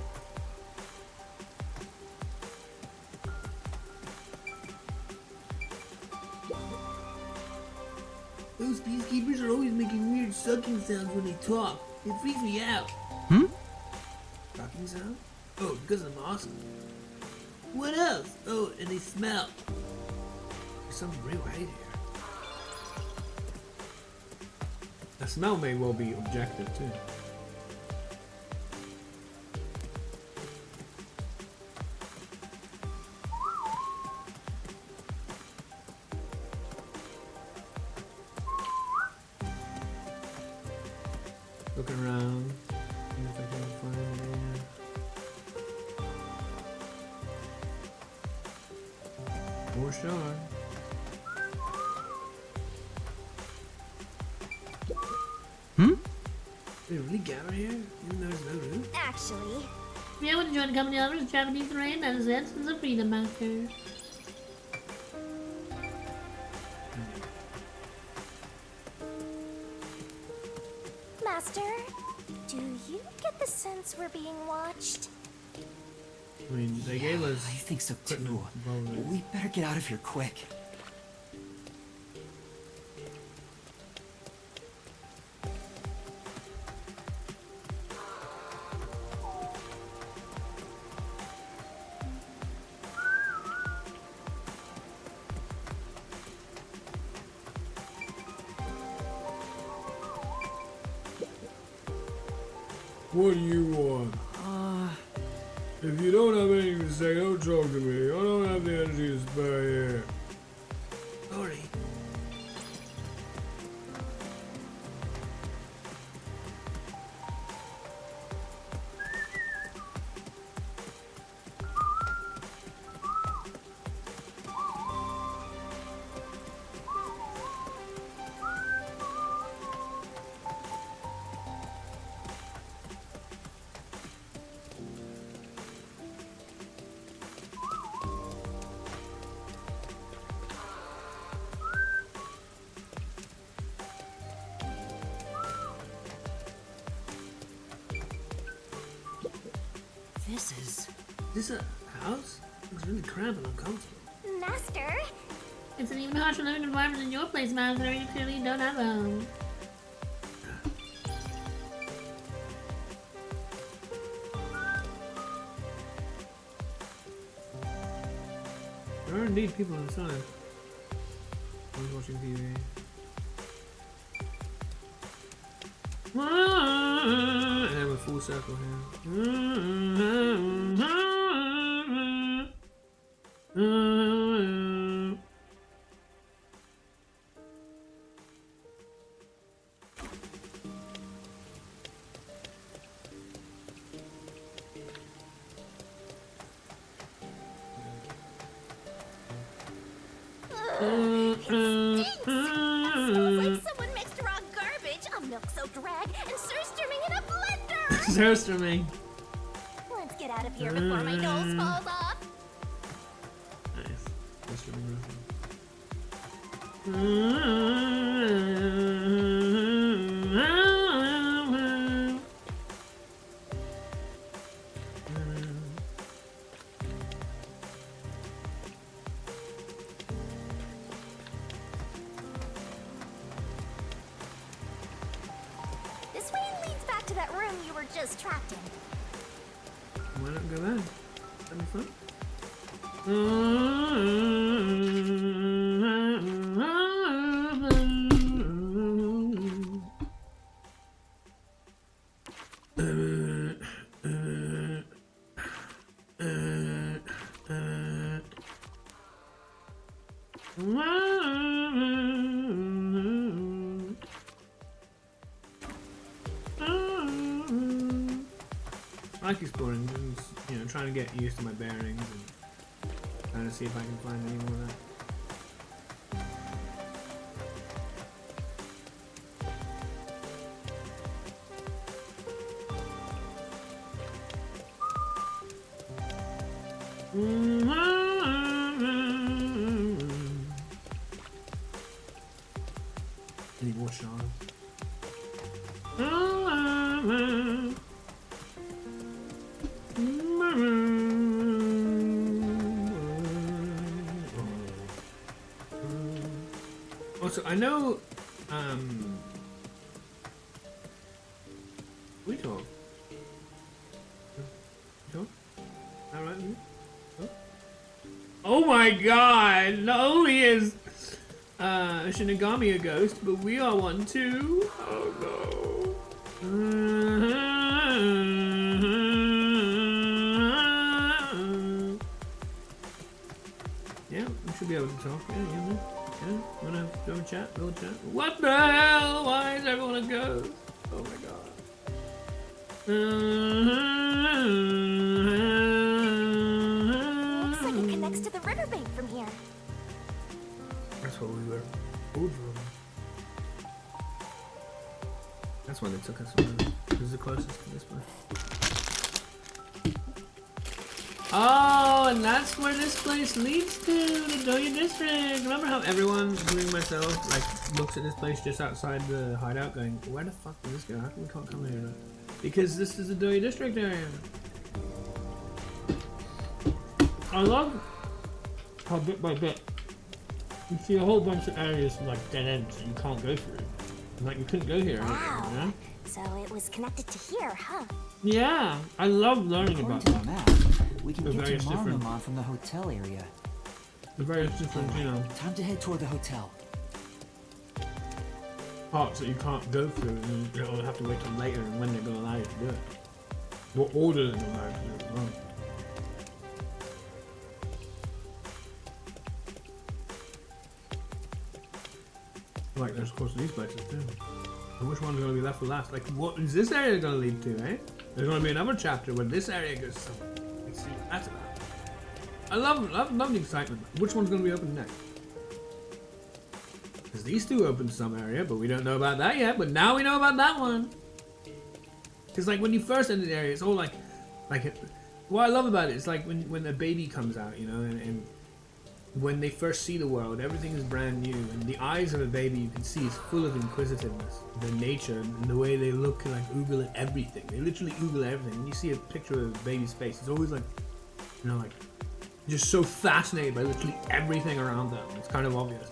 Those peacekeepers are always making weird sucking sounds when they talk. It freaks me out. Sucking sound? Oh, because I'm awesome. What else? Oh, and they smell. There's something real right here. The smell may well be objective too. Looking around, see if I can find it. More shards. Did we really gather here? Even though there's no roof? Actually, If you want to join the company of others, Japanese terrain, that is it. It's a freedom master. Master, do you get the sense we're being watched? I mean, they gave us. I think so too. equipment. We better get out of here quick. What do you want? If you don't have anything to say, don't talk to me. I don't have the energy to spare here. Sorry. Is this a house? It's really cramped and uncomfortable. Master? It's an even harsher living environment in your place, Master. You clearly don't have them. There are indeed people inside. I was watching TV. And then we're full circle here. Smells like someone mixed raw garbage, a milk-soaked rag, and surströmming in a blender! Surströmming. Let's get out of here before my nose falls off. Nice. Surströmming. This way leads back to that room you were just trapped in. Why not go there? That'd be fun. I like exploring, you know, trying to get used to my bearings and trying to see if I can find any more of that. Any more shards? Also, I know, we talk. Alright. Oh my god! Not only is Shinigami a ghost, but we are one too. Oh no. Yeah, we should be able to talk. Yeah, wanna have a chat? Little chat? What the hell? Why is everyone a ghost? Oh my god. Looks like it connects to the riverbank from here. That's what we were pulled from. That's why they took us from. This is the closest to this place. Oh, and that's where this place leads to, the Doya District. Remember how everyone, including myself, like looks at this place just outside the hideout going, where the fuck did this go? How come we can't come here? Because this is the Doya District area. I love how bit by bit you see a whole bunch of areas like dead ends that you can't go through. Like you couldn't go here. Wow. You know? So it was connected to here, huh? Yeah, I love learning about According to that. the map, we can The get to various different- Marmamon from the hotel area. The various different, you know, Time to head toward the hotel. parts that you can't go through, and you'll have to wait till later and when they're going to allow you to do it. What order they're going to allow you to do it as well. Like, there's of course these places too. And which one's going to be left for last? Like, what is this area going to lead to, eh? There's going to be another chapter where this area goes somewhere. Let's see what that's about. I love the excitement. Which one's going to be open next? Because these two opened some area, but we don't know about that yet. But now we know about that one. Because like when you first enter the area, it's all like what I love about it is like when the baby comes out, you know, and when they first see the world, everything is brand new, and the eyes of a baby you can see is full of inquisitiveness. Their nature and the way they look and like oogle at everything. They literally oogle at everything. When you see a picture of a baby's face, it's always like, you know, like just so fascinated by literally everything around them. It's kind of obvious.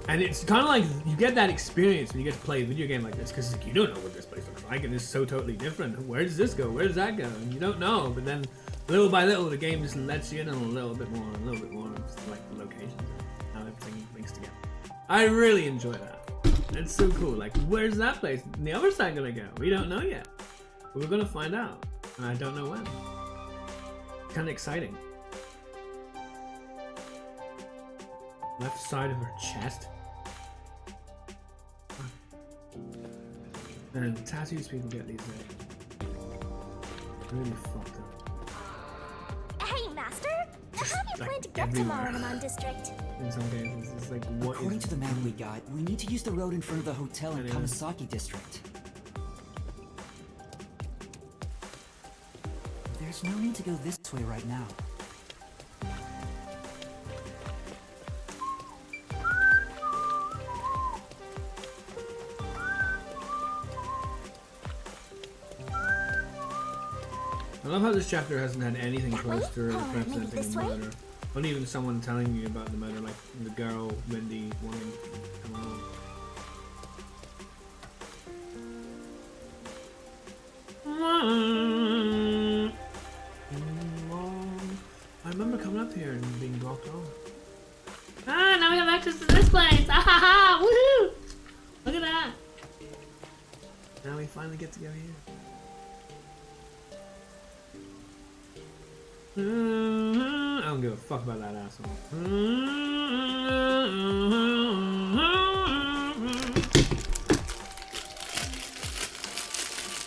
And it's kind of like you get that experience when you get to play a video game like this, because like, you don't know what this place looks like, and it's so totally different. Where does this go? Where does that go? And you don't know, but then little by little, the game just lets you in a little bit more, just like the locations, how everything links together. I really enjoy that. It's so cool. Like, where's that place? And the other side gonna go? We don't know yet. But we're gonna find out, and I don't know when. Kind of exciting. Left side of her chest. And tattoos people get these days. Really fucked up. Hey, Master! How do you plan to get to Marinamon District? In some cases, it's like, what According to the map we got, we need to use the road in front of the hotel in Kamasaki District. There's no need to go this way right now. I love how this chapter hasn't had anything close to representing a murder. Not even someone telling you about the murder, like the girl, Wendy, wanting to come along. I remember coming up here and being blocked off. Ah, now we have access to this place! Ah ha ha! Woohoo! Look at that! Now we finally get to go here. I don't give a fuck about that asshole.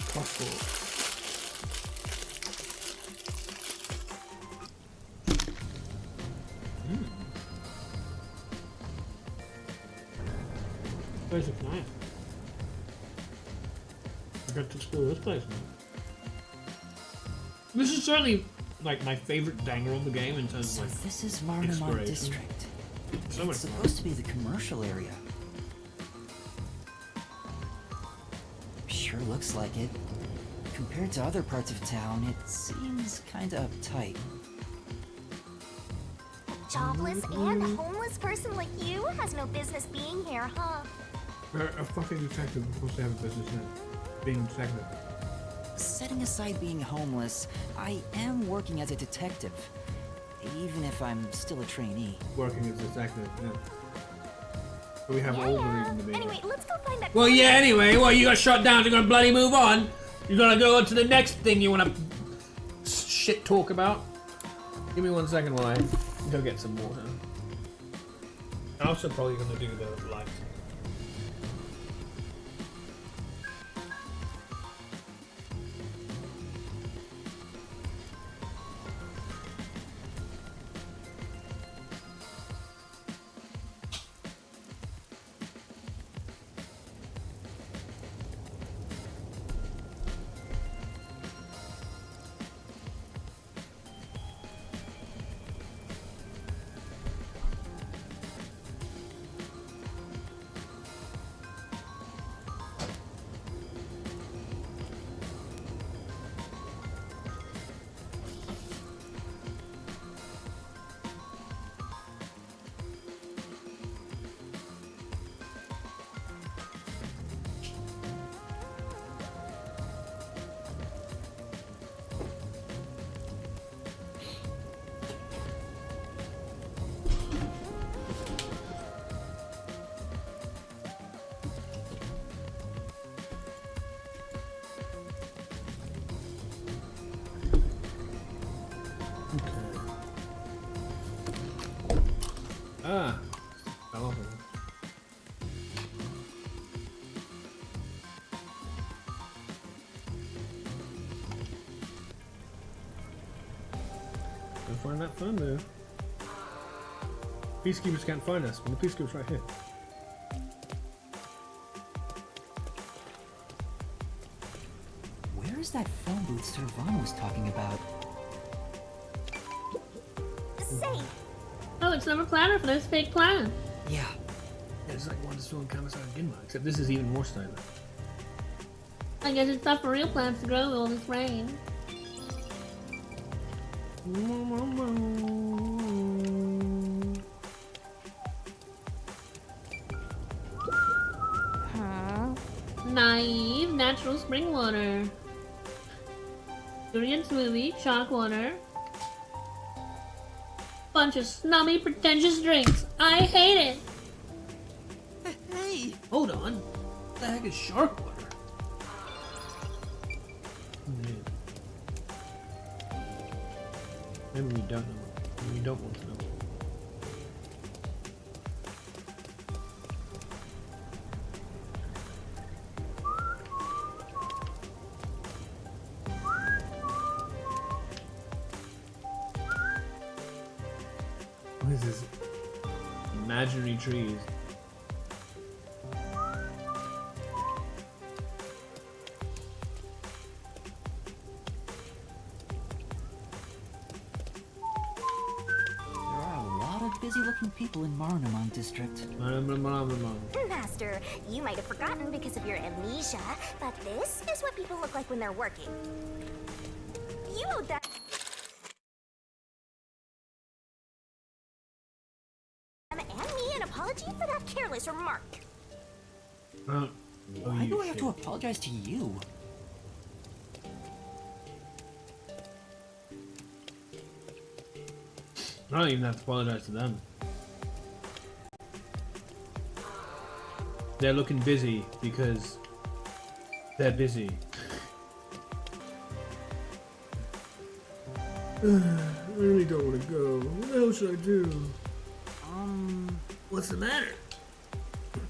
Crossbow. Place looks nice. I got to explore this place now. This is certainly like my favorite banger of the game in terms of like this is Marinamon District. So it's supposed to be the commercial area. Sure looks like it. Compared to other parts of town, it seems kinda uptight. Jobless and homeless person like you has no business being here, huh? A fucking detective is supposed to have a business in being a detective. Setting aside being homeless, I am working as a detective. Even if I'm still a trainee. Working as a detective, yeah. But we have all the reason to be. Anyway, let's go find that. Well, yeah, anyway, well, you got shot down, you're gonna bloody move on. You're gonna go on to the next thing you wanna shit talk about. Give me 1 second while I go get some water. I'm also probably gonna do the lights. Ah, fell off of it. Go find that phone there. Peacekeepers can't find us, but the Peacekeeper's right here. Where is that phone booth Servan was talking about? Say, Oh, it's another platter for this fake plant. Yeah. Yeah, it's like Wonderstone Kamasai Ginma, except this is even more stylish. I guess it's tough for real plants to grow with all this rain. Huh? Naive, natural spring water. Durian smoothie, chalk water. Bunch of snobby, pretentious drinks. I hate it. Hey! Hold on. What the heck is shark water? Maybe we don't know. Maybe we don't want to know. What is this? Imaginary trees. Busy-looking people in Marunamon District. Master, you might have forgotten because of your amnesia, but this is what people look like when they're working. You owed that and me an apology for that careless remark. Why do I have to apologize to you? I don't even have to apologize to them. They're looking busy because they're busy. I really don't want to go. What the hell should I do? What's the matter?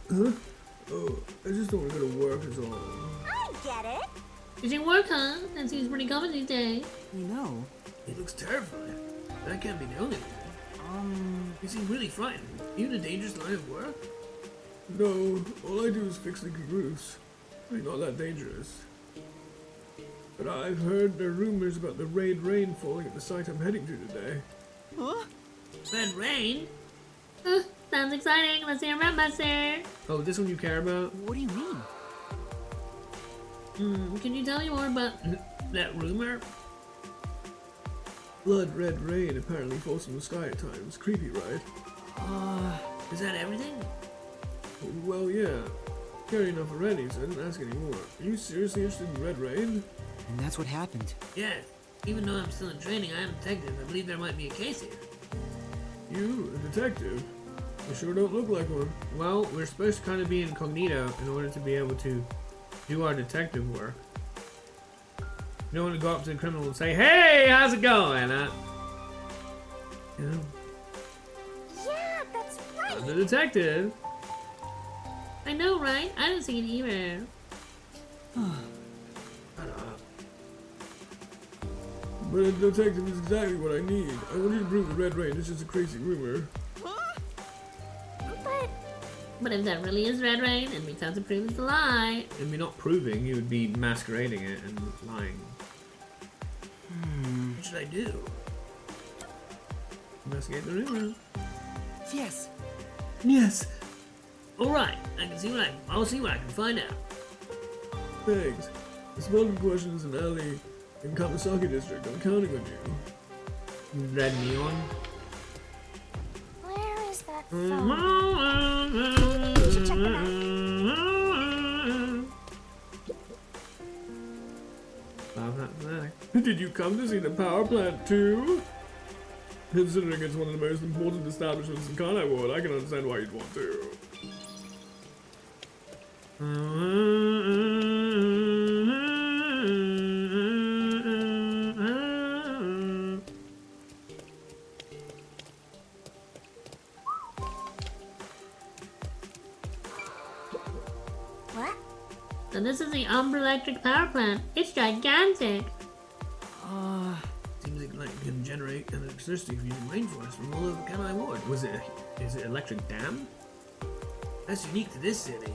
Huh? Oh, I just don't want to go to work is all. I get it. Did you work, huh? That seems pretty common these days. I know. He looks terrified. That can't be the only reason. You seem really frightened. You in a dangerous line of work? No, all I do is fix leaky roofs. Really not that dangerous. But I've heard there are rumors about the red rain falling at the site I'm heading to today. Huh? Red rain? Sounds exciting. Let's hear about Buster. Oh, this one you care about? What do you mean? Can you tell me more about that rumor? Blood red rain apparently falls from the sky at times. Creepy, right? Is that everything? Well, yeah. Carry enough already, so I didn't ask any more. Are you seriously interested in red rain? And that's what happened. Yeah. Even though I'm still in training, I am a detective. I believe there might be a case here. You, a detective? You sure don't look like one. Well, we're supposed to kind of be incognito in order to be able to do our detective work. You don't want to go up to the criminal and say, "Hey, how's it going?" Yeah, that's right. I'm the detective. I know, right? I didn't see it either. But a detective is exactly what I need. I want you to prove the red rain is just a crazy rumor. But if that really is red rain, it means I have to prove it's a lie. It'd be not proving, you would be masquerading it and lying. What should I do? Investigate the rumor. Yes. Yes. All right, I'll see what I can find out. Thanks. The smuggling question is an alley in Kamasaki District. I'm counting on you. Red neon. Where is that phone? We should check the map. Did you come to see the power plant too? Considering it's one of the most important establishments in Kanai Ward, I can understand why you'd want to. What? So this is the Umbra Electric Power Plant. It's gigantic. Seems like it can generate electricity from using rainforest from all over Kanai Ward. Is it electric dam? That's unique to this city.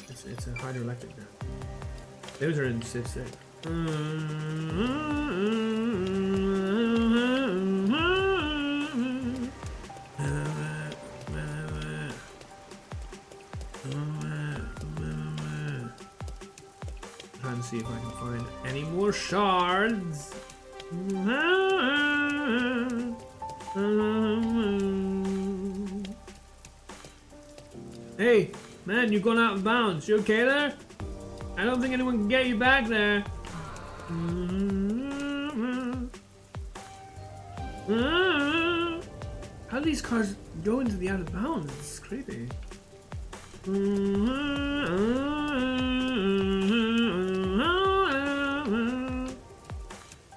It's a hydroelectric dam. Those are in Civ 6. Trying to see if I can find any more shards. Hey, man, you've gone out of bounds. You okay there? I don't think anyone can get you back there. How do these cars go into the out of bounds? It's creepy.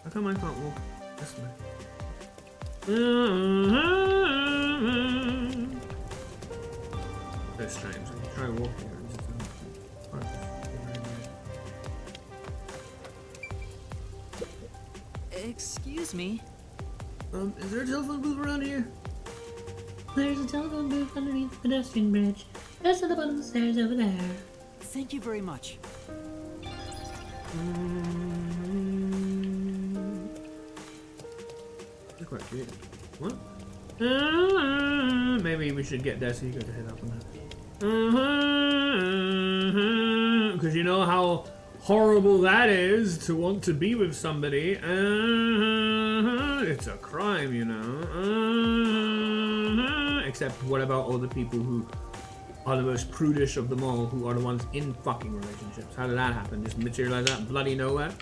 How come I can't walk this way? That's strange. I can try walking. Excuse me. Is there a telephone booth around here? There's a telephone booth underneath the pedestrian bridge. Just at the bottom of the stairs over there. Thank you very much. They're quite cute. What? Maybe we should get Desi to head up on that. Because you know how horrible that is to want to be with somebody. It's a crime, you know. Except what about all the people who are the most prudish of them all, who are the ones in fucking relationships? How did that happen? Just materialize out of bloody nowhere?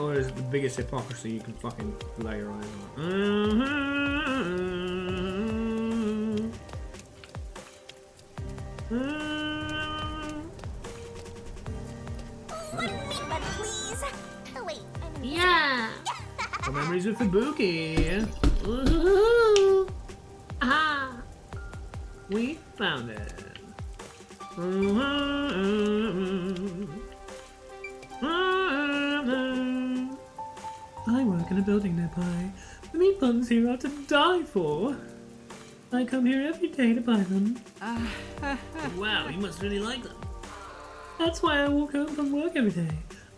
Or is it the biggest hypocrisy you can fucking lay your eyes on? One meatbun, please. Oh wait, I'm Yeah. The memories of Fubuki. Woohoo! Ah. We found it. I work in a building nearby. The meat buns here are to die for. I come here every day to buy them. Wow, you must really like them. That's why I walk home from work every day.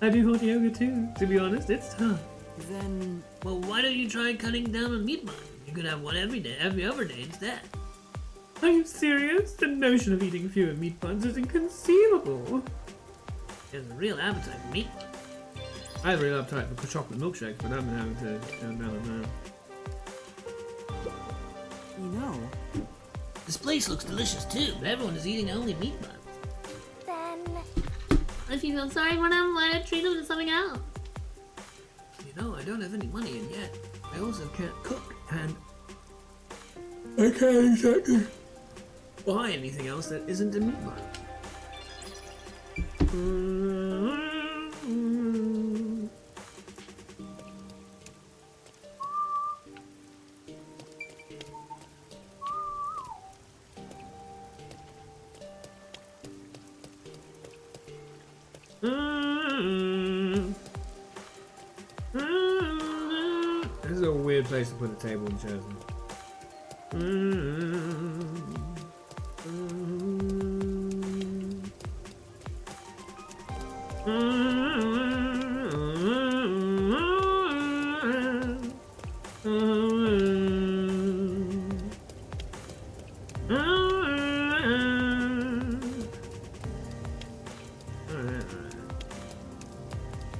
I do hot yoga too. To be honest, it's tough. Then, Well, why don't you try cutting down on meat bun? You could have one every day, every other day instead. Are you serious? The notion of eating fewer meat buns is inconceivable. There's a real appetite for meat bun. I have a real appetite for chocolate milkshakes, but I'm having to down now. you know, This place looks delicious too, but everyone is eating only meat buns. Then If you feel sorry for them, why not treat them to something else? You know, I don't have any money in yet. I also can't cook, and I can't exactly buy anything else that isn't a meat bun. This is a weird place to put a table and chairs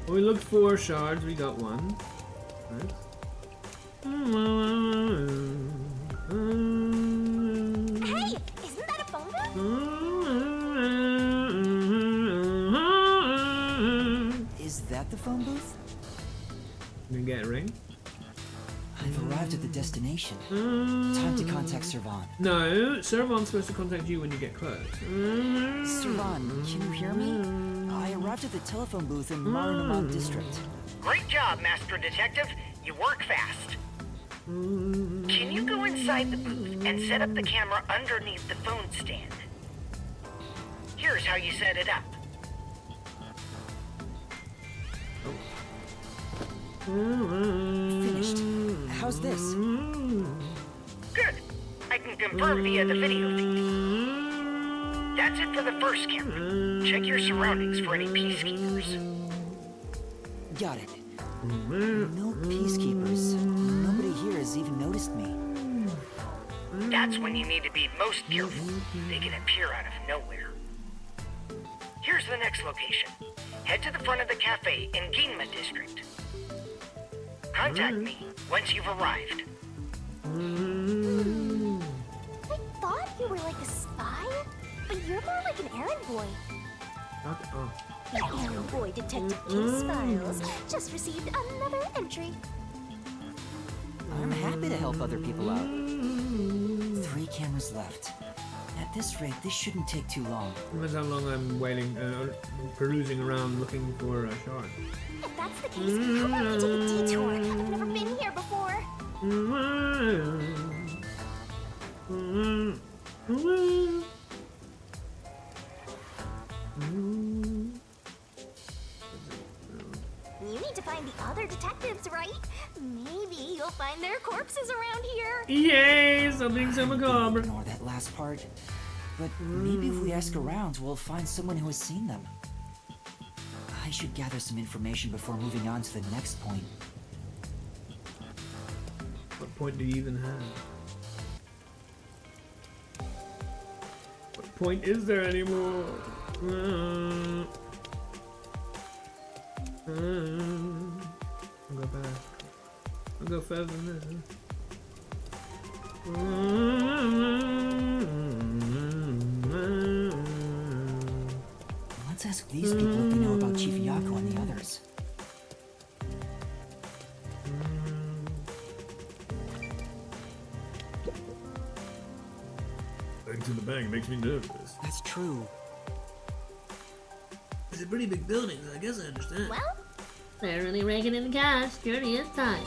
We looked for shards, we got one. Right. hey, isn't that a phone booth? is that the phone booth? You can get a ring? I've arrived at the destination. Time to contact Servan. No, Servan's supposed to contact you when you get close. Servan, can you hear me? I arrived at the telephone booth in Marunouman District. Great job, Master Detective. You work fast. Can you go inside the booth and set up the camera underneath the phone stand? Here's how you set it up. Finished. How's this? Good. I can confirm via the video feed. That's it for the first camera. Check your surroundings for any peacekeepers. Got it. No peacekeepers. Nobody here has even noticed me. That's when you need to be most careful. They can appear out of nowhere. Here's the next location. Head to the front of the cafe in Ginma District. Contact me once you've arrived. I thought you were like a spy, but you're more like an errand boy. The errand boy detective case files just received another entry. I'm happy to help other people out. 3 cameras left. At this rate, this shouldn't take too long. That's how long I'm waiting, perusing around looking for a shard. If that's the case, how about we take a detour? I've never been here before. You need to find the other detectives, right? Maybe you'll find their corpses around here. Yay! Something so macabre. Ignore that last part. But maybe if we ask around, we'll find someone who has seen them. I should gather some information before moving on to the next point. What point do you even have? What point is there anymore? I'll go back. I'll go further than this. Let's ask these people if they know about Chief Yaku and the others. Back to the bank makes me nervous. That's true. It's a pretty big building, so I guess I understand. Well, they're really raking in the cash. Security is tight.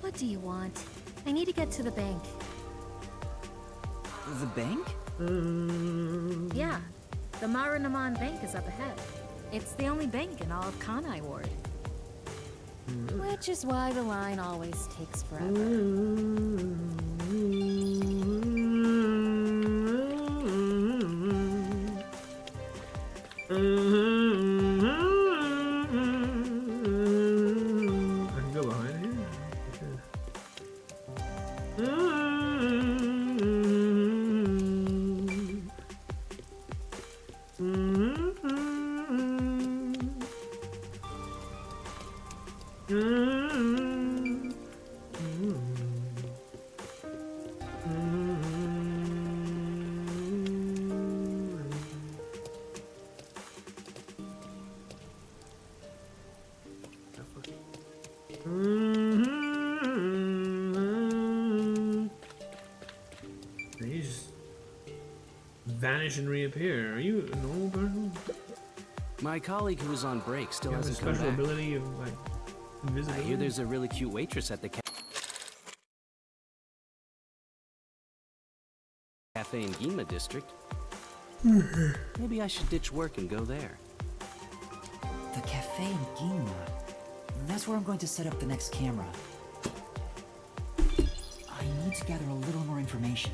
What do you want? I need to get to the bank. The bank? Yeah, the Marunaman Bank is up ahead. It's the only bank in all of Kanai Ward. Which is why the line always takes forever. I can go behind here? You just vanish and reappear. Are you a normal person? My colleague who was on break still You have a hasn't come special back. ability of like I invisibility. hear there's a really cute waitress at the cafe in Ginma District. Maybe I should ditch work and go there. The cafe in Ginma. That's where I'm going to set up the next camera. I need to gather a little more information.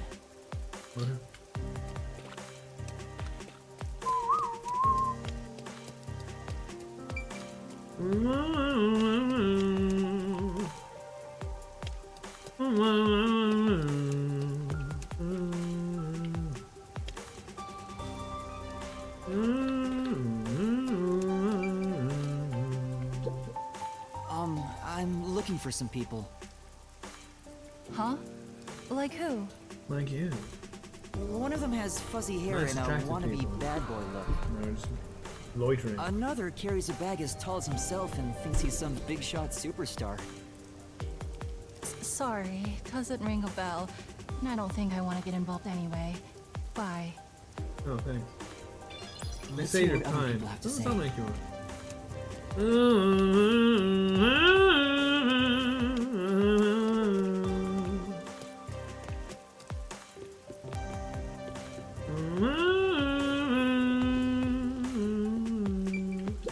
I'm looking for some people. Huh? Like who? Like you. One of them has fuzzy hair Nice, and a attractive wannabe people. bad boy look. No, just loitering. Another carries a bag as tall as himself and thinks he's some big shot superstar. Sorry, doesn't ring a bell. And I don't think I want to get involved anyway. Bye. Oh, thanks. They Let's say see you're what other kind. people have to Doesn't say. sound like you are.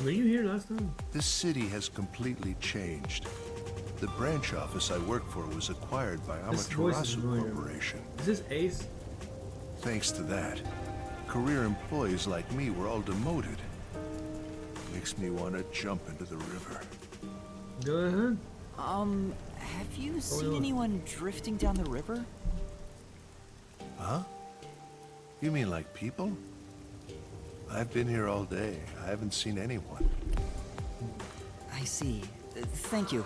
Were you here last time? This city has completely changed. The branch office I work for was acquired by This voice is Amaterasu familiar. Corporation. Is this Ace? Thanks to that, career employees like me were all demoted. Makes me want to jump into the river. Go ahead. Have you seen anyone drifting down the river? Huh? You mean like people? I've been here all day. I haven't seen anyone. I see. Thank you.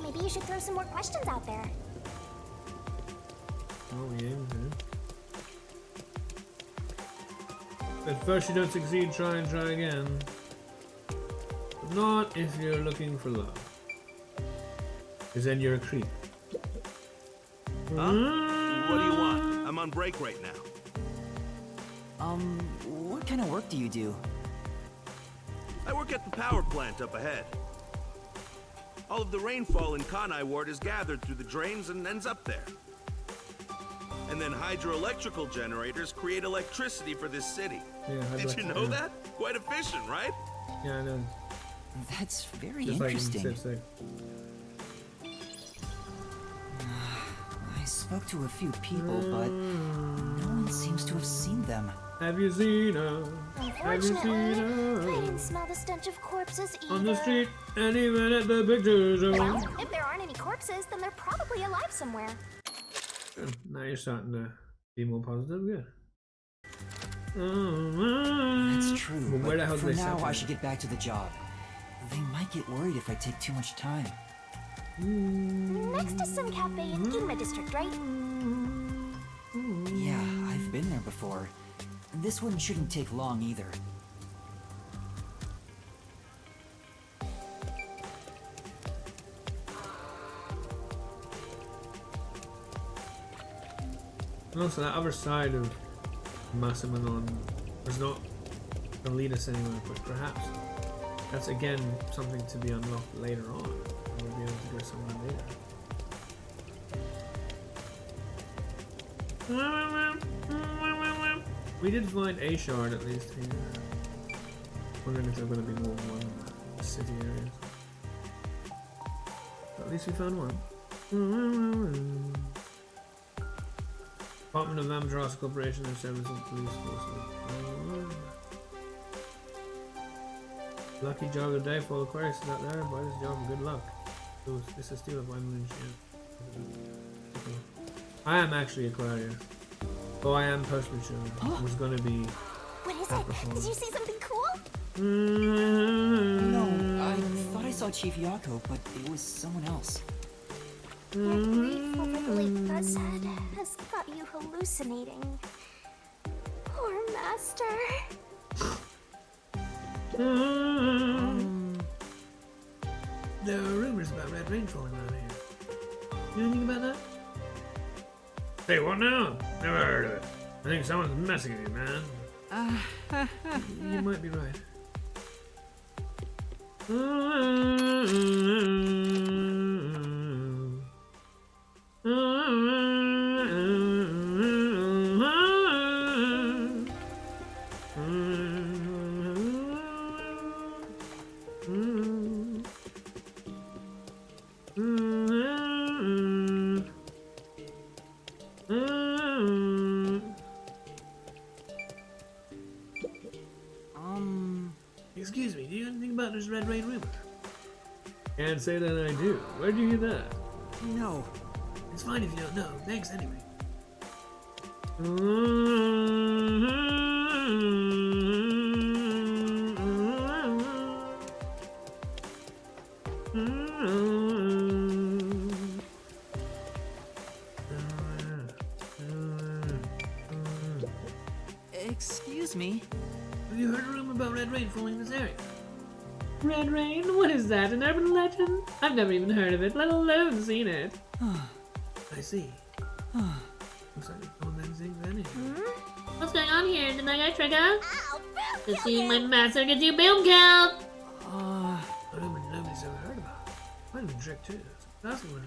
Maybe you should throw some more questions out there. Oh, yeah. At first you don't succeed, try and try again. But not if you're looking for love. Because then you're a creep. Huh? What do you want? I'm on break right now. What kind of work do you do? I work at the power plant up ahead. All of the rainfall in Kanai Ward is gathered through the drains and ends up there. And then hydroelectrical generators create electricity for this city. Yeah, did you know that? Quite efficient, right? Yeah, I know. That's very Just interesting. like in Civ 6. I spoke to a few people, but no one seems to have seen them. Have you seen her? Have you seen Unfortunately, I didn't her? smell the stench of corpses either. On the street and even at the picture show. Well, if there aren't any corpses, then they're probably alive somewhere. Good. Now you're starting to be more positive. Good. That's true. Well, where the But hell for did they now, I separate? should get back to the job. They might get worried if I take too much time. Next to some cafe in Ginma District, right? Yeah, I've been there before. This one shouldn't take long either. Also, that other side of Masamanon is not going to lead us anywhere, but perhaps that's again something to be unlocked later on. We'll be able to go somewhere later. We did find a shard at least here. Wondering if there are going to be more than one in the city areas. But at least we found one. Department of Amaterasu Corporation and Service of Police Forces. Lucky job of the day for all Aquarius out there. Buy this job for good luck. This is still a 5 million share. I am actually Aquarius. Oh, I am Postman Show. It was gonna be. What is it? Did you see something cool? No, I thought I saw Chief Yako, but it was someone else. Your grief over the late Fuzzhead has got you hallucinating. Poor Master. There are rumors about red rain falling around here. You know anything about that? Hey, what now? Never heard of it. I think someone's messing with you, man. You might be right. Excuse me, do you know anything about this red rain rumor? Can't say that I do. Where'd you get that? No. It's fine if you don't know. Thanks anyway. Excuse me. Have you heard a rumor about red rain falling in this area? Red Rain? What is that? An urban legend? I've never even heard of it, let alone seen it. I see. Looks like we've done many things anyway. What's going on here? Did I get trigger? To see my master get you boom killed! I don't mean nobody's ever heard about it. Might have been tricked too. That's what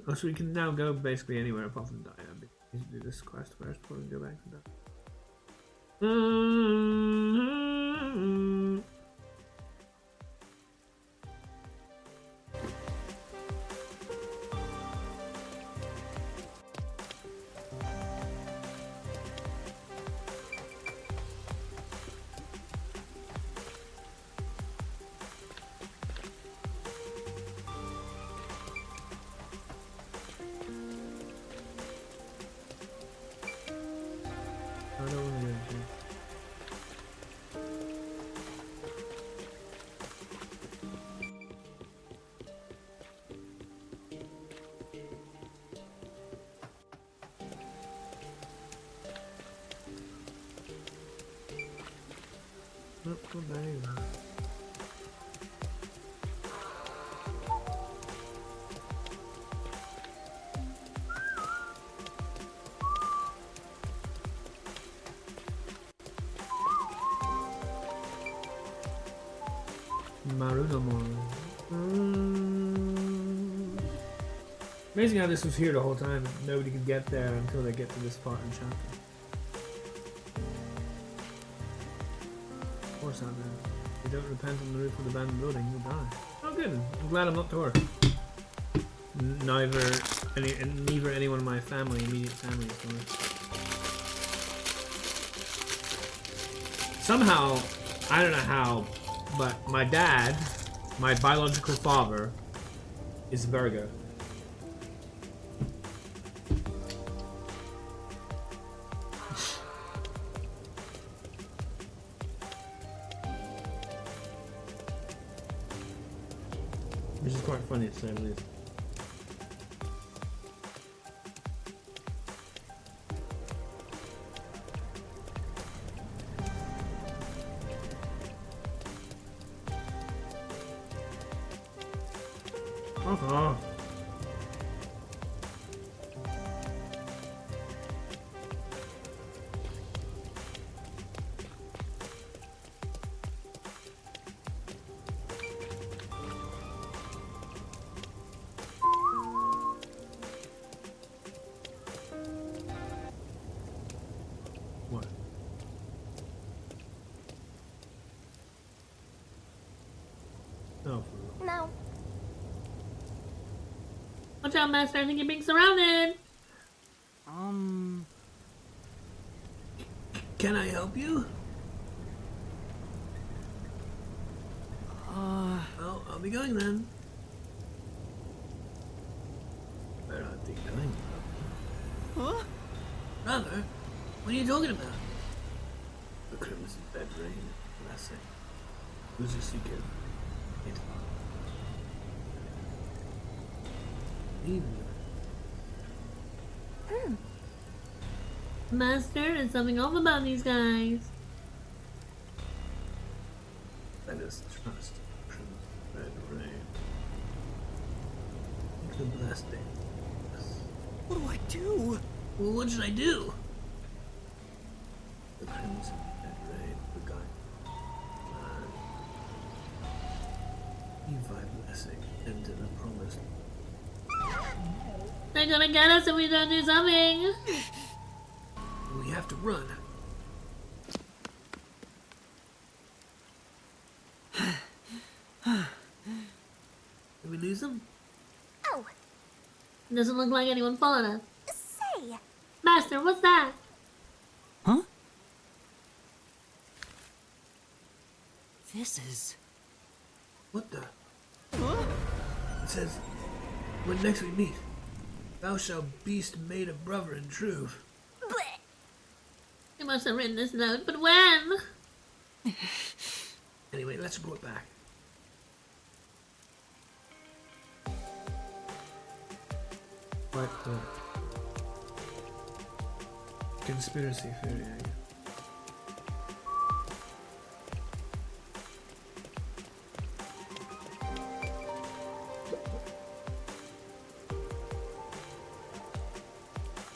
Oh, so we can now go basically anywhere apart from Dia. This this quest first before we go back to that. Amazing how this was here the whole time and nobody could get there until they get to this part in the chapter. Of course not, man. If you don't repent on the roof of the abandoned building, you'll die. Oh good, I'm glad I'm not Thor. Neither any one of my immediate family is Thor. Somehow, I don't know how, but my dad, my biological father, is Virgo. Which is quite funny to say the least. Uh-huh. What? Oh. No. Watch out, Master. I think you're being surrounded. Can I help you? Well, I'll be going then. Better not be going. Huh? Brother, what are you talking about? The Crimson Bed Rain blessing. Who's a seeker? It. Master, there's something off about these guys. Let us trust Crimson Bed Rain. The blessing. What do I do? Well, what should I do? The Crimson Bed Rain, the guy. Levi blessing into the promised. They're gonna get us if we don't do something. We have to run. Did we lose them? Oh. Doesn't look like anyone followed us. Say. Master, what's that? Huh? This is... What the? Huh? It says, when next we meet, thou shalt beast made a brother in truth. They must have written this note, but when? Anyway, let's report back. What the conspiracy theory, I guess.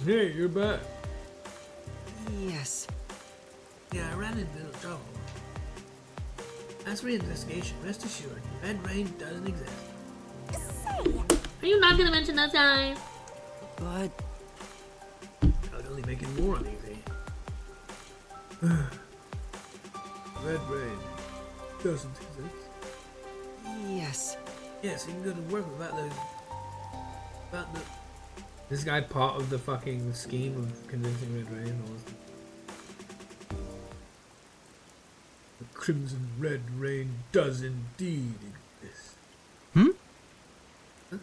Hey, you're back. Yes. Yeah, I ran into a little trouble. As for the investigation, rest assured, Red Rain doesn't exist. Are you not gonna mention those guys? But... That would only make more uneasy. Red Rain doesn't exist. Yes. Yes, you can go to work without those. Without the. This guy part of the fucking scheme of convincing Red Rain, or was it? The Crimson Red Rain does indeed exist. Hmm? Huh?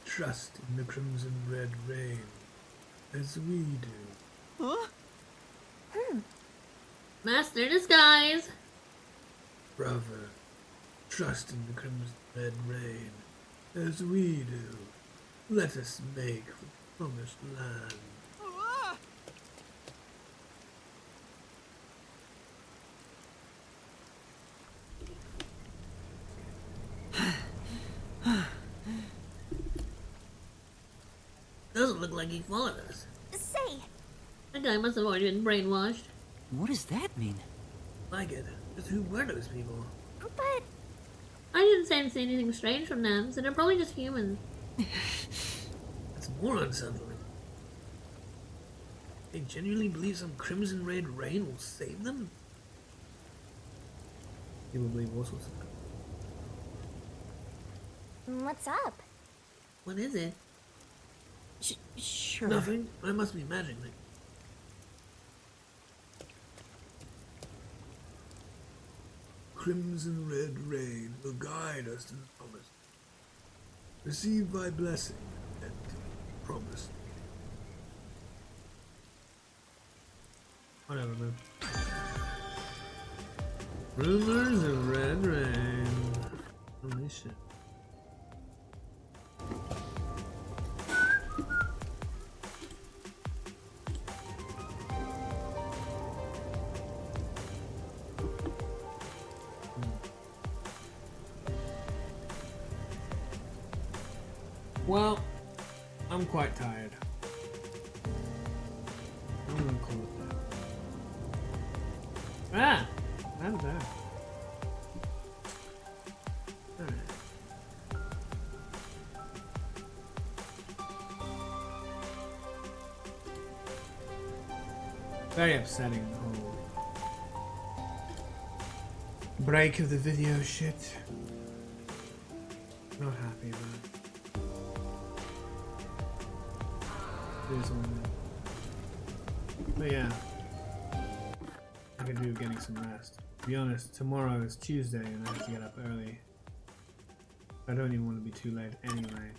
Trust in the Crimson Red Rain, as we do. Huh? Master disguise. Brother, trust in the Crimson Red Rain, as we do. Let us make the promised land. Doesn't look like he followed us. Say, That guy must have already been brainwashed. What does that mean? Like it. Just who were those people? but I didn't sense anything strange from them, so they're probably just humans. That's more unsettling. They genuinely believe some Crimson Red Rain will save them? People believe all sorts of things. what's up? What is it? Sure. Nothing. I must be imagining it. Crimson Red Rain will guide us to the promise. Receive thy blessing and promise. Whatever, man. Rumors of Red Rain. Holy shit. Well, I'm quite tired. I'm gonna call it that. Ah! I'm there. Alright. Very upsetting, the whole break of the video shit. Not happy about it. But yeah, I could do getting some rest. To be honest, tomorrow is Tuesday and I have to get up early. I don't even want to be too late anyway.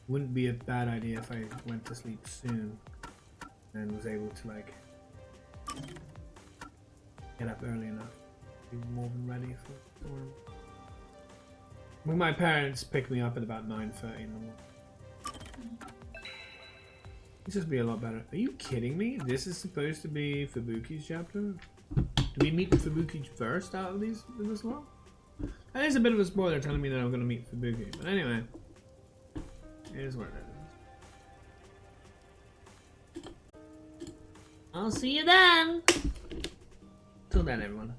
Wouldn't be a bad idea if I went to sleep soon and was able to like get up early enough to be more than ready for tomorrow. When my parents pick me up at about 9:30 in the morning. This just be a lot better. Are you kidding me? This is supposed to be Fubuki's chapter? Do we meet Fubuki first out of these in this lot? That is a bit of a spoiler telling me that I'm gonna meet Fubuki. But anyway. It is what it is. I'll see you then. Till then, everyone.